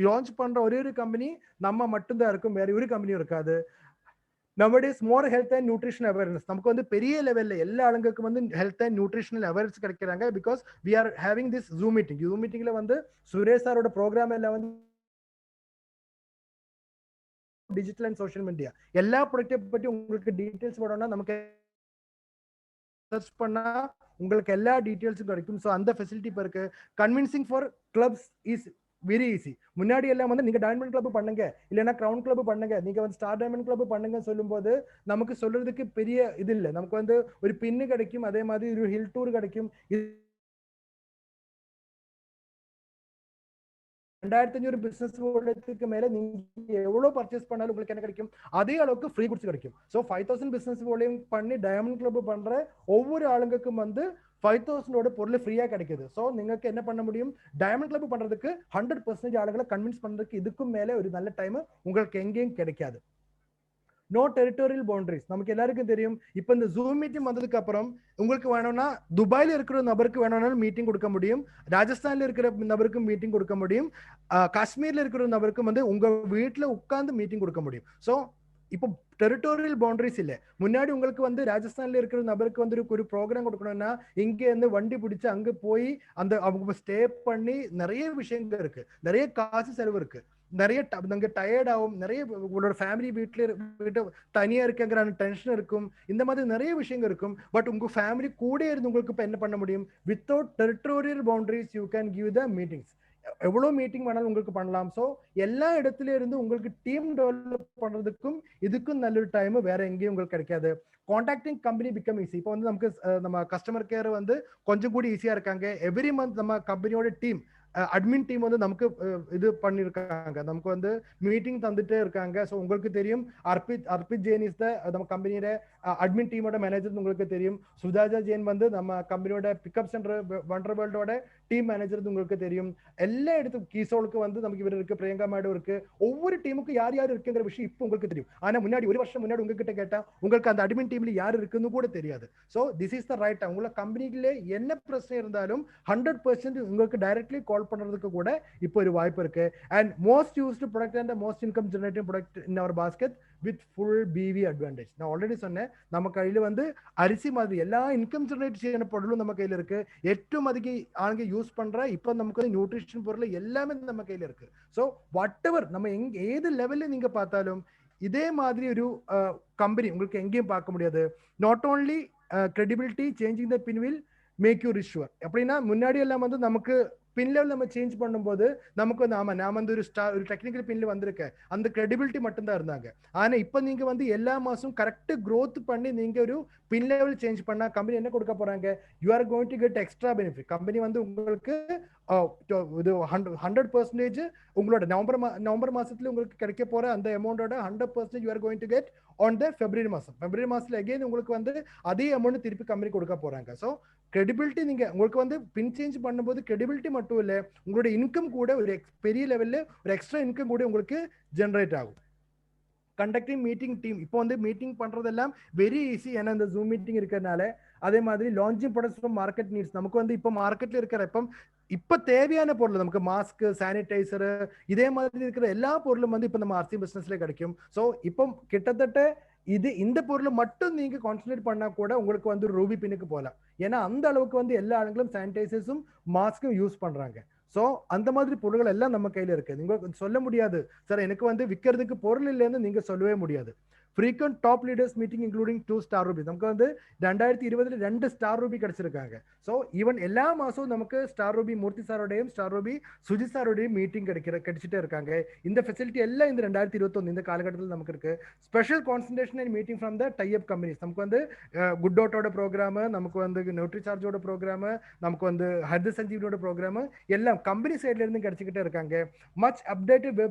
லான்ச் பண்ற ஒரே ஒரு கம்பெனி நம்ம மட்டும்தான் இருக்கும், வேற ஒரு கம்பெனியும் இருக்காது. nowadays more health and nutrition awareness நமக்கு வந்து பெரிய லெவல்ல எல்லா ஆளுங்களுக்கும் வந்து ஹெல்த் அண்ட் நியூட்ரிஷனல் அவேர்னஸ் கிடைக்கிறாங்க. Because we are having this zoom மீட்டிங்ல வந்து சுரேஷ் சாரோட ப்ரோக்ராம் எல்லாம் வந்து டிஜிட்டல் அண்ட் சோஷியல் மீடியா எல்லா ப்ராடக்ட்டை பத்தி உங்களுக்கு டீடைல்ஸ் போடணும்னா நமக்கு சர்ச் பண்ணா உங்களுக்கு எல்லா டீடைல்ஸும் கிடைக்கும். ஸோ அந்த ஃபெசிலிட்டி இப்போ இருக்கு. Convincing for clubs is very easy. முன்னாடி எல்லாம் வந்து நீங்க டைமண்ட் கிளப் பண்ணுங்க, இல்லைன்னா கிரவுன் கிளப் பண்ணுங்க, நீங்க வந்து ஸ்டார் டைமண்ட் கிளப் பண்ணுங்க சொல்லும் போது நமக்கு சொல்றதுக்கு பெரிய இது இல்லை. நமக்கு வந்து ஒரு பின்னு கிடைக்கும், அதே மாதிரி ஒரு ஹில் டூர் கிடைக்கும். 2500 பிசினஸ் வேர்ல்டுக்கு மேல நீங்க எவ்வளவு பர்ச்சேஸ் பண்ணாலும் உங்களுக்கு என்ன கிடைக்கும், அதே அளவுக்கு ஃப்ரீ குட்ஸ் கிடைக்கும். ஸோ 5000 பிசினஸ் வேர்ல்டையும் பண்ணி டைமண்ட் கிளப் பண்ற ஒவ்வொரு ஆளுங்களுக்கும் வந்து 5000 பொருள் ஃப்ரீயா கிடைக்குது. ஸோ നിങ്ങൾക്ക് என்ன பண்ண முடியும், டைமண்ட் கிளப் பண்றதுக்கு 100% ஆளுகளை கன்வின்ஸ் பண்றதுக்கு இதுக்கும் மேல ஒரு நல்ல டைம் உங்களுக்கு எங்கேயும் கிடைக்காது. No territorial boundaries. நமக்கு எல்லாருக்கும் தெரியும், இப்போ இந்த ஜூம் மீட்டிங் வந்ததுக்கு அப்புறம் உங்களுக்கு வேணும்னா துபாயில இருக்கிற நபருக்கு வேணும்னாலும் மீட்டிங் கொடுக்க முடியும், ராஜஸ்தான்ல இருக்கிற நபருக்கும் மீட்டிங் கொடுக்க முடியும், காஷ்மீர்ல இருக்கிற நபருக்கும் வந்து உங்க வீட்டுல உட்கார்ந்து மீட்டிங் கொடுக்க முடியும். ஸோ இப்போ டெரிட்டோரியல் பவுண்டரிஸ் இல்லை. முன்னாடி உங்களுக்கு வந்து ராஜஸ்தான்ல இருக்கிற நபருக்கு வந்து ஒரு ப்ரோக்ராம் கொடுக்கணும்னா இங்க இருந்து வண்டி பிடிச்சு அங்க போய் அந்த அவங்க ஸ்டே பண்ணி நிறைய விஷயங்கள் இருக்கு, நிறைய காசு செலவு இருக்கு, நிறைய டயர்ட் ஆகும், நிறைய உங்களோட ஃபேமிலி வீட்டு தனியா இருக்குங்கிற டென்ஷன் இருக்கும், இந்த மாதிரி நிறைய விஷயங்கள் இருக்கும். பட் உங்க ஃபேமிலி கூட இருந்து உங்களுக்கு இப்போ என்ன பண்ண முடியும், without territorial boundaries you can give the meetings. எவ்வளவு மீட்டிங் வேணாலும் உங்களுக்கு பண்ணலாம். ஸோ எல்லா இடத்துல இருந்து உங்களுக்கு டீம் டெவலப் பண்றதுக்கும் இதுக்கும் நல்ல ஒரு டைம் வேற எங்கேயும் உங்களுக்கு கிடைக்காது. Contacting company become easy. இப்போ வந்து நமக்கு நம்ம கஸ்டமர் கேர் வந்து கொஞ்சம் கூட ஈஸியா இருக்காங்க. எவ்ரி மந்த் நம்ம கம்பெனியோட டீம் அட்மின் டீம் வந்து நமக்கு இது பண்ணிருக்காங்க, நமக்கு வந்து மீட்டிங் தந்துட்டே இருக்காங்க. ஸோ உங்களுக்கு தெரியும் அர்பித் ஜெயின் இஸ் த நம்ம கம்பெனியோட அட்மின் டீமோட மேனேஜர் உங்களுக்கு தெரியும். சுதாஜா ஜெயின் வந்து நம்ம கம்பெனியோட பிக்கப் சென்டர் வண்டர் வேர்ல்டோட டீம் மேனேஜர் உங்களுக்கு தெரியும். எல்லா இடத்துக்கும் கீசோலுக்கு வந்து நமக்கு இவர் இருக்கு, பிரியங்கா மேடம் இருக்கு. ஒவ்வொரு டீமுக்கும் யார் யார் இருக்குங்கிற விஷயம் இப்போ உங்களுக்கு தெரியும். ஆனா முன்னாடி ஒரு வருஷம் முன்னாடி உங்ககிட்ட கேட்டா உங்களுக்கு அந்த அட்மின் டீம்ல யார் இருக்குன்னு கூட தெரியாது. So this is the right time. உங்களை கம்பெனில என்ன பிரச்சனை இருந்தாலும் 100% உங்களுக்கு டைரக்ட்லி கால் பண்றதுக்கு கூட இப்போ ஒரு வாய்ப்பு இருக்கு. And most used product and most income generating product in our basket with full PV advantage. நான் ஆல்ரெடி சொன்னேன், நம்ம கையில வந்து அரிசி மாதிரி எல்லா இன்கம் ஜெனரேட் செய்யற பொருளும் நம்ம கையில இருக்கு. ഏറ്റവും அதிக ஆளுங்க யூஸ் பண்ற இப்போ நமக்கு வந்து நியூட்ரிஷன் பொருள் எல்லாமே நம்ம கையில இருக்கு. ஸோ வாட் எவர் நம்ம ஏது லெவல்ல நீங்க பார்த்தாலும் இதே மாதிரி ஒரு கம்பெனி உங்களுக்கு எங்கேயும் பார்க்க முடியாது. Not only credibility, changing the pin will make you richer. அப்படின்னா முன்னாடி எல்லாம் வந்து நமக்கு பின் லெவல் நம்ம சேஞ்ச் பண்ணும்போது நமக்கு வந்து ஆமா நான் வந்து ஒரு டெக்னிக்கல் பின்ல வந்திருக்கேன் அந்த கிரெடிபிலிட்டி மட்டும்தான் இருந்தாங்க. ஆனா இப்போ நீங்க வந்து எல்லா மாசம் கரெக்ட் growth பண்ணி நீங்க ஒரு பின் லெவல் சேஞ்ச் பண்ணா கம்பெனி என்ன கொடுக்க போறாங்க, you are going to get extra benefit. Company வந்து உங்களுக்கு இது 100% உங்களோட நவம்பர் மாசத்துல உங்களுக்கு கிடைக்க போற அந்த அமௌண்டோட 100% you are going to get on the February மாசத்துல அகைன் உங்களுக்கு வந்து அதே அமௌண்ட் திருப்பி கம்பெனி கொடுக்க போறாங்க. ஸோ கிரெடிபிலிட்டி நீங்க உங்களுக்கு வந்து பின் சேஞ்ச் பண்ணும்போது கிரெடிபிலிட்டி மட்டும் இல்லை, உங்களோட இன்கம் கூட ஒரு பெரிய லெவல்ல ஒரு எக்ஸ்ட்ரா இன்கம் கூட உங்களுக்கு ஜென்ரேட் ஆகும். கண்டக்டிங் மீட்டிங் டீம், இப்போ வந்து மீட்டிங் பண்றதெல்லாம் வெரி ஈஸி, ஏன்னா இந்த ஜூம் மீட்டிங் இருக்கிறதுனால. அதே மாதிரி launching products from market needs, நமக்கு வந்து இப்போ மார்க்கெட்ல இருக்கிற இப்ப தேவையான பொருள் நமக்கு மாஸ்க், சானிடைசர், இதே மாதிரி இருக்கிற எல்லா பொருளும் வந்து இப்ப நம்ம ஆர்சி பிசினஸ்ல கிடைக்கும். ஸோ இப்போ கிட்டத்தட்ட இந்த பொருள் மட்டும் நீங்க கான்சென்ட்ரேட் பண்ணா கூட உங்களுக்கு வந்து ரூபி பின்னுக்கு போகலாம். ஏன்னா அந்த அளவுக்கு வந்து எல்லா ஆளுங்களும் சானிடைசர்ஸும் மாஸ்க்கும் யூஸ் பண்றாங்க. ஸோ அந்த மாதிரி பொருட்கள் எல்லாம் நம்ம கையில இருக்கு. நீங்க சொல்ல முடியாது சார் எனக்கு வந்து விற்கிறதுக்கு பொருள் இல்லைன்னு நீங்க சொல்லவே முடியாது. frequent top leaders meeting including 2 star ruby, நமக்கு வந்து 2020 2 ஸ்டார் ரூபி கிடைச்சிருக்காங்க. ஸோ ஈவன் எல்லா மாசமும் நமக்கு ஸ்டார் ரூபி மூர்த்தி சாரோடையும் ஸ்டார் ரூபி சுஜித் சாரோடையும் மீட்டிங் கிடைச்சிட்டே இருக்காங்க. இந்த ஃபெசிலிட்டி எல்லாம் இந்த 2021 இந்த காலகட்டத்தில் நமக்கு இருக்கு. Special concentration and meeting from the type companies, நமக்கு வந்து குட் டோட்டோட ப்ரோக்ராம், நமக்கு வந்து நியூட்ரி சார்ஜோட ப்ரோக்ராம், நமக்கு வந்து ஹர்த சஞ்சீவியோட ப்ரோக்ராம் எல்லாம் கம்பெனி சைட்ல இருந்து கிடைச்சிக்கிட்டே இருக்காங்க. Much updated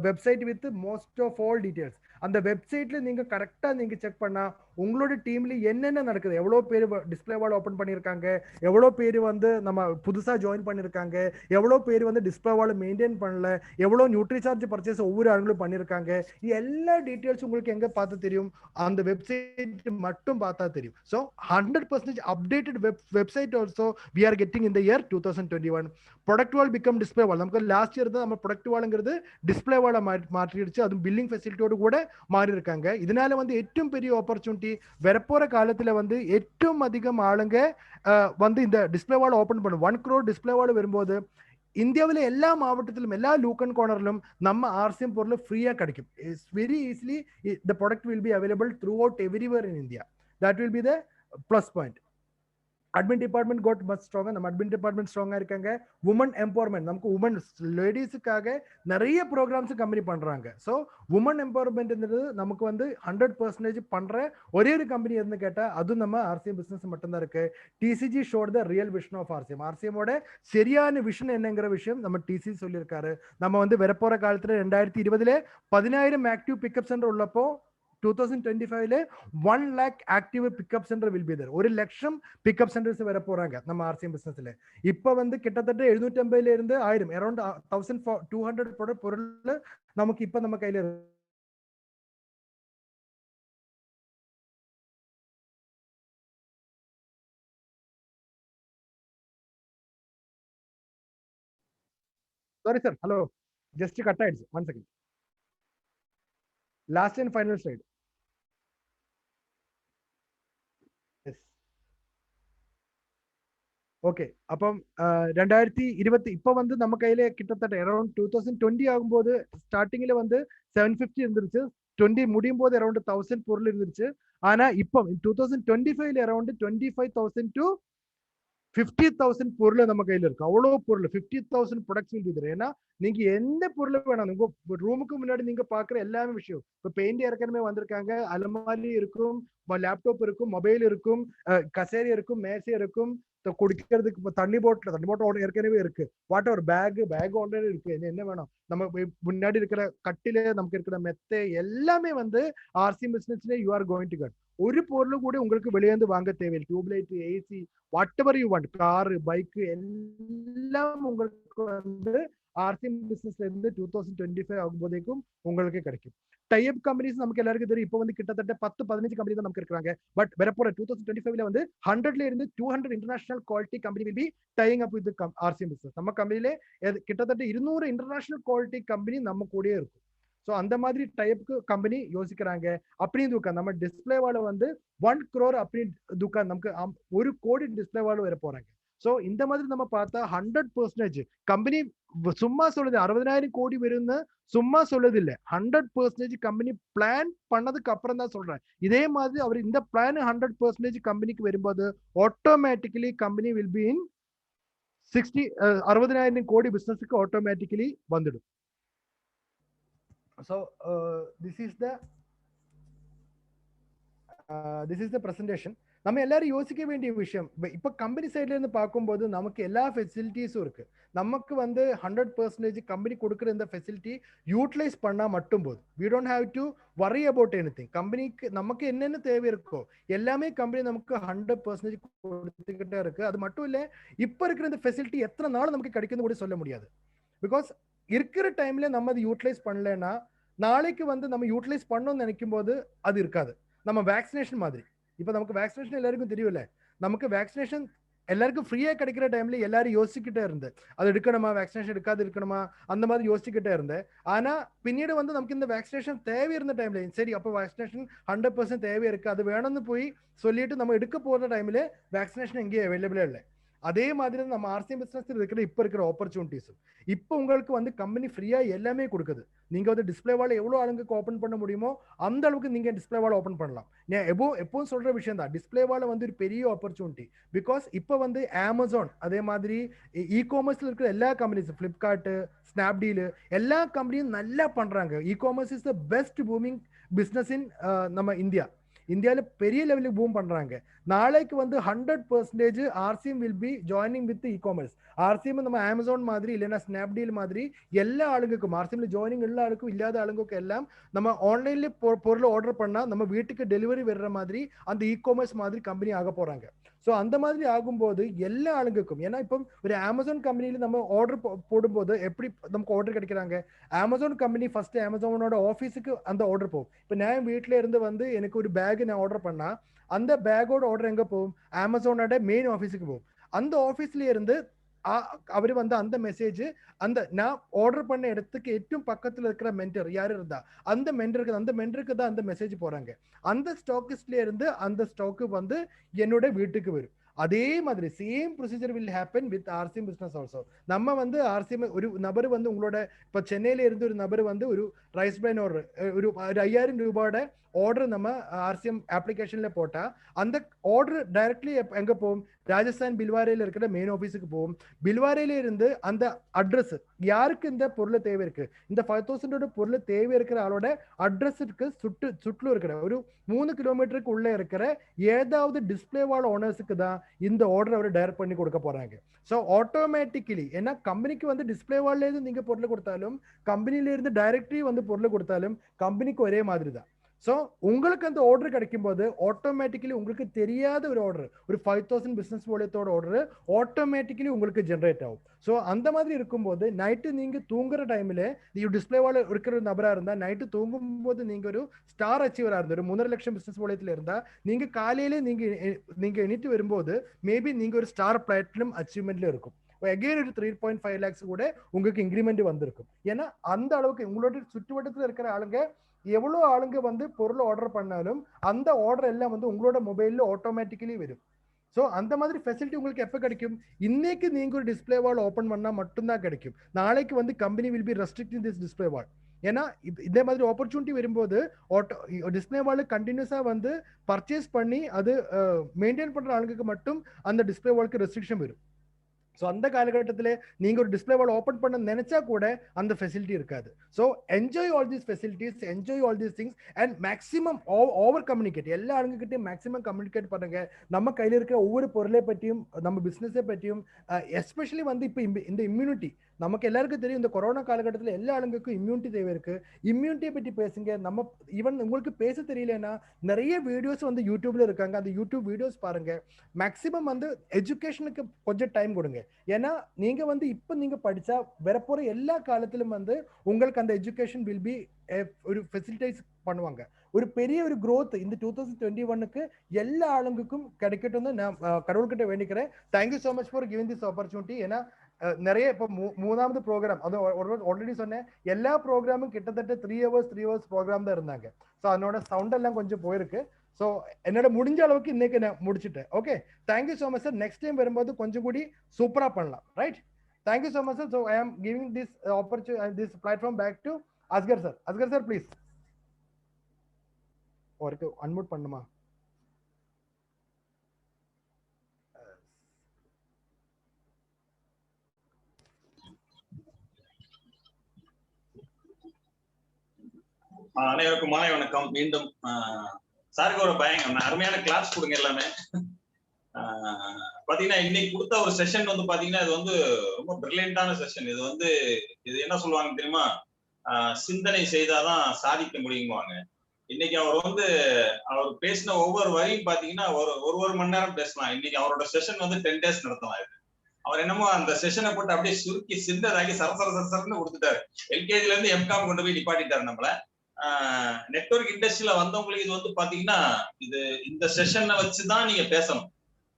website with most of all details. அந்த வெப்சைட்ல நீங்க கரெக்டா நீங்க செக் பண்ணா உங்களோட டீம்ல என்னென்ன நடக்குது, எவ்வளவு பேர் டிஸ்பிளே வால் ஓபன் பண்ணிருக்காங்க, எவ்வளவு பேர் வந்து நம்ம புதுசா ஜாயின் பண்ணிருக்காங்க, எவ்வளவு பேர் வந்து டிஸ்பிளே வால் மெயின்டைன் பண்ணல, எவ்வளவு நியூட்ரி சார்ஜ் பர்ச்சேஸ் ஒவ்வொரு ஆளுங்களும் பண்ணிருக்காங்க, எல்லா டீடைல்ஸ் உங்களுக்கு எங்க பார்த்து தெரியும், அந்த வெப்சைட் மட்டும் பார்த்தா தெரியும். So 100% updated website also we are getting in the year 2021. Product wall become display wall, நமக்கு லாஸ்ட் இயர் தான் நம்ம ப்ராடக்ட் வால்ங்கிறது டிஸ்பிளே வாலை மாற்றிடுச்சு, அதுவும் பில்லிங் ஃபெசிலிட்டியோடு கூட மாறி இருக்காங்க. இதனால வந்து ഏറ്റവും பெரிய ஆப்பர்ச்சுனிட்டி வரப்போற காலத்துல வந்து ഏറ്റവും அதிகம் ஆளுங்க வந்து இந்த டிஸ்பிளே வால் ஓபன் பண்ணும். 1 crore டிஸ்பிளே வால் வரும்போது இந்தியாவில எல்லா மாவட்டத்திலும் எல்லா லூக் அண்ட் கார்னர்லும் நம்ம ஆர்சிஎம் பொருள் ஃப்ரீயா கிடைக்கும். It's very easily the product will be available throughout everywhere in India. That will be the plus point. Admin department got much ஸ்ட்ராங்கா, நம்ம அட்மின் டிபார்ட்மெண்ட் ஸ்ட்ராங்கா இருக்காங்க. உமன் எம்பவர்மெண்ட், நமக்கு உமன் லேடிஸுக்காக நிறைய ப்ரோக்ராம்ஸ் கம்பெனி பண்றாங்க. ஸோ உமன் எம்பவர்மெண்ட்ன்றது நமக்கு வந்து 100% பண்ற ஒரே ஒரு கம்பெனி இருந்து கேட்டா அதுவும் நம்ம ஆர்சிஎம் பிசினஸ் மட்டும்தான் இருக்கு. DCG showed the real vision of RCM. ஆர்சிஎமோட சரியான விஷன் என்னங்கிற விஷயம் நம்ம டிசி சொல்லியிருக்காரு. நம்ம வந்து வரப்போற காலத்துல 2020 10,000 active pickup centre உள்ளப்போ 2025 1 lakh active pickup center will be there. 1 லட்சம் பிக்கப் சென்டர்ஸ் வர போறாங்க நம்ம ஆர்சிஎம் பிசினஸ்ல. இப்ப வந்து கிட்டத்தட்ட 750 இருந்து 1000 அரௌண்ட் 1200 பொருள் நமக்கு இப்ப நம்ம கையில இருக்கு. Sorry sir, hello, just cut ஆயிடுச்சு. 1 second. Last and final slide. Yes, okay. അപ്പം 2020 இப்ப வந்து நம்ம கையில கிட்டத்தட்ட அரௌண்ட் 2020 ஆகும்போது ஸ்டார்டிங்ல வந்து 750 இருந்துருச்சு, 20 முடியும் போது அரௌண்ட் 1000 பொருள் இருந்துச்சு. ஆனா இப்போ 2025 அரௌண்ட் 25,000 to 50,000 பொருள் நம்ம கையில இருக்கு. அவ்வளவு பொருள் 50,000 ப்ராடக்ட்ஸ் இருக்குது. ஏன்னா நீங்க எந்த பொருள் வேணாம், உங்க ரூமுக்கு முன்னாடி நீங்க பாக்குற எல்லாமே விஷயம். இப்ப பெயிண்ட் ஏற்கனவே வந்திருக்காங்க, அலமாரி இருக்கும், லேப்டாப் இருக்கும், மொபைல் இருக்கும், கசேரி இருக்கும், மேசை இருக்கும், குடிக்கிறதுக்கு தண்ணி பாட்டில் ஏற்கனவே இருக்கு, வாட் எவர் பேக் ஆல்ரெடி இருக்கு. என்ன வேணும், நம்ம முன்னாடி இருக்கிற கட்டில, நமக்கு இருக்கிற மெத்தை எல்லாமே வந்து ஆர்சி பிசினஸ்ல you are going to get. ஒரு பொருள் கூட உங்களுக்கு வெளியேந்து வாங்க தேவையில்லை. Tubelight, AC, whatever you want, car, bike எல்லாம் உங்களுக்கு வந்து ஆர்சி பிசினஸ்ல இருந்து 2025 ஆகும்போதேக்கும் உங்களுக்கு கிடைக்கும். டைப் கம்பெனிஸ் நமக்கு எல்லாருக்கும் தெரியும். இப்போ வந்து கிட்டத்தட்ட 10-15 கம்பெனி தான் நமக்கு இருக்காங்க. பட் வரப்போற 2025 வந்து 100ல இருந்து 200 international quality company will be tying up with RCM business. நம்ம கம்பெனிலே கிட்டத்தட்ட 200 இன்டர்நேஷனல் குவாலிட்டி கம்பெனி நம்ம கூடயே இருக்கும். ஸோ அந்த மாதிரி டைப்புக்கு கம்பெனி யோசிக்கிறாங்க. அப்படின்னு துக்கான் நம்ம டிஸ்பிளே வால வந்து 1 crore அப்படின்னு துக்கான் நமக்கு 1 கோடி டிஸ்பிளே வால் வர போறாங்க. ஸோ இந்த மாதிரி நம்ம பார்த்தா 100% கம்பெனி சும்மா சொல்லுது 60,000 கோடி வரும்னு சும்மா சொல்லுது இல்ல, 100% கம்பெனி பிளான் பண்ணதுக்கு அப்புறம் தான் சொல்றேன். இதே மாதிரி அவர் இந்த பிளான் 100% கம்பெனிக்கு வரும்போது automatically company will be in 60,000 கோடி பிசினஸ்க்கு ஆட்டோமேட்டிக்கலி வந்துடும். So this is the presentation. நம்ம எல்லாரும் யோசிக்க வேண்டிய விஷயம். இப்ப கம்பெனி சைட்ல இருந்து பார்க்கும்போது நமக்கு எல்லா ஃபெசிலிட்டிஸும் இருக்கு. நமக்கு வந்து 100% கம்பெனி கொடுக்குற இந்த ஃபெசிலிட்டி யூட்டிலைஸ் பண்ணா மட்டும் போதும். we don't have to worry about anything. கம்பெனிக்கு நமக்கு என்னென்ன தேவை இருக்கோ எல்லாமே கம்பெனி நமக்கு 100% கொடுத்துக்கிட்டே இருக்கு. அது மட்டும் இல்ல, இப்ப இருக்கிற இந்த ஃபெசிலிட்டி எத்தனை நாள் நமக்கு கிடைக்கும்னு கூட சொல்ல முடியாது. பிகாஸ் இருக்கிற டைம்ல நம்ம அதை யூட்டிலைஸ் பண்ணலன்னா நாளைக்கு வந்து நம்ம யூட்டிலைஸ் பண்ணணும்னு நினைக்கும் போது அது இருக்காது. நம்ம வேக்சினேஷன் மாதிரி, இப்ப நமக்கு வேக்சினேஷன் எல்லாருக்கும் தெரியும்ல, நமக்கு வேக்சினேஷன் எல்லாருக்கும் ஃப்ரீயா கிடைக்கிற டைம்ல எல்லாரும் யோசிச்சுக்கிட்டே இருந்து அது எடுக்கணுமா, வேக்சினேஷன் எடுக்காது இருக்கணுமா, அந்த மாதிரி யோசிச்சுக்கிட்டே இருந்தேன். ஆனா பின்னீடு வந்து நமக்கு இந்த வேக்சினேஷன் தேவை இருந்த டைம்ல சரி அப்போ வேக்சினேஷன் 100% தேவை இருக்கு, அது வேணும்னு போய் சொல்லிட்டு நம்ம எடுக்க போற டைம்ல வேக்சினேஷன் எங்கேயும் அவைலபிளே இல்லை. அதே மாதிரி நம்ம ஆர்சிஎம் பிசினஸ் இருக்கிற இப்ப இருக்கிற ஆப்பர்ச்சுனிட்டிஸ் இப்போ உங்களுக்கு வந்து கம்பெனி ஃப்ரீயா எல்லாமே கொடுக்குது. நீங்க வந்து டிஸ்பிளே வால் எவ்வளவு ஆளுங்களுக்கு ஓபன் பண்ண முடியுமோ அந்த அளவுக்கு நீங்க டிஸ்பிளே வால் ஓபன் பண்ணலாம். நான் எப்பவும் சொல்ற விஷயம் தான், டிஸ்பிளே வால் வந்து ஒரு பெரிய ஆப்பர்ச்சுனிட்டி. பிகாஸ் இப்போ வந்து அமேசான் அதே மாதிரி இ காமர்ஸ்ல இருக்கிற எல்லா கம்பெனிஸ், பிளிப்கார்ட், ஸ்னாப்டீல், எல்லா கம்பெனியும் நல்லா பண்றாங்க. E commerce is the best booming business இன் நம்ம இந்தியாவில் பெரிய லெவலுக்கு பூம் பண்றாங்க. நாளைக்கு வந்து 100% RCM will be joining with e commerce. RCM நம்ம அமேசான் மாதிரி இல்லைன்னா ஸ்னாப்டீல் மாதிரி எல்லா ஆளுங்களுக்கும் ஆர்சிஎம்ல ஜாயினிங் எல்லா ஆளுக்கும் இல்லாத ஆளுங்களுக்கும் எல்லாம் நம்ம ஆன்லைன்ல பொருள் ஆர்டர் பண்ணா நம்ம வீட்டுக்கு டெலிவரி வர்ற மாதிரி அந்த இ காமர்ஸ் மாதிரி கம்பெனி ஆக போறாங்க. ஸோ அந்த மாதிரி ஆகும்போது எல்லா ஆளுங்களுக்கும், ஏன்னா இப்போ ஒரு அமேசான் கம்பெனியில நம்ம ஆர்டர் போடும்போது எப்படி நமக்கு ஆர்டர் கிடைக்கிறாங்க, அமேசான் கம்பெனி ஃபர்ஸ்ட் அமேசானோட ஆஃபீஸுக்கு அந்த ஆர்டர் போகும். இப்போ நான் வீட்டில இருந்து வந்து எனக்கு ஒரு பேக் நான் ஆர்டர் பண்ணா அந்த பேக்கோட ஆர்டர் எங்க போகும், அமேசானோட மெயின் ஆஃபீஸுக்கு போகும். அந்த ஆஃபீஸ்ல இருந்து அவரு வந்து அந்த மெசேஜ் அந்த நான் ஆர்டர் பண்ண இடத்துக்கு ഏറ്റവും பக்கத்துல இருக்கிற மென்டர் யாரு இருந்தா அந்த மென்டருக்கு தான் அந்த மெசேஜ் போறாங்க. அந்த ஸ்டாக்கிஸ்ட்ல இருந்து அந்த ஸ்டாக்கு வந்து என்னோட வீட்டுக்கு வரும். அதே மாதிரி same procedure will happen with RCM business also. நம்ம வந்து ஆர்சிஎம் ஒரு நபர் வந்து உங்களோட இப்ப சென்னையில இருந்து ஒரு நபர் வந்து ஒரு ரைஸ் பிரான் ஆர்டர் ஒரு 5000 ரூபாயோட ஆர்டர் நம்ம ஆர்சிஎம் அப்ளிகேஷன்ல போட்டா அந்த ஆர்டர் டைரக்ட்லி எங்க போகும், ராஜஸ்தான் பில்வாரையில இருக்கிற மெயின் ஆஃபீஸுக்கு போகும். பில்வாரையில இருந்து அந்த அட்ரஸ் யாருக்கு இந்த பொருள் தேவை இருக்கு, இந்த 5000 பொருள் தேவை இருக்கிற ஆளோட அட்ரஸுக்கு சுற்று இருக்கிற ஒரு 3 கிலோமீட்டருக்கு உள்ள இருக்கிற ஏதாவது டிஸ்பிளே வால் ஓனர்ஸுக்கு தான் இந்த ஆர்டர் அவர் டைரக்ட் பண்ணி கொடுக்க போறாங்க. ஸோ ஆட்டோமேட்டிக்கலி, ஏன்னா கம்பெனிக்கு வந்து டிஸ்பிளே வால்ல இருந்து நீங்க பொருள் கொடுத்தாலும் கம்பெனில இருந்து டைரக்ட்லி வந்து பொருள் கொடுத்தாலும் கம்பெனிக்கு ஒரே மாதிரி தான். ஸோ உங்களுக்கு அந்த ஆர்டர் கிடைக்கும் போது ஆட்டோமேட்டிக்கலி உங்களுக்கு தெரியாத ஒரு ஆர்டர், ஒரு 5000 பிசினஸ் வால்யத்தோட ஆர்டர் ஆட்டோமேட்டிக்கலி உங்களுக்கு ஜென்ரேட் ஆகும். ஸோ அந்த மாதிரி இருக்கும்போது நைட்டு நீங்க தூங்குற டைம்ல நீங்க டிஸ்பிளே வால் இருக்கிற நபரா இருந்தா நைட்டு தூங்கும் போது நீங்க ஒரு ஸ்டார் அச்சீவரா இருந்தா, ஒரு 3.5 லட்சம் பிசினஸ் வால்யத்துல இருந்தா நீங்க காலையில நீங்க எண்ணிட்டு வரும்போது மேபி நீங்க ஒரு ஸ்டார் பிளாட்டினம் அச்சீவ்மெண்ட்ல இருக்கும். அகைன் ஒரு 3.5 lakhs கூட உங்களுக்கு இன்க்ரிமெண்ட் வந்திருக்கும். ஏன்னா அந்த அளவுக்கு உங்களோட சுற்றுவட்டத்தில் இருக்கிற ஆளுங்க எவ்வளவு ஆளுங்க வந்து பொருள் ஆர்டர் பண்ணாலும் அந்த ஆர்டர் எல்லாம் வந்து உங்களோட மொபைல்ல ஆட்டோமேட்டிக்கலி வரும். ஸோ அந்த மாதிரி ஃபெசிலிட்டி உங்களுக்கு எப்போ கிடைக்கும், இன்னைக்கு நீங்க ஒரு டிஸ்பிளே வால் ஓப்பன் பண்ணா மட்டும்தான் கிடைக்கும். நாளைக்கு வந்து company will be restricting this display wall. ஏன்னா இதே மாதிரி ஆப்பர்ச்சுனிட்டி வரும்போது டிஸ்பிளே வால் கண்டினியூஸா வந்து பர்ச்சேஸ் பண்ணி அது மெயின்டைன் பண்ற ஆளுங்களுக்கு மட்டும் அந்த டிஸ்பிளே வால்க்கு ரெஸ்ட்ரிக்ஷன் வரும். ஸோ அந்த காலகட்டத்தில் நீங்க ஒரு டிஸ்பிளே வால் ஓப்பன் பண்ண நினைச்சா கூட அந்த ஃபெசிலிட்டி இருக்காது. So enjoy all these facilities, enjoy all these things and maximum over communicate, எல்லா ஆளுங்ககிட்டையும் மேக்ஸிமம் கம்யூனிகேட் பண்ணுங்க. நம்ம கையில் இருக்கிற ஒவ்வொரு பொருளை பற்றியும் நம்ம பிசினஸை பற்றியும் எஸ்பெஷலி வந்து இப்போ இந்த இம்யூனிட்டி நமக்கு எல்லாருக்கும் தெரியும். இந்த கொரோனா காலகட்டத்தில் எல்லா ஆளுங்களுக்கும் இம்யூனிட்டி தேவை இருக்கு. இம்யூனிட்டியை பற்றி பேசுங்க. நம்ம ஈவன் உங்களுக்கு பேச தெரியலன்னா நிறைய வீடியோஸ் வந்து யூடியூப்ல இருக்காங்க, அந்த யூடியூப் வீடியோஸ் பாருங்க. மேக்ஸிமம் வந்து எஜுகேஷனுக்கு கொஞ்சம் டைம் கொடுங்க. ஏன்னா நீங்க வந்து இப்ப நீங்க படிச்சா வரப்போற எல்லா காலத்திலும் வந்து உங்களுக்கு அந்த எஜுகேஷன் வில் பி ஒரு ஃபெசிலிட்டேட் பண்ணுவாங்க. ஒரு பெரிய ஒரு growth இந்த 2021க்கு எல்லா ஆளுங்களுக்கும் கிடைக்கட்டும்னு நான் கடவுள்கிட்ட வேண்டிக்கிறேன். Thank you so much for giving this opportunity. ஏன்னா நிறைய இப்போ மூணாவது ப்ரோக்ராம் அது ஆல்ரெடி சொன்னேன், எல்லா ப்ரோக்ராமும் கிட்டத்தட்ட 3 hours ப்ரோக்ராம் தான் இருந்தாங்க. ஸோ அதனோட சவுண்ட் எல்லாம் கொஞ்சம் போயிருக்கு. ஸோ என்னோட முடிஞ்ச அளவுக்கு இன்னைக்கு நான் முடிச்சுட்டேன். Okay, thank you so much sir. Next time வரும்போது கொஞ்சம் கூடி சூப்பரா பண்ணலாம். Right, thank you so much sir. So I am giving this opportunity, this platform back to Asgar sir. Asgar sir please. ஒருக்கு அன்மியூட் பண்ணுமா? அனைவருக்கும் மாலை வணக்கம். மீண்டும் சாருக்கு ஒரு அருமையான கிளாஸ் கொடுங்க எல்லாமே. பாத்தீங்கன்னா இன்னைக்கு கொடுத்த ஒரு செஷன் வந்து பாத்தீங்கன்னா இது வந்து ரொம்ப பிரில்லியண்டான செஷன். இது வந்து இது என்ன சொல்லுவாங்க தெரியுமா, சிந்தனை செய்தாதான் சாதிக்க முடியுங்குவாங்க. இன்னைக்கு அவர் பேசின ஒவ்வொரு வரியும் பாத்தீங்கன்னா ஒரு மணி நேரம் பேசலாம். இன்னைக்கு அவரோட செஷன் வந்து 10 days நடத்தலாம். இது அவர் என்னமோ அந்த செஷனை போட்டு அப்படியே சுருக்கி சின்னதாகி சரசரன்னு கொடுத்துட்டாரு. எல்கேஜில இருந்து எம்காம் கொண்டு போய் நிப்பாட்டிட்டாரு நம்மள. நெட்வொர்க் இண்டஸ்ட்ரியில வந்தவங்களுக்கு இது வந்து பாத்தீங்கன்னா இது இந்த செஷனை வச்சுதான் நீங்க பேசணும்.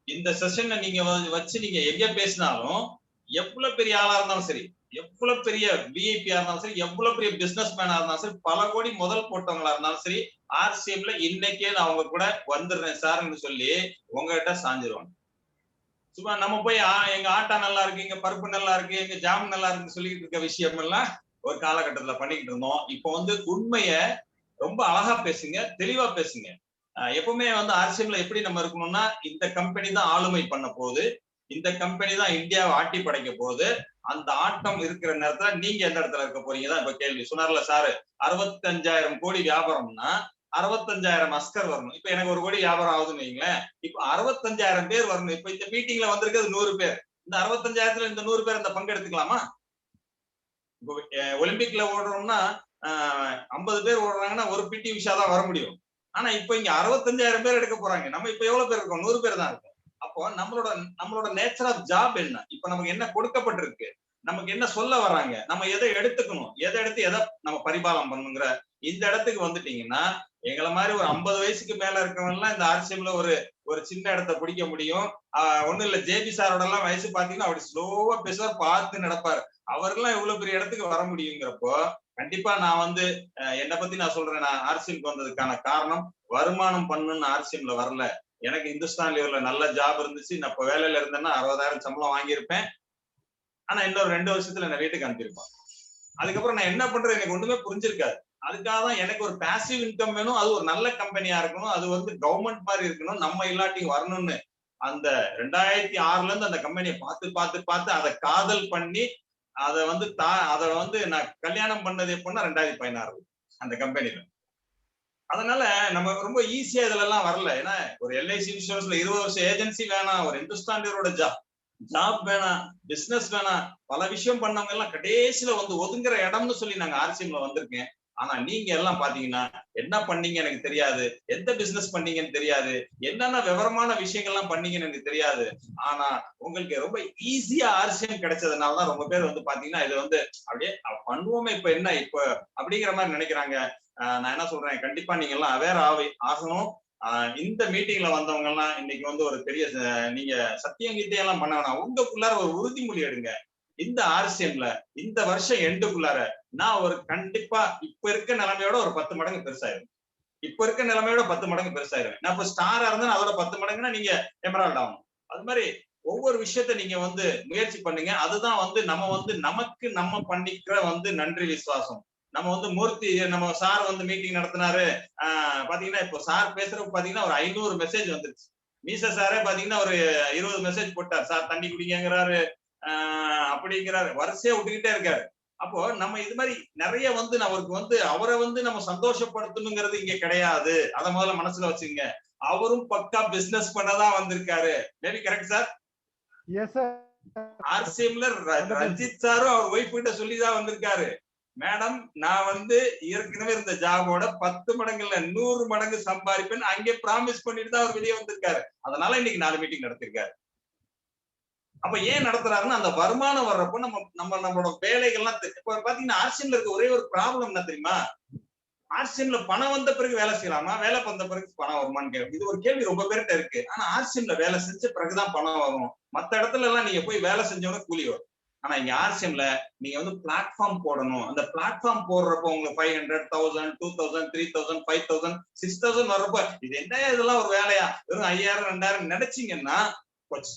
இந்த செஷனை நீங்க வச்சு நீங்க எங்க பேசினாலும் எவ்வளவு பெரிய ஆளா இருந்தாலும் சரி, எவ்வளவு பெரிய விஐபியா இருந்தாலும் சரி, எவ்வளவு பெரிய பிசினஸ் மேனா இருந்தாலும் சரி, பல கோடி முதல் போட்டவங்களா இருந்தாலும் சரி, ஆர்சிஎம்ல இன்னைக்கே நான் அவங்க கூட வந்துடுறேன் சார்ன்னு சொல்லி உங்ககிட்ட சாஞ்சிருவாங்க. சும்மா நம்ம போய் எங்க ஆட்டா நல்லா இருக்கு, எங்க பருப்பு நல்லா இருக்கு, எங்க ஜாம் நல்லா இருக்குன்னு சொல்லிட்டு இருக்க விஷயம் எல்லாம் ஒரு காலகட்டத்துல பண்ணிக்கிட்டு இருந்தோம். இப்போ வந்து உண்மைய ரொம்ப அழகா பேசுங்க, தெளிவா பேசுங்க. எப்பவுமே வந்து ஆர்சிஎம்ல எப்படி நம்ம இருக்கணும்னா, இந்த கம்பெனி தான் ஆளுமை பண்ண போகுது, இந்த கம்பெனி தான் இந்தியாவை ஆட்டி படைக்க போகுது. அந்த ஆட்டம் இருக்கிற நேரத்துல நீங்க எந்த இடத்துல இருக்க போறீங்க தான் இப்ப கேள்வி. சொன்னார்ல சாரு, 65,000 கோடி வியாபாரம்னா 65,000 அஸ்கர் வரணும். இப்ப எனக்கு 1 கோடி வியாபாரம் ஆகுதுன்னு வைங்களேன். இப்ப 65,000 பேர் வரணும். இப்ப இந்த மீட்டிங்ல வந்திருக்கிறது 100 பேர். இந்த 65,000த்துல இந்த 100 பேர் இந்த பங்கெடுத்துக்கலாமா? இப்போ ஒலிம்பிக்ல ஓடுறோம்னா 50 பேர் ஓடுறாங்கன்னா ஒரு பிடி உஷா தான் வர முடியும். ஆனா இப்ப இங்க 65,000 பேர் எடுக்க போறாங்க. நம்ம இப்ப எவ்வளவு பேர் இருக்கோம்? 100 பேர் தான் இருக்கோம். அப்போ நம்மளோட நேச்சர் ஆஃப் ஜாப் என்ன? இப்ப நமக்கு என்ன கொடுக்கப்பட்டிருக்கு, நமக்கு என்ன சொல்ல வர்றாங்க, நம்ம எதை எடுத்துக்கணும், எதை எடுத்து எதை நம்ம பரிபாலம் பண்ணுங்கிற இந்த இடத்துக்கு வந்துட்டீங்கன்னா, எங்களை மாதிரி ஒரு 50 வயசுக்கு மேல இருக்கவங்க எல்லாம் இந்த ஆர்சிஎம்ல ஒரு சின்ன இடத்த பிடிக்க முடியும். ஒண்ணும் இல்ல, ஜேபி சாரோட எல்லாம் வயசு பாத்தீங்கன்னா அப்படி ஸ்லோவா பேசுவார், பார்த்து நடப்பாரு. அவரெல்லாம் இவ்வளவு பெரிய இடத்துக்கு வர முடியுங்கிறப்போ கண்டிப்பா நான் வந்து என்னை பத்தி நான் சொல்றேன். நான் ஆர்சிஎம்க்கு வந்ததுக்கான காரணம் வருமானம் பண்ணுன்னு ஆர்சிஎம்ல வரல. எனக்கு இந்துஸ்தான் லீவர்ல நல்ல ஜாப் இருந்துச்சு. நான் இப்ப வேலையில இருந்தேன்னா 60,000 சம்பளம் வாங்கியிருப்பேன். ஆனா இன்னொரு 2 வருஷத்துல என்ன வீட்டுக்கு அனுப்பியிருப்பான். அதுக்கப்புறம் நான் என்ன பண்றது எனக்கு ஒண்ணுமே புரிஞ்சிருக்காது. அதுக்காக தான் எனக்கு ஒரு பாசிவ் இன்கம் வேணும், அது ஒரு நல்ல கம்பெனியா இருக்கணும், அது வந்து கவர்மெண்ட் மாதிரி இருக்கணும், நம்ம இல்லாட்டியும் வரணும்னு அந்த 2006ல இருந்து அந்த கம்பெனியை பார்த்து அதை காதல் பண்ணி அதை வந்து நான் கல்யாணம் பண்ணது எப்படின்னா 2016 அந்த கம்பெனில. அதனால நம்ம ரொம்ப ஈஸியா இதுல எல்லாம் வரல. ஏன்னா ஒரு எல்ஐசி இன்சூரன்ஸ்ல 20 வருஷம் ஏஜென்சி வேணாம், ஒரு இந்துஸ்தானியரோட ஜாப் வேணாம், பிசினஸ் வேணாம், பல விஷயம் பண்ணவங்க எல்லாம் கடைசியில வந்து ஒதுங்குற இடம்னு சொல்லி நாங்க ஆர்சிஎம்ல வந்திருக்கேன். ஆனா நீங்க எல்லாம் பாத்தீங்கன்னா என்ன பண்ணீங்க எனக்கு தெரியாது, எந்த பிசினஸ் பண்ணீங்கன்னு தெரியாது, என்னென்ன விவரமான விஷயங்கள்லாம் பண்ணீங்கன்னு எனக்கு தெரியாது. ஆனா உங்களுக்கு ரொம்ப ஈஸியா ஆர்சிஎம் கிடைச்சதுனாலதான் ரொம்ப பேர் வந்து பாத்தீங்கன்னா இது வந்து அப்படியே பண்ணுவோமே இப்ப என்ன இப்ப அப்படிங்கிற மாதிரி நினைக்கிறாங்க. நான் என்ன சொல்றேன், கண்டிப்பா நீங்க எல்லாம் அவேர் ஆகணும். இந்த மீட்டிங்ல வந்தவங்க எல்லாம் இன்னைக்கு வந்து ஒரு பெரிய நீங்க சத்தியங்கீத்தையெல்லாம் பண்ண வேணாம், உங்களுக்குள்ளார ஒரு உறுதிமொழி எடுங்க. இந்த ஆர்சிஎம்ல இந்த வருஷம் எண்டுக்குள்ளார நான் ஒரு கண்டிப்பா இப்ப இருக்க நிலைமையோட ஒரு 10 மடங்கு பெருசாயிருவேன். இப்ப இருக்க நிலைமையோட 10 மடங்கு பெருசாயிருவேன். நான் இப்ப ஸ்டாரா இருந்தா அதோட 10 மடங்குன்னா நீங்க எமரால்ட் ஆகணும். அது மாதிரி ஒவ்வொரு விஷயத்த நீங்க வந்து முயற்சி பண்ணுங்க. அதுதான் வந்து நமக்கு நம்ம பண்ணிக்கிற வந்து நன்றி விசுவாசம். நம்ம வந்து மூர்த்தி நம்ம சார் வந்து மீட்டிங் நடத்தினாரு. பாத்தீங்கன்னா இப்போ சார் பேசுறப்ப பாத்தீங்கன்னா ஒரு 500 மெசேஜ் வந்துருச்சு. மீச சாரே பாத்தீங்கன்னா ஒரு 20 மெசேஜ் போட்டார். சார் தண்ணி குடிங்கிறாரு, அப்படிங்கிறாரு, வரிசையா விட்டுக்கிட்டே இருக்காரு. அப்போ நம்ம இது மாதிரி நிறைய வந்து அவருக்கு வந்து அவரை வந்து நம்ம சந்தோஷப்படுத்தணுங்கிறது இங்க கிடையாது. அதை முதல்ல மனசுல வச்சுங்க. அவரும் பக்கா பிசினஸ் பண்ணதான் வந்திருக்காரு. Maybe correct sir? Yes sir. ஆர்சிஎம்ல ரஞ்சித் சாரும் அவர் ஒய்ஃப் கிட்ட சொல்லிதான் வந்திருக்காரு, மேடம் நான் வந்து ஏற்கனவே இந்த ஜாபோட 10 மடங்கு இல்ல 100 மடங்கு சம்பாதிப்பேன் அங்கே ப்ராமிஸ் பண்ணிட்டு தான் அவர் வெளியே வந்திருக்காரு. அதனால இன்னைக்கு 4 மீட்டிங் நடத்திருக்காரு. அப்ப ஏன் நடத்துறாருன்னா அந்த வருமானம் வர்றப்போ நம்மளோட வேலைகள்லாம் இப்ப பாத்தீங்கன்னா ஆர்சிஎம்ல இருக்க ஒரே ஒரு ப்ராப்ளம் என்ன தெரியுமா, ஆர்சிஎம்ல பணம் வந்த பிறகு வேலை செய்யலாமா, வேலை வந்த பிறகு பணம் வருமானு கேள்வி. இது ஒரு கேள்வி ரொம்ப பேர்கிட்ட இருக்கு. ஆனா ஆர்சிஎம்ல வேலை செஞ்ச பிறகுதான் பணம் வரும். மத்த இடத்துல எல்லாம் நீங்க போய் வேலை செஞ்சவங்க கூலி வரும். ஆனா இங்க ஆர்சிஎம்ல நீங்க வந்து பிளாட்ஃபார்ம் போடணும். அந்த பிளாட்ஃபார்ம் போடுறப்போ உங்களுக்கு 500, 1000, 2000, 3000, 5000, 6000 வர்றப்ப இது என்ன இதெல்லாம் ஒரு வேலையா, வெறும் 5000, 2000 நினைச்சீங்கன்னா போச்சு.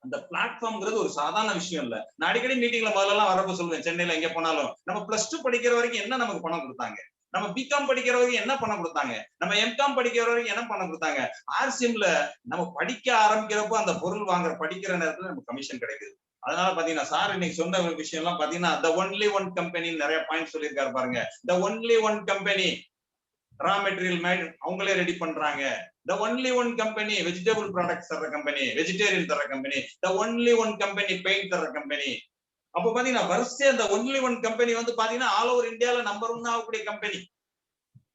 அந்த பிளாட்ஃபார்ம்ங்கிறது ஒரு சாதாரண விஷயம் இல்ல. நான் அடிக்கடி மீட்டிங்ல முதல்ல எல்லாம் வரப்ப சொல்லுவேன், சென்னையில எங்க போனாலும் நம்ம +2 படிக்கிற வரைக்கும் என்ன நமக்கு பணம் கொடுத்தாங்க, நம்ம பிகாம் படிக்கிற வரைக்கும் என்ன பணம் கொடுத்தாங்க, நம்ம எம்காம் படிக்கிற வரைக்கும் என்ன பணம் கொடுத்தாங்க. ஆர்சிஎம்ல நம்ம படிக்க ஆரம்பிக்கிறப்போ அந்த பொருள் வாங்குற படிக்கிற நேரத்துல நமக்கு கமிஷன் கிடைக்குது. அதனால பாத்தீங்கன்னா சார் இன்னைக்கு சொன்ன விஷயம் எல்லாம் பாத்தீங்கன்னா the only one company நிறைய பாயிண்ட் சொல்லியிருக்காரு பாருங்க. the only one company raw material அவங்களே ரெடி பண்றாங்க. The only one company vegetable products தர்ற கம்பெனி, வெஜிடேரியன் தர்ற கம்பெனி, the only one company paint தர்ற கம்பெனி. அப்ப பாத்தீங்கன்னா வரிசை அந்த ஒன்லி ஒன் கம்பெனி வந்து பாத்தீங்கன்னா ஆல் ஓவர் இந்தியால நம்பர் 1 ஆகக்கூடிய கம்பெனி.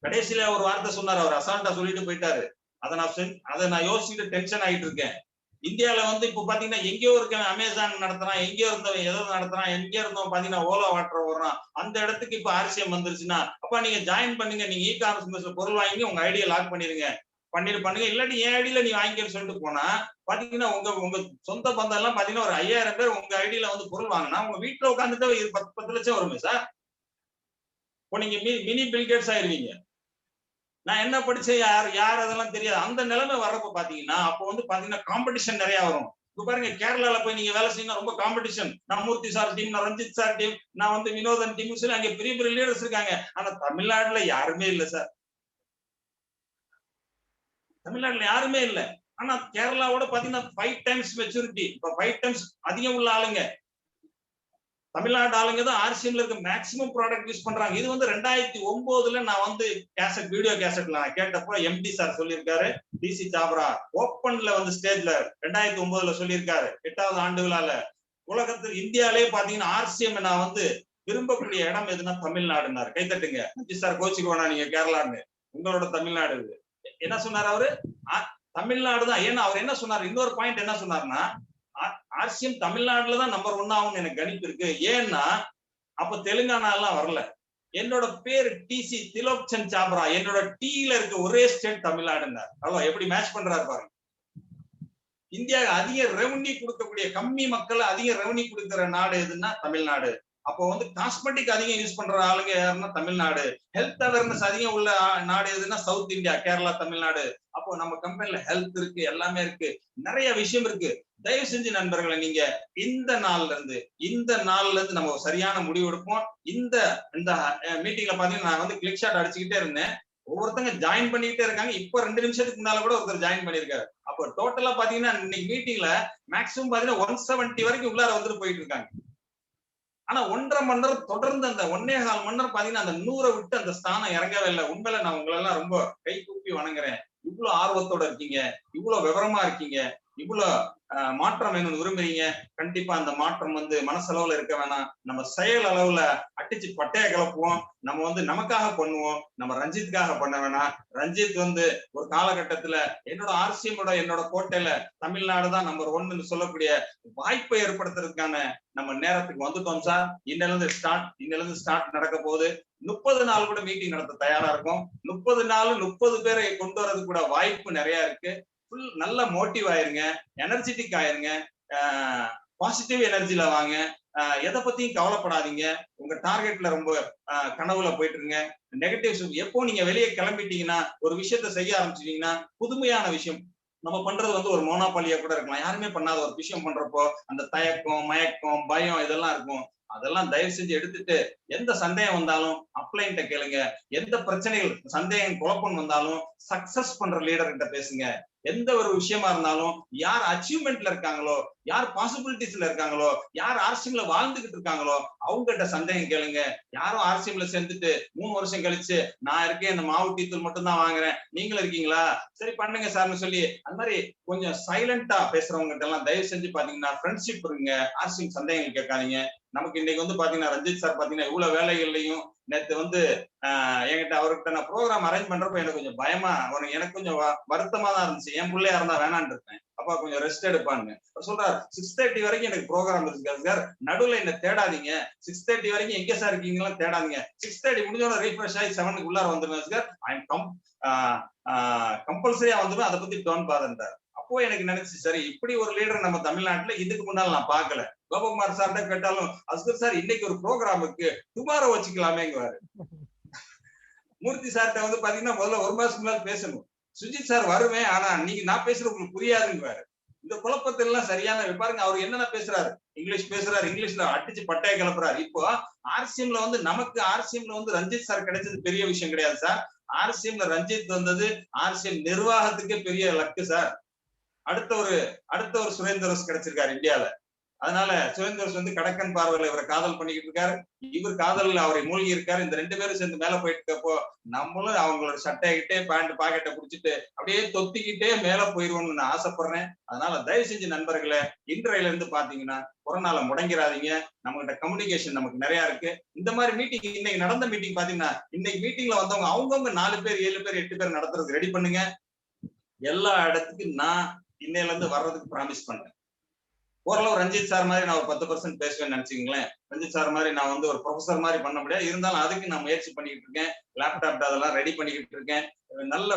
கடைசியில ஒரு வார்த்தை சொன்னார், அவர் அசால்ட்டா சொல்லிட்டு போயிட்டாரு. அதை நான் யோசிச்சுட்டு டென்ஷன் ஆகிட்டு இருக்கேன். இந்தியால வந்து இப்ப பாத்தீங்கன்னா எங்கேயோ இருக்க அமேசான் நடத்துறான், எங்கேயோ இருந்தவன் ஏதோ நடத்துறான், எங்கேயோ இருந்தவன் பாத்தீங்கன்னா ஓலா வாட்டர் ஓடுறான். அந்த இடத்துக்கு இப்ப RCM வந்துருச்சுன்னா, அப்ப நீங்க ஜாயின் பண்ணுங்க, நீங்க இ-காமர்ஸ் பொருள் வாங்கி உங்க ஐடியா லாக் பண்ணிருங்க, பண்ணுங்க. இல்லாட்டி என் ஐடியில நீ வாங்கிக்கன்னு சொல்லிட்டு போனா பாத்தீங்கன்னா உங்க சொந்த பந்தம் எல்லாம் பாத்தீங்கன்னா ஒரு 5000 பேர் உங்க ஐடியில வந்து பொருள் வாங்கினா உங்க வீட்டுல உட்காந்துட்டு 10 லட்சம் வருமே சார். இப்போ நீங்க மினி பில்கேட்ஸ் ஆயிருவீங்க. நான் என்ன படிச்சேன், யார் அதெல்லாம் தெரியாது. அந்த நிலைமை வர்றப்ப பாத்தீங்கன்னா அப்போ வந்து பாத்தீங்கன்னா காம்படிஷன் நிறைய வரும். இப்ப பாருங்க கேரளால போய் நீங்க வேலை செய்யணும், ரொம்ப காம்படிஷன். நான் மூர்த்தி சார் டீம், நான் ரஞ்சித் சார் டீம், நான் வந்து வினோதன் டீம், அங்க பெரிய பெரிய லீடர்ஸ் இருக்காங்க. ஆனா தமிழ்நாட்டுல யாருமே இல்ல சார். தமிழ்நாட்டுல யாருமே இல்ல. ஆனா கேரளாவோட பாத்தீங்கன்னா 5 டைம்ஸ் மெச்சூரிட்டி, இப்ப 5 டைம்ஸ் அதிகம் உள்ள ஆளுங்க தமிழ்நாடு ஆளுங்க தான் RCMல இருக்க மேக்ஸிமம் ப்ராடக்ட் யூஸ் பண்றாங்க. இது வந்து 2009ல நான் வந்து கேசட், வீடியோ கேசட்ல நான் கேட்டப்போ MD சார் சொல்லியிருக்காரு, DC சாப்ரா ஓப்பன்ல வந்து ஸ்டேஜ்ல 2009ல சொல்லியிருக்காரு, 8வது ஆண்டு விழால. உலகத்தில் இந்தியாலே பாத்தீங்கன்னா RCM நான் வந்து விரும்பக்கூடிய இடம் எதுனா தமிழ்நாடுன்னாரு. கைத்தட்டுங்க. MD சார் கோச்சிக்கு வேணா, நீங்க கேரளான்னு, உங்களோட தமிழ்நாடு இது. என்ன சொன்னார் அவரு? தமிழ்நாடு தான். ஏன்னா அவர் என்ன சொன்னார், இன்னொரு பாயிண்ட் என்ன சொன்னார்னா, RCM தமிழ்நாடுல தான் நம்பர் 1 ஆகும்னு எனக்கு கணிப்பு இருக்கு. ஏன்னா அப்ப தெலுங்கானா எல்லாம் வரல. என்னோட பேர் TC திலோக்சன் சாப்ரா, என்னோட டீல இருக்க ஒரே ஸ்டேட் தமிழ்நாடுன்னார். அவ்வளோ எப்படி மேட்ச் பண்றாரு பாருங்க. இந்தியா அதிக ரெவன்யூ கொடுக்கக்கூடிய, கம்மி மக்கள் அதிக ரெவன்யூ கொடுக்கிற நாடு எதுன்னா தமிழ்நாடு. அப்போ வந்து காஸ்மெட்டிக் அதிகம் யூஸ் பண்ற ஆளுங்க யாருன்னா தமிழ்நாடு. ஹெல்த் அவேர்னஸ் அதிகம் உள்ள நாடு எதுன்னா சவுத் இந்தியா, கேரளா, தமிழ்நாடு. அப்போ நம்ம கம்பெனில ஹெல்த் இருக்கு, எல்லாமே இருக்கு, நிறைய விஷயம் இருக்கு. தயவு செஞ்சு நண்பர்களை, நீங்க இந்த நாள்ல இருந்து நம்ம சரியான முடிவு எடுப்போம். இந்த மீட்டிங்ல பாத்தீங்கன்னா நான் வந்து கிளிக் ஷாட் அடிச்சுக்கிட்டே இருந்தேன். ஒவ்வொருத்தங்க ஜாயின் பண்ணிக்கிட்டே இருக்காங்க. இப்ப 2 நிமிஷத்துக்கு முன்னால கூட ஒருத்தர் ஜாயின் பண்ணிருக்காரு. அப்போ டோட்டலா பாத்தீங்கன்னா இன்னைக்கு மீட்டிங்ல மேக்ஸிமம் பாத்தீங்கன்னா 170 வரைக்கும் உள்ளார வந்துட்டு போயிட்டு இருக்காங்க. ஆனா 1.5 மணி நேரம் தொடர்ந்து அந்த 1.25 மணி நேரம் பாத்தீங்கன்னா அந்த 100 விட்டு அந்த ஸ்தானம் இறங்கவே இல்லை. உண்மையில நான் உங்களை எல்லாம் ரொம்ப கை கூப்பி வணங்குறேன். இவ்வளவு ஆர்வத்தோட இருக்கீங்க, இவ்வளவு விவரமா இருக்கீங்க, இவ்வளவு மாற்றம் வேணும்னு விரும்புறீங்க. கண்டிப்பா அந்த மாற்றம் வந்து மனசளவுல இருக்க வேணாம், நம்ம செயல் அளவுல அடிச்சு பட்டைய கிளப்புவோம். நம்ம வந்து நமக்காக பண்ணுவோம், நம்ம ரஞ்சித்துக்காக பண்ண வேணாம். ரஞ்சித் வந்து ஒரு காலகட்டத்துல என்னோட RCMோட என்னோட கோட்டையில தமிழ்நாடு தான் நம்பர் 1ன்னு சொல்லக்கூடிய வாய்ப்பை ஏற்படுத்துறதுக்கான நம்ம நேரத்துக்கு வந்துட்டோம் சார். இன்னில இருந்து ஸ்டார்ட் நடக்க போகுது. 30 நாள் கூட மீட்டிங் நடத்த தயாரா இருக்கும். 30 நாள் 30 பேரை கொண்டு வரது கூட வாய்ப்பு நிறைய இருக்கு. நல்ல மோட்டிவ் ஆயிருங்க, எனர்ஜெட்டிக் ஆயிருங்க, பாசிட்டிவ் எனர்ஜில வாங்க. எதை பத்தியும் கவலைப்படாதீங்க. உங்க டார்கெட்ல ரொம்ப கனவுல போயிட்டு இருங்க. நெகட்டிவ்ஸ் எப்போ நீங்க வெளியே கிளம்பிட்டீங்கன்னா, ஒரு விஷயத்த செய்ய ஆரம்பிச்சிட்டீங்கன்னா, புதுமையான விஷயம் நம்ம பண்றது வந்து ஒரு மோனோபாலியா கூட இருக்கலாம். யாருமே பண்ணாத ஒரு விஷயம் பண்றப்போ அந்த தயக்கம், மயக்கம், பயம் இதெல்லாம் இருக்கும். அதெல்லாம் தயவு செஞ்சு எடுத்துட்டு, எந்த சந்தேகம் வந்தாலும் அப்ளைன்ட்ட கேளுங்க. எந்த பிரச்சனைகள், சந்தேகம், குழப்பம் வந்தாலும் சக்சஸ் பண்ற லீடர் கிட்ட பேசுங்க. எந்த ஒரு விஷயமா இருந்தாலும் யார் அச்சீவ்மெண்ட்ல இருக்காங்களோ, யார் பாசிபிலிட்டிஸ்ல இருக்காங்களோ, யார் RCMல வாழ்ந்துகிட்டு இருக்காங்களோ அவங்ககிட்ட சந்தேகம் கேளுங்க. யாரும் RCMல சேர்ந்துட்டு 3 வருஷம் கழிச்சு நான் இருக்கேன், இந்த மாவு டீத்தூள் மட்டும் தான் வாங்குறேன், நீங்களும் இருக்கீங்களா, சரி பண்ணுங்க சார்னு சொல்லி அந்த மாதிரி கொஞ்சம் சைலண்டா பேசுறவங்க கிட்ட எல்லாம் தயவு செஞ்சு பாத்தீங்கன்னா ஃப்ரெண்ட்ஷிப் இருங்க. RCM சந்தேகங்கள் கேட்காதீங்க. நமக்கு இன்னைக்கு வந்து பாத்தீங்கன்னா ரஞ்சித் சார் பாத்தீங்கன்னா இவ்வளவு வேலைகள்லையும் நேற்று வந்து என்கிட்ட அவர்கிட்ட நான் ப்ரோக்ராம் அரேஞ்ச் பண்றப்ப எனக்கு கொஞ்சம் பயமா, எனக்கு கொஞ்சம் வருத்தமா தான் இருந்துச்சு. என் பிள்ளையா இருந்தா வேணான்னு இருப்பேன். அப்பா கொஞ்சம் ரெஸ்ட் எடுப்பாங்க. சொல்றாரு 6:30 வரைக்கும் எனக்கு ப்ரோக்ராம் இருக்கு சார், நடுவில் என்ன தேடாதீங்க, 6:30 வரைக்கும் எங்க சார் இருக்கீங்களா தேடாதீங்க, 6:30 முடிஞ்சோட ரீஃப்ரெஷ் ஆகி 7க்கு உள்ளார வந்துருவேன் சார், ஐ எம் கம்பல்சரியா வந்துருவேன், அதை பத்தி டோன் பாருன்றார். அப்போ எனக்கு நினைச்சு சரி, இப்படி ஒரு லீடர் நம்ம தமிழ்நாட்டுல இதுக்கு முன்னால நான் பார்க்கல. கோபகுமார் சார்கிட்ட கேட்டாலும் அஸ்கர் சார் இன்னைக்கு ஒரு ப்ரோக்ராம் இருக்கு, டுமாரோ வச்சுக்கலாமேங்குவாரு. மூர்த்தி சார்கிட்ட வந்து பாத்தீங்கன்னா முதல்ல 1 மாசத்துக்கு மேல பேசணும். சுஜித் சார் வருவேன், ஆனா நீங்க நான் பேசுறது உங்களுக்கு புரியாதுங்குவாரு. இந்த குழப்பத்தில் எல்லாம் சரியான பாருங்க, அவர் என்னென்ன பேசுறாரு, இங்கிலீஷ் பேசுறாரு, இங்கிலீஷ்ல அடிச்சு பட்டைய கிளப்புறாரு. இப்போ RCMல வந்து நமக்கு RCMல வந்து ரஞ்சித் சார் கிடைச்சது பெரிய விஷயம் கிடையாது சார். RCMல ரஞ்சித் வந்தது RCM நிர்வாகத்துக்கே பெரிய லக்கு சார். அடுத்த ஒரு சுரேந்தர் கிடைச்சிருக்காரு இந்தியால. அதனால சுரேந்தர் வந்து கடக்கன் பார்வையில இவரை காதல் பண்ணிக்கிட்டு இருக்காரு, இவர் காதல் அவரை மூழ்கி இருக்காரு. இந்த 2 பேரும் சேர்ந்து மேல போயிட்டு இருக்கப்போ நம்மளும் அவங்களோட சட்டைகிட்டே பேண்ட் பாக்கெட்டை குடிச்சிட்டு அப்படியே தொத்திக்கிட்டே மேல போயிருவோம்னு நான் ஆசைப்படுறேன். அதனால தயவு செஞ்சு நண்பர்களே, இன்றையில இருந்து பாத்தீங்கன்னா கொரோனால முடங்கிறாதீங்க. நம்மகிட்ட கம்யூனிகேஷன் நமக்கு நிறைய இருக்கு. இந்த மாதிரி மீட்டிங் இன்னைக்கு நடந்த மீட்டிங் பாத்தீங்கன்னா, இன்னைக்கு மீட்டிங்ல வந்தவங்க அவங்கவுங்க 4 பேர் 7 பேர் 8 பேர் நடத்துறதுக்கு ரெடி பண்ணுங்க. எல்லா இடத்துக்கும் நான் இன்னையில இருந்து வர்றதுக்கு ப்ராமிஸ் பண்றேன். ஓரளவு ரஞ்சித் சார் மாதிரி நான் ஒரு 10% பேசுவேன்னு நினைச்சுங்களேன். ரஞ்சித் சார் மாதிரி நான் வந்து ஒரு ப்ரொஃபசர் மாதிரி பண்ண முடியாது, இருந்தாலும் அதுக்கு நான் முயற்சி பண்ணிக்கிட்டு இருக்கேன். லேப்டாப் அதெல்லாம் ரெடி பண்ணிக்கிட்டு இருக்கேன். நல்ல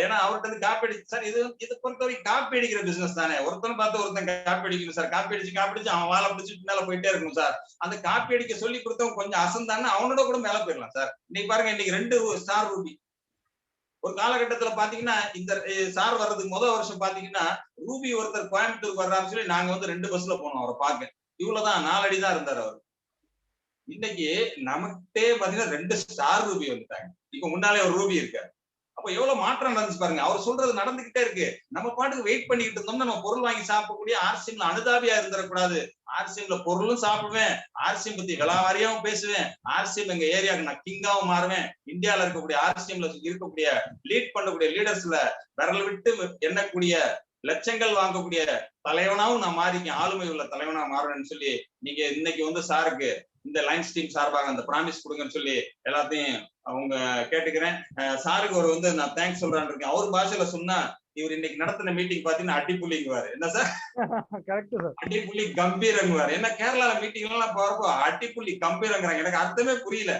ஏன்னா அவர்கிட்ட இருந்து காப்பி அடிச்சு சார், இது பொறுத்தவரைக்கும் காப்பி அடிக்கிற பிசினஸ் தானே. ஒருத்தன் பார்த்து ஒருத்தன் காப்பி அடிக்கணும் சார். காப்பி அடிச்சு அவன் வாழை பிடிச்சிட்டு மேல போயிட்டே இருக்கணும் சார். அந்த காப்பி அடிக்க சொல்லி கொடுத்தவன் கொஞ்சம் அசந்தான்னு அவனோட கூட மேல போயிடலாம் சார். இன்னைக்கு பாருங்க, இன்னைக்கு 2 ஸ்டார் ரூபி. ஒரு காலகட்டத்துல பாத்தீங்கன்னா இந்த சார் வர்றதுக்கு முதல் வருஷம் பாத்தீங்கன்னா ரூபி ஒருத்தர் கோயம்புத்தூருக்கு வர்றாருன்னு சொல்லி நாங்க வந்து 2 பஸ்ல போனோம் அவரை பார்க்க. இவ்வளவுதான் 4 அடி தான் இருந்தாரு அவர். இன்னைக்கு நமக்கிட்டே பாத்தீங்கன்னா 2 ஸ்டார் ரூபி வந்துட்டாங்க. இப்ப முன்னாலே ஒரு ரூபி இருக்காரு. அப்ப எவ்வளவு மாற்றம் நடந்துச்சு பாருங்க. அவர் சொல்றது நடந்துகிட்டே இருக்கு. நம்ம பாட்டுக்கு வெயிட் பண்ணிக்கிட்டு இருந்தோம்னா நம்ம பொருள் வாங்கி சாப்பிடக்கூடிய ஆர்சிஎம்ல அனுதாபியா இருந்துடக்கூடாது. ஆர்சிஎம்ல பொருளும் சாப்பிடுவேன், ஆர்சிஎம் பத்தி விலாவாரியாவும் பேசுவேன், ஆர்சிஎம் எங்க ஏரியாவுக்கு நான் கிங்காவும் மாறுவேன். இந்தியாவில இருக்கக்கூடிய ஆர்சிஎம்ல இருக்கக்கூடிய லீட் பண்ணக்கூடிய லீடர்ஸ்ல விரல் விட்டு எண்ணக்கூடிய லட்சங்கள் வாங்கக்கூடிய தலைவனாவும் நான் மாறிக்கேன், ஆளுமை உள்ள தலைவனா மாறுவேன்னு சொல்லி நீங்க இன்னைக்கு வந்து சாருக்கு இந்த லைன்ஸ் டீம் சார்பாக அந்த ப்ராமிஸ் கொடுங்கன்னு சொல்லி எல்லாத்தையும் அவங்க கேட்டுக்கிறேன். சாருக்கு ஒரு வந்து நான் தேங்க்ஸ் சொல்றான்னு இருக்கேன். அவர் பாஷையில சொன்னா இவர் இன்னைக்கு நடத்தின மீட்டிங் பாத்தீங்கன்னா அடிப்புள்ளிங்குவாரு. என்ன சார்? அடிப்புள்ளி கம்பீரங்குவாரு. என்ன கேரளால மீட்டிங் எல்லாம் போறப்போ அடிப்புள்ளி கம்பீரங்கிறாங்க. எனக்கு அர்த்தமே புரியல.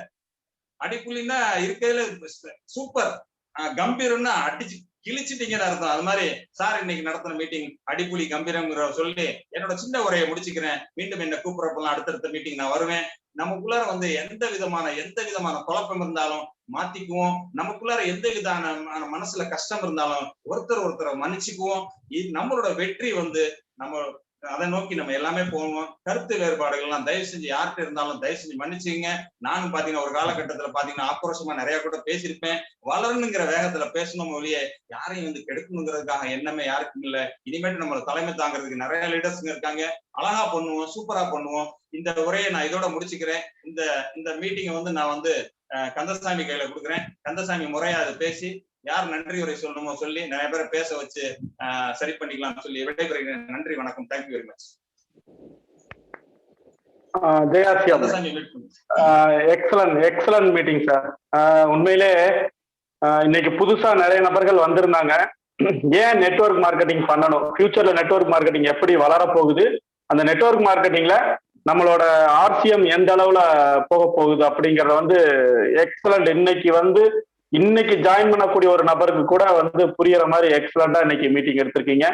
அடிப்புள்ளின்னா இருக்கிறதுல சூப்பர், கம்பீரம்னா அடிச்சு கிழிச்சிட்டீங்கன்னு அர்த்தம். அது மாதிரி சார் இன்னைக்கு நடத்தின மீட்டிங் அடிப்புலி கம்பீரங்கிற சொல்லி என்னோட சின்ன உரையை முடிச்சுக்கிறேன். மீண்டும் என்ன கூப்பிடறப்பெல்லாம் அடுத்தடுத்த மீட்டிங் நான் வருவேன். நமக்குள்ளார வந்து எந்த விதமான குழப்பம் இருந்தாலும் மாத்திக்குவோம். நமக்குள்ளார எந்த விதமான மனசுல கஷ்டம் இருந்தாலும் ஒருத்தரை மன்னிச்சுக்குவோம். நம்மளோட வெற்றி வந்து நம்ம அதை நோக்கி நம்ம எல்லாமே போவோம். கருத்து வேறுபாடுகள் எல்லாம் தயவு செஞ்சு யார்கிட்ட இருந்தாலும் தயவு செஞ்சு மன்னிச்சுங்க. நானும் பாத்தீங்கன்னா ஒரு காலகட்டத்துல பாத்தீங்கன்னா ஆக்ரோஷமா நிறைய கூட பேசியிருப்பேன். வளரணுங்கிற வேகத்துல பேசணும் ஒழிய யாரையும் வந்து கெடுக்கணுங்கிறதுக்காக எண்ணமே யாருக்கும் இல்லை. இனிமேட்டு நம்மளை தலைமை தாங்கிறதுக்கு நிறைய லீடர்ஸ்ங்க இருக்காங்க. அழகா பண்ணுவோம், சூப்பரா பண்ணுவோம். இந்த உரையை நான் இதோட முடிச்சுக்கிறேன். இந்த மீட்டிங்கை வந்து நான் வந்து கந்தசாமி கையில கொடுக்குறேன். கந்தசாமி முறையா அதை பேசி யார் நன்றி உரை சொல்லணுமோ சொல்லி நிறைய பேரை பேச வச்சு சரி பண்ணிக்கலாம் சொல்லி விடைபெறுகிறேன். நன்றி, வணக்கம். Thank you very much. Excellent meeting sir. உண்மையிலே இன்னைக்கு புதுசா நிறைய நபர்கள் வந்திருந்தாங்க. ஏன் நெட்வொர்க் மார்க்கெட்டிங் பண்ணணும், ஃபியூச்சர்ல நெட்வொர்க் மார்க்கெட்டிங் எப்படி வளர போகுது, அந்த நெட்வொர்க் மார்க்கெட்டிங்ல நம்மளோட ஆர்சிஎம் எந்த அளவுல போக போகுது அப்படிங்கறத வந்து எக்ஸலண்ட். இன்னைக்கு ஜாயின் பண்ணக்கூடிய ஒரு நபருக்கு கூட வந்து புரியற மாதிரி எக்ஸலண்டா இன்னைக்கு மீட்டிங் எடுத்திருக்கீங்க.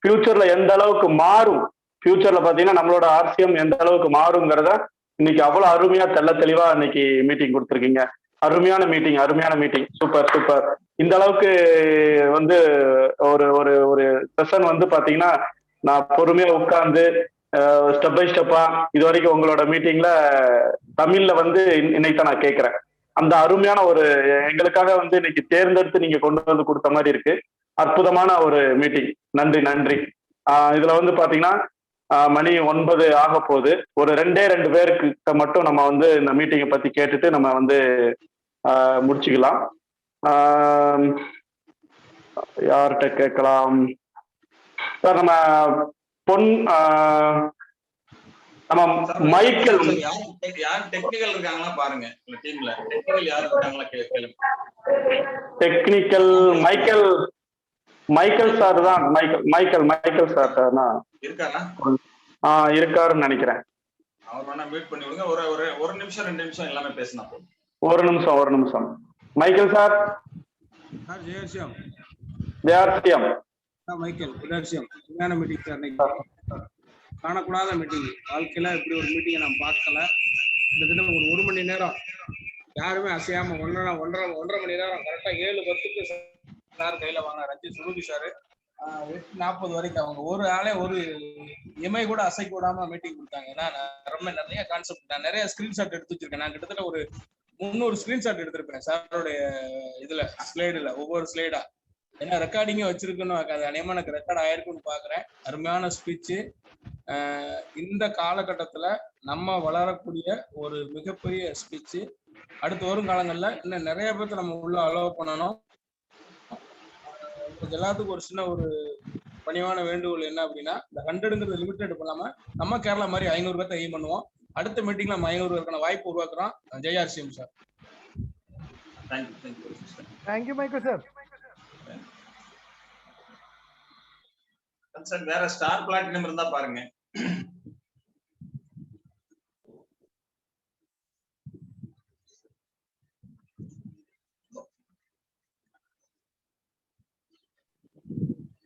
ஃபியூச்சர்ல எந்த அளவுக்கு மாறும், ஃபியூச்சர்ல பாத்தீங்கன்னா நம்மளோட ஆர்சிஎம் எந்த அளவுக்கு மாறுங்கிறத இன்னைக்கு அவ்வளவு அருமையா தெளிவா இன்னைக்கு மீட்டிங் கொடுத்துருக்கீங்க. அருமையான மீட்டிங். சூப்பர். இந்த அளவுக்கு வந்து ஒரு செஷன் வந்து பாத்தீங்கன்னா நான் பொறுமையா உட்கார்ந்து ஸ்டெப் பை ஸ்டெப்பா இது வரைக்கும் உங்களோட மீட்டிங்ல தமிழ்ல வந்து இன்னைக்கு தான் நான் கேட்கிறேன். அந்த அருமையான ஒரு எங்களுக்காக வந்து இன்னைக்கு தேர்ந்தெடுத்து நீங்க கொண்டு வந்து கொடுத்த மாதிரி இருக்கு. அற்புதமான ஒரு மீட்டிங். நன்றி. இதுல வந்து பாத்தீங்கன்னா மணி 9 ஆக போகுது. ஒரு 2 பேருக்கு மட்டும் நம்ம வந்து இந்த மீட்டிங்கை பத்தி கேட்டுட்டு நம்ம வந்து முடிச்சுக்கலாம். யார்கிட்ட கேட்கலாம் சார்? நம்ம மைக்கேல் யார் டெக்னிக்கல் இருக்காங்களா பாருங்க. டீம்ல டெக்னிக்கல் யார் இருக்காங்களா கேளுங்க. டெக்னிக்கல் மைக்கேல் சார் தான். மைக்கேல் சார் இருக்காரா? இருக்காருன்னு நினைக்கிறேன். அவர் வேணா மீட் பண்ணி விடுங்க. ஒரு நிமிஷம் 2 நிமிஷம் எல்லாமே பேசினா போதும். ஒரு நிமிஷம். Michael sir. Jai RCM Michael meeting sir. காணக்கூடாத மீட்டிங். வாழ்க்கையில இப்படி ஒரு மீட்டிங்கை நான் பார்க்கல. கிட்டத்தட்ட ஒரு 1 மணி நேரம் யாருமே அசையாம 1.5 மணி நேரம் கரெக்டா 7:10 சார் கையில வாங்க. ரஞ்சித் சுரூபி சாரு 8:40 வரைக்கும் அவங்க ஒரு ஆளே ஒரு இமை கூட அசைக்க விடாம மீட்டிங் கொடுத்தாங்க. ஏன்னா ரொம்ப நிறைய கான்செப்ட், நான் நிறைய ஸ்கிரீன்ஷாட் எடுத்து வச்சிருக்கேன். நான் கிட்டத்தட்ட ஒரு 300 ஸ்கிரீன்ஷாட் எடுத்திருப்பேன் சாரோடைய இதுல ஸ்லைடுல, ஒவ்வொரு ஸ்லைடா. ஏன்னா ரெக்கார்டிங்கே வச்சிருக்கணும், அது அநேகமா எனக்கு ரெக்கார்ட் ஆயிருக்குன்னு பாக்குறேன். அருமையான ஸ்பீச்சு. இந்த காலகட்டத்துல நம்ம வளரக்கூடிய ஒரு மிகப்பெரிய ஸ்பீச். அடுத்து வரும் காலங்கள்ல இன்னும் நிறைய பேர்த்த நம்ம உள்ள அலோவ் பண்ணணும். எல்லாத்துக்கும் ஒரு சின்ன ஒரு பணிவான வேண்டுகோள் என்ன அப்படின்னா, இந்த 100ங்கிறது லிமிடெட் பண்ணாம நம்ம கேரளா மாதிரி 500 பேர்த்த எய்ம் பண்ணுவோம். அடுத்த மீட்டிங்ல நம்ம 500 பேருக்கான வாய்ப்பு உருவாக்குறோம். ஜெய்ஆர்சிஎம் சார். தேங்க்யூ மைக்கோ சார். வேற ஸ்டார் பிளாட்டினம் இருந்தா பாருங்க.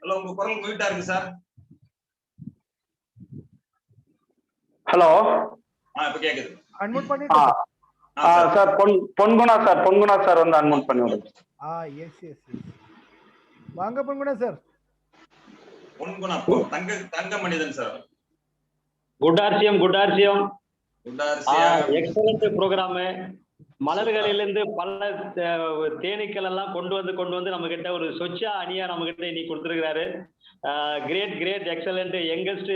ஹலோ, உங்க குரல் மியூட்டா இருக்கு சார். ஹலோ, இப்ப கேக்குது. அன்மியூட் பண்ணிட்டேன் சார். பொன்குணா சார் வந்து அன்மியூட் பண்ணி விடுங்க. எஸ் வாங்க பொன்குணா சார். பொன்குணா தங்க மனிதன் sir. Good RCM excellent program. மலர்களிலிருந்து பல தேனீக்கள் எல்லாம் கொண்டு வந்து நம்ம கிட்ட ஒரு சொச்சா அணியா நம்ம கிட்ட இன்னைக்கு கொடுத்துருக்கிறாரு. கிரேட் எக்ஸலண்ட் யங்கஸ்ட்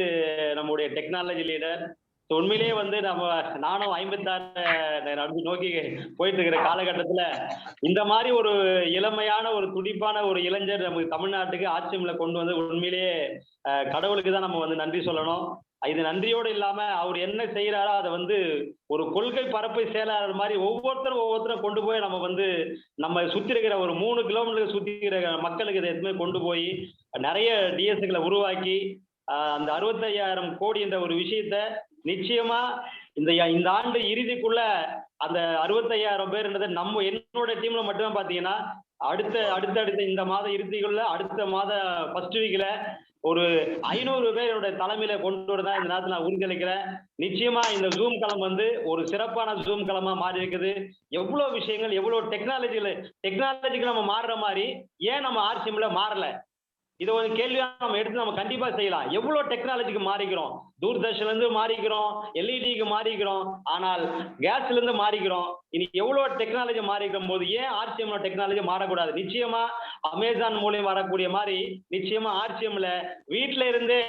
நம்முடைய டெக்னாலஜி லீடர். உண்மையிலேயே வந்து நானும் 56 நோக்கி போயிட்டு இருக்கிற காலகட்டத்துல இந்த மாதிரி ஒரு இளமையான ஒரு துடிப்பான ஒரு இளைஞர் நமக்கு தமிழ்நாட்டுக்கு ஆட்சியம்ல கொண்டு வந்து உண்மையிலேயே கடவுளுக்கு தான் நம்ம வந்து நன்றி சொல்லணும். இது நன்றியோடு இல்லாம அவர் என்ன செய்யறாரோ அதை வந்து ஒரு கொள்கை பரப்பை செயலாளர் மாதிரி ஒவ்வொருத்தரும் கொண்டு போய் நம்ம சுத்தி இருக்கிற ஒரு 3 கிலோமீட்டருக்கு சுத்தி இருக்கிற மக்களுக்கு இதை எதுவுமே கொண்டு போய் நிறைய டிஎஸ்களை உருவாக்கி அந்த 65,000 கோடி என்ற ஒரு விஷயத்த நிச்சயமா இந்த ஆண்டு இறுதிக்குள்ள அந்த 65,000 பேர்ன்றது என்னோட டீம்ல மட்டுமே பாத்தீங்கன்னா அடுத்த இந்த மாத இறுதிக்குள்ள அடுத்த மாத ஃபர்ஸ்ட் வீக்ல ஒரு 500 பேரோட தலைமையில கொண்டு வரதான் இந்த நேரத்தில் நான் உறுதியளிக்கிறேன். நிச்சயமா இந்த ஜூம் களம் வந்து ஒரு சிறப்பான ஜூம் களமா மாறி இருக்குது. எவ்வளவு விஷயங்கள் எவ்வளவு டெக்னாலஜிக்கு நம்ம மாறுற மாதிரி ஏன் நம்ம ஆர்சிஎம்ல மாறல? இதை ஒரு கேள்வியா நம்ம எடுத்து நம்ம கண்டிப்பா செய்யலாம். எவ்வளவு டெக்னாலஜிக்கு மாறிக்கிறோம், தூர்தர்ஷன்ல இருந்து மாறிக்கிறோம், எல்இடிக்கு மாறிக்கிறோம், ஆனால் கேஸ்ல இருந்து மாறிக்கிறோம். இன்னைக்கு எவ்வளவு டெக்னாலஜி மாறிக்கும் போது ஏன் ஆர்சிஎம்ல டெக்னாலஜி மாறக்கூடாது? நிச்சயமா அமேசான் மூலியம் வரக்கூடிய மாதிரி நிச்சயமா ஆர்சிஎம்ல வீட்டுல இருந்தே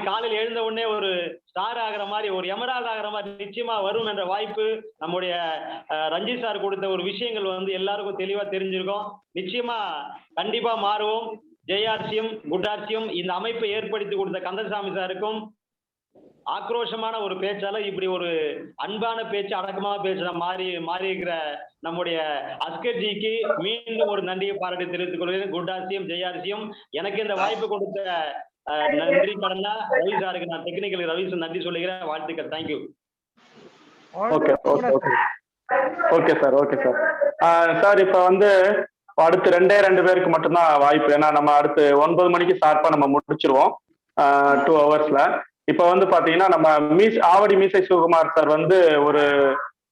காலையில் எழுந்த உடனே ஒரு ஸ்டார் ஆகிற மாதிரி ஒரு எமரால்ட் ஆகிற மாதிரி நிச்சயமா வரும் என்ற வாய்ப்பு நம்முடைய ரஞ்சித் சார் கொடுத்த ஒரு விஷயங்கள் வந்து எல்லாருக்கும் தெளிவா தெரிஞ்சிருக்கும். நிச்சயமா கண்டிப்பா மாறுவோம். ஜெய்ஆர்சிஎம் குட் ஆர்சிஎம் இந்த அமைப்பை ஏற்படுத்தி கொடுத்த கந்தசாமி சாருக்கும் ஆக்ரோஷமான ஒரு பேச்சால இப்படி ஒரு அன்பான பேச்சு அடக்கமான பேச்சு மாறி இருக்கிற நம்முடைய அஸ்கர்ஜிக்கு மீண்டும் ஒரு நன்றியை பாராட்டி தெரிவித்துக் கொள்கிறேன். Good RCM Jai RCM. எனக்கு இந்த வாய்ப்பு கொடுத்த நன்றி கடனா ரவி சாருக்கு நான் டெக்னிக்கல் ரவி நன்றி சொல்லுகிறேன். வாழ்த்துக்கள். தேங்க்யூ. Okay sir. சார் இப்ப வந்து அடுத்து 2 பேருக்கு மட்டும்தான் வாய்ப்பு. ஏன்னா நம்ம அடுத்து 9 மணிக்கு ஷார்ப்பா நம்ம முடிச்சிருவோம் 2 ஹவர்ஸ்ல. இப்ப வந்து பாத்தீங்கன்னா நம்ம ஆவடி மீசை சிவகுமார் சார் வந்து ஒரு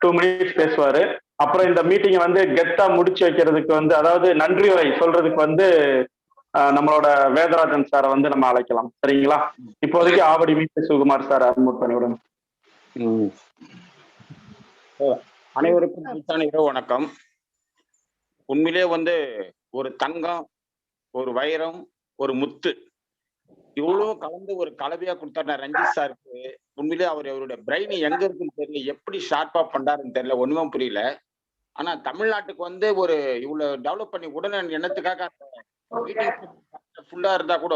2 மினிட்ஸ் பேசுவாரு. அப்புறம் இந்த மீட்டிங்கை வந்து கெத்தா முடிச்சு வைக்கிறதுக்கு வந்து அதாவது நன்றி உரை சொல்றதுக்கு வந்து நம்மளோட வேதராஜன் சாரை வந்து நம்ம அழைக்கலாம். சரிங்களா? இப்போதைக்கு ஆவடி மீசை சிவகுமார் சார் அன்மியூட் பண்ணி விடுங்க. அனைவருக்கும் இரவு வணக்கம். உண்மையிலே வந்து ஒரு தங்கம், ஒரு வைரம், ஒரு முத்து இவ்வளவு கலந்து ஒரு கலவையா கொடுத்தாரு ரஞ்சித் சாருக்கு. உண்மையிலே அவருடைய பிரெயின் எங்க இருக்குன்னு தெரியல, எப்படி ஷார்ப்பா பண்றாருன்னு தெரியல, ஒண்ணுமே புரியல. ஆனா தமிழ்நாட்டுக்கு வந்து ஒரு இவ்வளவு டெவலப் பண்ணி உடனே எண்ணத்துக்காக ஃபுல்லா இருந்தா கூட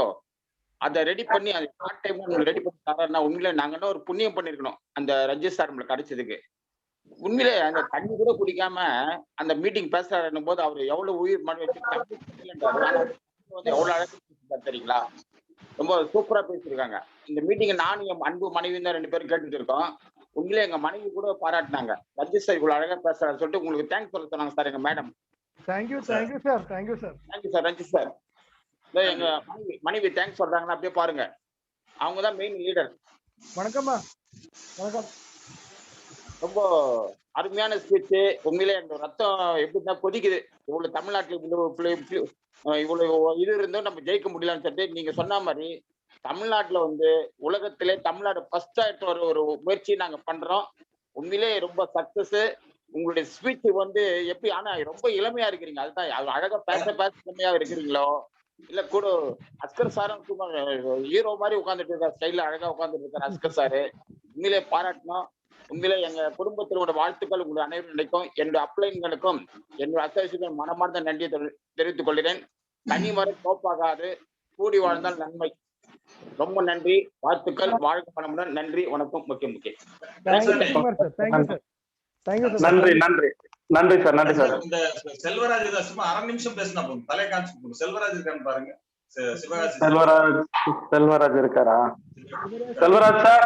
அதை ரெடி பண்ணி அது ஷார்ட் டைம் ரெடி பண்ணி தராருன்னா உண்மையிலே நாங்க என்ன ஒரு புண்ணியம் பண்ணிருக்கணும் அந்த ரஞ்சித் சார் நம்மளுக்கு கிடைச்சதுக்கு. உண்மையிலே அந்த தண்ணி கூட குடிக்காம அந்த மீட்டிங் பேசுறாருன்னும் போது அவர் எவ்வளவு உயிர் மனு வச்சு எவ்வளவு அழகா தெரியுங்களா? ரொம்ப சூப்பரா பேசியிருக்காங்க. இந்த மீட்டிங் நானும் என் அன்பு மனைவி தான் 2 பேரும் கேட்டுட்டு இருக்கோம். உண்மையிலே எங்க மனைவி கூட பாராட்டினாங்க. ரஞ்சித் சார் இவ்வளவு அழகா பேசுறாரு சொல்லிட்டு உங்களுக்கு தேங்க்ஸ் சொல்ல சொன்னாங்க சார் எங்க madam. Thank you sir Ranjith sir. எங்க மனைவி தேங்க்ஸ் சொல்றாங்கன்னா அப்படியே பாருங்க. அவங்கதான் மெயின் லீடர். வணக்கம். ரொம்ப அருமையான ஸ்பீச். உண்மையிலே அந்த ரத்தம் எப்படிதான் கொதிக்குது. இவ்வளவு தமிழ்நாட்டுல இவ்வளவு இது இருந்தும் நம்ம ஜெயிக்க முடியலன்னு சொல்லிட்டு நீங்க சொன்ன மாதிரி தமிழ்நாட்டுல வந்து உலகத்திலே தமிழ்நாடு ஃபர்ஸ்ட் ஆயிட்டு ஒரு முயற்சி நாங்க பண்றோம். உண்மையிலே ரொம்ப சக்சஸ். உங்களுடைய ஸ்பீச் வந்து எப்படி, ஆனா ரொம்ப இளமையா இருக்கிறீங்க. அதுதான் அழகா பேச இளமையா இருக்கிறீங்களோ இல்ல கூட அஸ்கர் சாரும் சும்மா ஹீரோ மாதிரி உட்கார்ந்துட்டு இருக்காரு, ஸ்டைல்ல அழகா உட்கார்ந்துட்டு இருக்காரு அஸ்கர் சாரு. உண்மையிலே பாராட்டணும். உண்மையிலே எங்க குடும்பத்தினோட வாழ்த்துக்கள் உங்களுடைய அனைவரும் நினைக்கும். என்னுடைய அப்ளைன்களுக்கும் என்னுடைய அசோசியேஷன் மனமார்ந்த நன்றியை தெரிவித்துக் கொள்கிறேன். தனிமறை கோப்பாகாது, கூடி வாழ்ந்தால் நன்மை. ரொம்ப நன்றி, வாழ்த்துக்கள், வாழ்க பணமுடன். நன்றி, வணக்கம். முக்கியம் நன்றி நன்றி நன்றி சார். நன்றி சார். இந்த செல்வராஜ் சும்மா அரை நிமிஷம் பேசினா போதும். தலை காமிச்சு செல்வராஜ் இருக்கான்னு பாருங்க. செல்வராஜ் இருக்காரா? Selvaraj sir,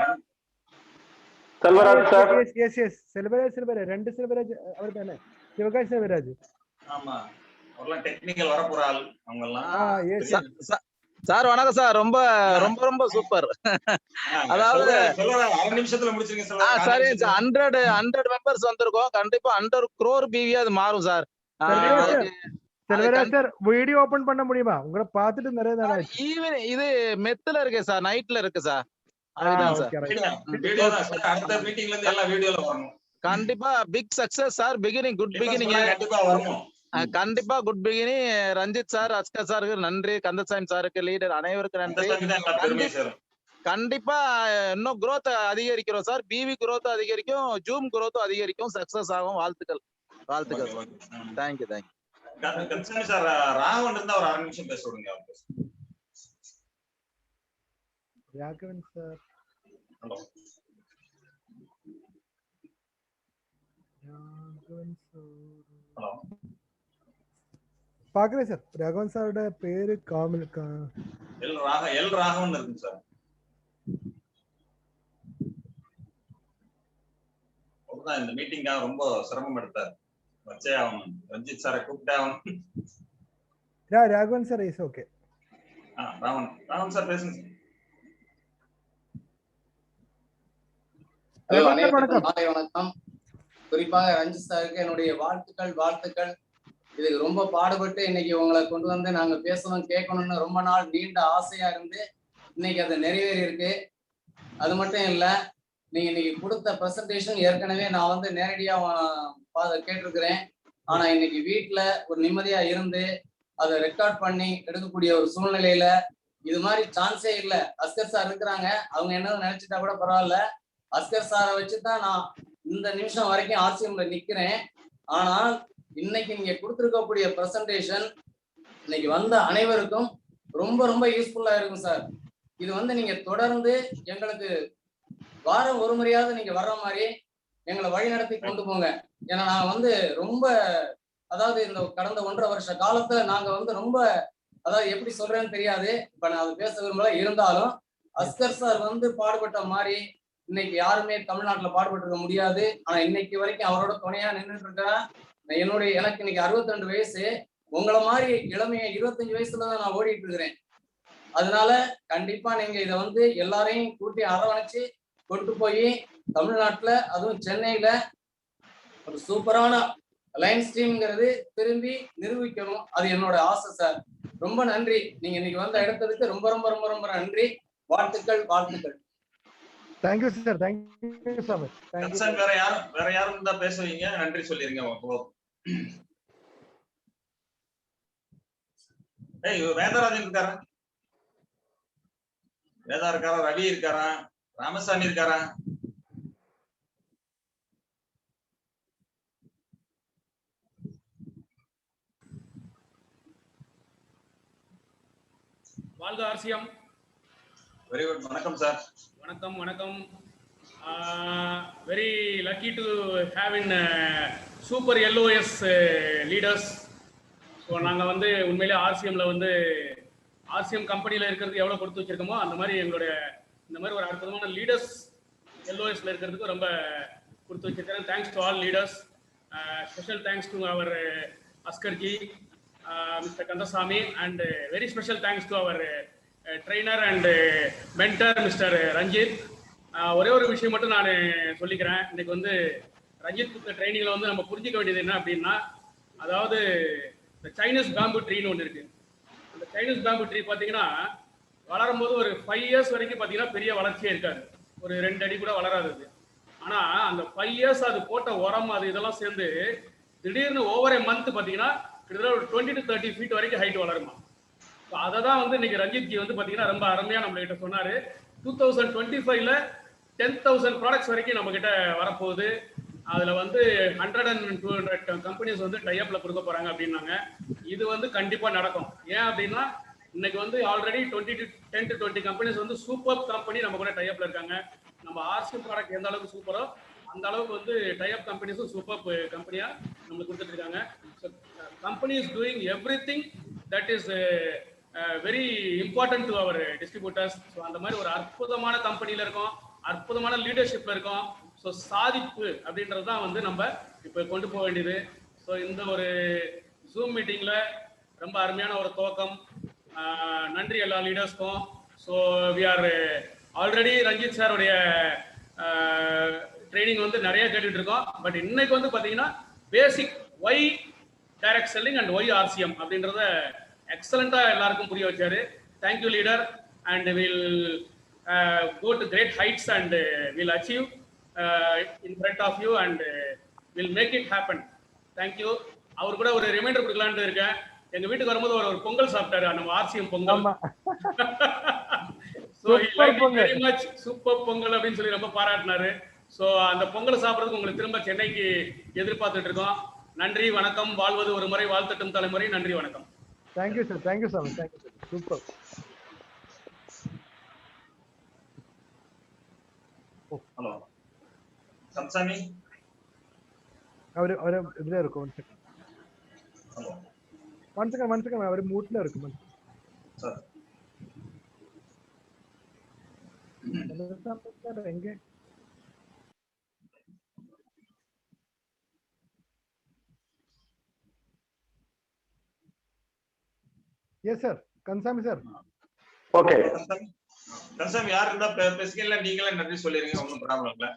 Selvaraj sir. Yes yes Selvaraj ரெண்டு செல்வராஜ் அவர் தானே? சிவகாசி செல்வராஜ். ஆமா, அவர்லாம் டெக்னிக்கல் வர போற ஆள் அவங்க எல்லாம். சார் வணக்கம் சார். ரொம்ப ரொம்ப ரொம்ப சூப்பர். அதாவது அரை நிமிஷத்துல முடிச்சிருங்க சார். சரி, 100 மெம்பர்ஸ் வந்திருக்கோம். கண்டிப்பா 100 crore BV அது மாறும் sir. Selvaraj sir, video open பண்ண முடியுமா? உங்களை பார்த்துட்டு நிறைய நாள் ஈவினிங் இது மெத்துல இருக்கு சார், நைட்ல இருக்கு சார். அதுதான் சார். அடுத்த மீட்டிங்ல இருந்து எல்லா வீடியோல வரணும். கண்டிப்பா big success sir. Beginning good beginning. கண்டிப்பா வரணும். கண்டிப்பா good beginning. Ranjith sir, Askar சாருக்கு நன்றி, கந்தசாமி சாருக்கு, லீடர் அனைவருக்கும் நன்றி. கண்டிப்பா இன்னும் growth அதிகரிக்கிறோம் சார். பிவி growth அதிகரிக்கும், ஜூம் growth அதிகரிக்கும், சக்சஸ் ஆகும். வாழ்த்துக்கள் வாழ்த்துக்கள். Thank you thank you. Kandasamy sir, Raghavan இருந்தா ஒரு 6 நிமிஷம் பேச விடுங்க. Raghavan sir. Hello Raghavan sir. Hello பாக்குறேன் சார். ராகவன் சாரோட பேரு காமில் எல் ராகவன் இருக்கு சார். அவர்தான் இந்த மீட்டிங்காக ரொம்ப சிரமம் எடுத்தார். வச்சே ஆகணும், ரஞ்சித் சாரை கூப்பிட்டே ஆகணும். Raghavan sir is okay. Raghavan sir பேசுங்க சார். வணக்கம். குறிப்பாக ரஞ்சித் சாருக்கு என்னுடைய வாழ்த்துக்கள். இதுக்கு ரொம்ப பாடுபட்டு இன்னைக்கு உங்களை கொண்டு வந்து நாங்க பேசணும் கேட்கணும்னு ரொம்ப நாள் நீண்ட ஆசையா இருந்து இன்னைக்கு அது நிறைவேறி இருக்கு. அது மட்டும் இல்ல, நீங்க இன்னைக்கு கொடுத்த பிரசன்டேஷன் ஏற்கனவே நான் வந்து நேரடியா கேட்டிருக்கிறேன். ஆனா இன்னைக்கு வீட்டுல ஒரு நிம்மதியா இருந்து அதை ரெக்கார்ட் பண்ணி எடுக்கக்கூடிய ஒரு சூழ்நிலையில இது மாதிரி சான்ஸே இல்லை. அஸ்கர் சார் இருக்கிறாங்க, அவங்க என்ன நினைச்சிட்டா கூட பரவாயில்ல. அஸ்கர் சாரை வச்சுதான் நான் இந்த நிமிஷம் வரைக்கும் ஆர்சிஎம்ல நிக்கிறேன். ஆனால் இன்னைக்கு நீங்க கொடுத்துருக்கக்கூடிய பிரசன்டேஷன் இன்னைக்கு வந்த அனைவருக்கும் ரொம்ப ரொம்ப யூஸ்ஃபுல்லா இருக்கும் சார். இது வந்து நீங்க தொடர்ந்து எங்களுக்கு வாரம் ஒரு முறையாவது நீங்க வர்ற மாதிரி எங்களை வழிநடத்தி கொண்டு போங்க. ஏன்னா நான் வந்து ரொம்ப அதாவது இந்த கடந்த 1.5 வருஷ காலத்துல நாங்க வந்து ரொம்ப அதாவது எப்படி சொல்றேன்னு தெரியாது. இப்ப நான் அதை பேச விரும்பல. இருந்தாலும் அஸ்கர் சார் வந்து பாடுபட்ட மாதிரி இன்னைக்கு யாருமே தமிழ்நாட்டுல பாடுபட்டு இருக்க முடியாது. ஆனா இன்னைக்கு வரைக்கும் அவரோட துணையா நின்றுட்டு இருக்கிறேன். எனக்கு இன்னைக்கு 62 வயசு. உங்களை மாதிரி இளமைய 25 வயசுலதான் நான் ஓடிட்டு இருக்கிறேன். அதனால கண்டிப்பா நீங்க இதை வந்து எல்லாரையும் கூட்டி அரவணைச்சு கொண்டு போய் தமிழ்நாட்டுல அதுவும் சென்னையில ஒரு சூப்பரான லைன் ஸ்ட்ரீம்ங்கிறது திரும்பி நிரூபிக்கணும். அது என்னோட ஆசை சார். ரொம்ப நன்றி. நீங்க இன்னைக்கு வந்த இடத்துக்கு ரொம்ப ரொம்ப ரொம்ப ரொம்ப நன்றி. வாழ்த்துக்கள். Thank you sir. Thank you so much. வேற யாரும் இருந்தா பேசுவீங்க, நன்றி சொல்லிருங்க. வேதராஜன் இருக்காரா? வேதா இருக்காரா? ரவி இருக்காரா? ராமசாமி இருக்காரா? வாழ்க ஆர்சிஎம். Very good. வணக்கம் சார். வணக்கம். Very lucky to have in super LOS leaders. So நாங்கள் வந்து உண்மையிலே ஆர்சிஎம்ல வந்து ஆர்சிஎம் கம்பெனியில் இருக்கிறதுக்கு எவ்வளோ கொடுத்து வச்சிருக்கோமோ அந்த மாதிரி எங்களுடைய இந்த மாதிரி ஒரு அற்புதமான லீடர்ஸ் LOSல இருக்கிறதுக்கு ரொம்ப கொடுத்து வச்சிருக்கிறேன். Thanks to all leaders. Special thanks to our Asgar ji, mister Kandasamy, and very special thanks to our trainer and mentor mister Ranjith. ஒரே ஒரு விஷயம் மட்டும் நான் சொல்லிக்கிறேன். இன்னைக்கு வந்து ரஞ்சித் கொடுத்த ட்ரைனிங்கில் வந்து நம்ம புரிஞ்சிக்க வேண்டியது என்ன அப்படின்னா, அதாவது இந்த சைனீஸ் பேம்பு ட்ரீன்னு ஒன்று இருக்கு. அந்த சைனீஸ் பேம்பு ட்ரீ பார்த்தீங்கன்னா வளரும் போது ஒரு 5 years வரைக்கும் பார்த்தீங்கன்னா பெரிய வளர்ச்சியே இருக்காது, ஒரு 2 அடி கூட வளராது. ஆனால் அந்த 5 years அது போட்ட உரம் அது இதெல்லாம் சேர்ந்து திடீர்னு ஓவர் எ மந்த் பார்த்தீங்கன்னா கிட்டத்தட்ட ஒரு 20 to 30 feet வரைக்கும் ஹைட் வளருமா. ஸோ அதை தான் வந்து இன்னைக்கு ரஞ்சித்ஜி வந்து பார்த்தீங்கன்னா ரொம்ப அருமையாக நம்மகிட்ட சொன்னார். 2025ல 10,000 ப்ராடக்ட்ஸ் வரைக்கும் நம்ம கிட்ட வரப்போகுது. அதில் வந்து 100 and 200 கம்பெனிஸ் வந்து டைஅப்ல கொடுக்க போறாங்க அப்படின்னாங்க. இது வந்து கண்டிப்பாக நடக்கும். ஏன் அப்படின்னா இன்னைக்கு வந்து ஆல்ரெடி 10 to 20 கம்பெனிஸ் வந்து சூப்பர் கம்பெனி நம்ம கூட டைஅப்ல இருக்காங்க. நம்ம ஆர்சிஎம் ப்ராடக்ட் எந்த அளவுக்கு சூப்பரோ அந்த அளவுக்கு வந்து டைஅப் கம்பெனிஸும் சூப்பர் கம்பெனியா நம்மளுக்கு கொடுத்துட்டு இருக்காங்க. So company is doing everything that is very important to our distributors. ஸோ அந்த மாதிரி ஒரு அற்புதமான கம்பெனியில இருக்கோம், அற்புதமான லீடர்ஷிப்ல இருக்கோம். ஸோ சாதிப்பு அப்படின்றது தான் வந்து நம்ம இப்போ கொண்டு போக வேண்டியது. ஸோ இந்த ஒரு ஜூம் மீட்டிங்ல ரொம்ப அருமையான ஒரு துவக்கம். நன்றி எல்லா லீடர்ஸ்க்கும். So we are already Ranjith சாருடைய ட்ரைனிங் வந்து நிறைய கேட்டுட்டு இருக்கோம். பட் இன்னைக்கு வந்து பார்த்தீங்கன்னா basic why direct selling and why RCM அப்படின்றத எக்ஸலண்டா எல்லாருக்கும் புரிய வச்சாரு. Thank you leader. And will go to great heights and will achieve in front of you and will make it happen. Thank you. அவர் கூட ஒரு ரிமைண்டர் கொடுக்கலான்ட்டு இருக்கேன். எங்க வீட்டுக்கு வரும்போது ஒரு பொங்கல் சாப்பிட்டாரு, நம்ம RCM Pongal. So very much super Pongal அப்படின்னு சொல்லி ரொம்ப பாராட்டினாரு. ஸோ அந்த பொங்கலை சாப்பிட்றதுக்கு உங்களுக்கு திரும்ப சென்னைக்கு எதிர்பார்த்துட்டு இருக்கோம். நன்றி, வணக்கம். வாழ்வது ஒரு முறை, வாழ்த்தட்டும் தலைமுறை. நன்றி, வணக்கம். Thank you sir. Thank you sir. Thank you sir. Super. Hello சம்சாமி, அவரு இதுல இருக்கும். ஹலோ ஒன் செகண்ட் அவரு மூட்ல இருக்கும் சார். எங்க எஸ் சார், கன்சாமி சார். ஓகே கன்சாமி யார் இருந்தா பேசுறீங்களா? நீங்களே நன்றி சொல்லிருங்க, ஒன்றும் ப்ராப்ளம் இல்ல.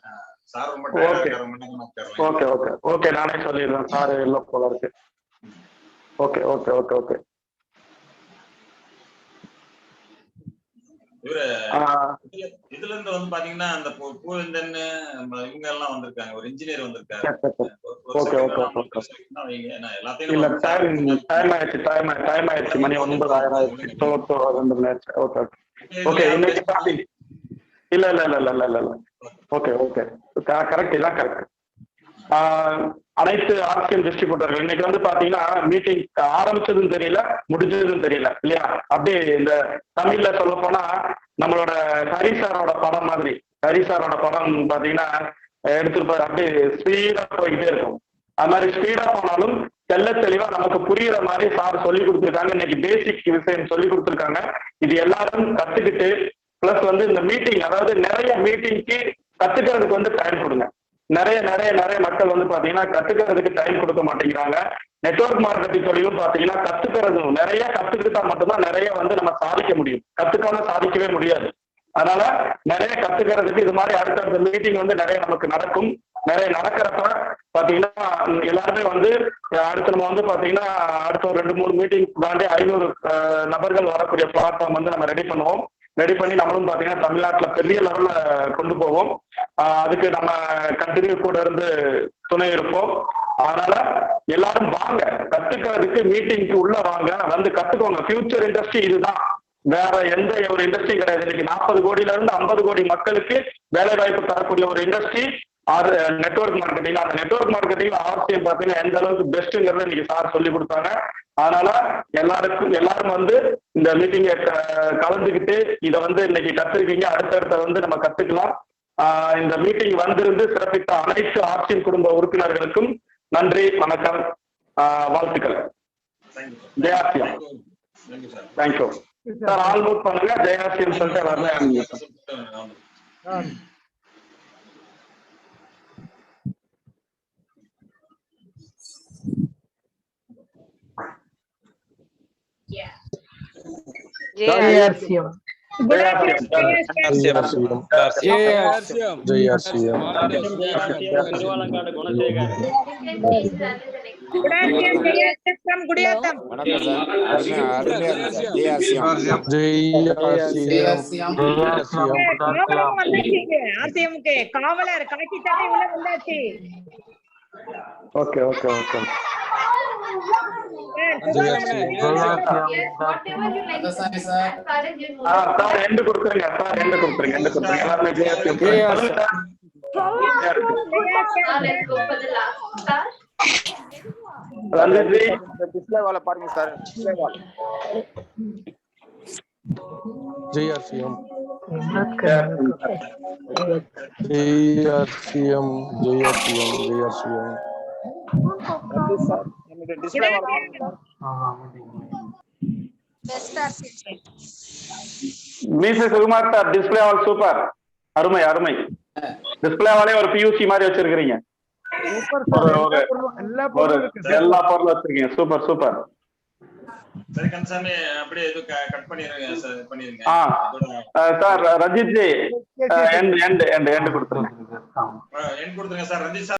சார் ரொம்ப டயர்டா இருக்காரு. ஓகே ஓகே ஓகே நானே சொல்லிடுறேன். சார் எல்ல போல இருக்கு. ஓகே ஓகே ஓகே ஓகே இதுல இருந்து வந்து பாத்தீங்கன்னா அந்த பூவிந்தன் இவங்க எல்லாம் வந்திருக்காங்க. ஒரு இன்ஜினியர் வந்திருக்காரு. ஓகே ஓகே ஓகே இல்ல டைம் ஆயிடுச்சு. மணி 9 ஆயிடுச்சு. 2 மினிட்ஸ். ஓகே ஓகே இன்னைக்கு பாத்தீங்க. இல்ல இல்ல இல்ல இல்ல இல்ல இல்ல ஓகே ஓகே கரெக்ட். இதான் கரெக்ட். அனைத்து ஆர்சிஎம் டிஸ்ட்ரிபியூட்டர்கள் இன்னைக்கு வந்து பாத்தீங்கன்னா மீட்டிங் ஆரம்பிச்சதும் தெரியல, முடிஞ்சதும் தெரியல இல்லையா? அப்படியே இந்த தமிழ்ல சொல்ல போனா நம்மளோட ஹரிசாரோட படம் மாதிரி. ஹரிசாரோட படம் பாத்தீங்கன்னா எடுத்துருப்பாரு, அப்படியே ஸ்பீடா போய்கிட்டே இருக்கும். அது மாதிரி ஸ்பீடா போனாலும் தெல்ல தெளிவா நமக்கு புரியுற மாதிரி சார் சொல்லி கொடுத்துருக்காங்க. இன்னைக்கு பேசிக் விஷயம் சொல்லி கொடுத்துருக்காங்க. இது எல்லாரும் கத்துக்கிட்டு பிளஸ் வந்து இந்த மீட்டிங், அதாவது நிறைய மீட்டிங்க்கு கத்துக்கிறதுக்கு வந்து டைம் கொடுங்க. நிறைய நிறைய நிறைய மக்கள் வந்து பாத்தீங்கன்னா கத்துக்கிறதுக்கு டைம் கொடுக்க மாட்டேங்கிறாங்க. நெட்வொர்க் மார்க்கெட்டிங் தொழிலும் பாத்தீங்கன்னா கத்துக்கிறது நிறைய கத்துக்கிட்டா மட்டும்தான் நிறைய வந்து நம்ம சாதிக்க முடியும். கத்துக்காம சாதிக்கவே முடியாது. அதனால நிறைய கத்துக்கிறதுக்கு இது மாதிரி அடுத்தடுத்த மீட்டிங் வந்து நிறைய நமக்கு நடக்கும். நிறைய நடக்கிறப்ப பாத்தீங்கன்னா எல்லாருமே வந்து அடுத்து நம்ம வந்து பாத்தீங்கன்னா அடுத்த ஒரு 2-3 மீட்டிங் தாண்டி 500 நபர்கள் வரக்கூடிய பிளாட்ஃபார்ம் வந்து நம்ம ரெடி பண்ணுவோம். ரெடி பண்ணி நம்மளும் பாத்தீங்கன்னா தமிழ்நாட்டுல பெரிய லெவல்ல கொண்டு போவோம். அதுக்கு நம்ம கண்டினியூ கூட இருந்து துணை இருப்போம். அதனால எல்லாரும் வாங்க, கத்துக்கிறதுக்கு மீட்டிங்க்கு உள்ள வாங்க, வந்து கத்துக்கோங்க. ஃபியூச்சர் இண்டஸ்ட்ரி இதுதான், வேற எந்த ஒரு இண்டஸ்ட்ரி கிடையாது. இன்னைக்கு 40 கோடியில இருந்து 50 கோடி மக்களுக்கு வேலை வாய்ப்பு தரக்கூடிய ஒரு இண்டஸ்ட்ரி அது நெட்வொர்க் மார்க்கெட்டிங். அந்த நெட்வொர்க் மார்க்கெட்டிங் ஆர்சிஎம் பாத்தீங்கன்னா எந்த அளவுக்கு பெஸ்ட்ங்கிறத இன்னைக்கு சார் சொல்லி கொடுத்தாங்க. அதனால எல்லாரும் வந்து இந்த மீட்டிங்கை கலந்துக்கிட்டு இதை வந்து இன்னைக்கு கத்துருக்கீங்க. அடுத்தடுத்த வந்து நம்ம கத்துக்கலாம். இந்த மீட்டிங் வந்திருந்து சிறப்பித்த அனைத்து ஆர்சிஎம் குடும்ப உறுப்பினர்களுக்கும் நன்றி, வணக்கம், வாழ்த்துக்கள். ஜெயாசியம். Thank you sir. ஆல் நோட் பண்ணுங்க. ஜெயாசியம் சொல்லிட்டு வரல. ஜெயாசியம். திருவாலங்காடு குணசேகர். காவலர் காட்சி சட்டை உள்ள வந்தாச்சு. Okay okay okay Kandasamy sir sir end கொடுத்துருங்க சார், எண்டு கொடுத்துருங்க, எண்டு கொடுத்துருங்க. எல்லாருமே JRCM. சொல்லுங்க சார். ரஞ்சித் ஜி டிஸ்பிளே வால பாருங்க sir, display wall. JRCM. Ranjith sir என்னுடைய டிஸ்பிளே வால பாருங்க sir. Mister Sukumar sir, display wall super, அருமை அருமை. டிஸ்பிளே வாலே ஒரு PUC மாதிரி வச்சிருக்கீங்க. எல்லா பொருளும் வச்சிருக்கீங்க. Super super. சரி கந்தசாமி, அப்படியே இது கட் பண்ணிருங்க சார், பண்ணிருங்க. சார் ரஞ்சித் ஜி எண்ட் கொடுத்துருங்க. எண்ட் கொடுத்துருங்க சார் ரஞ்சித் சார்.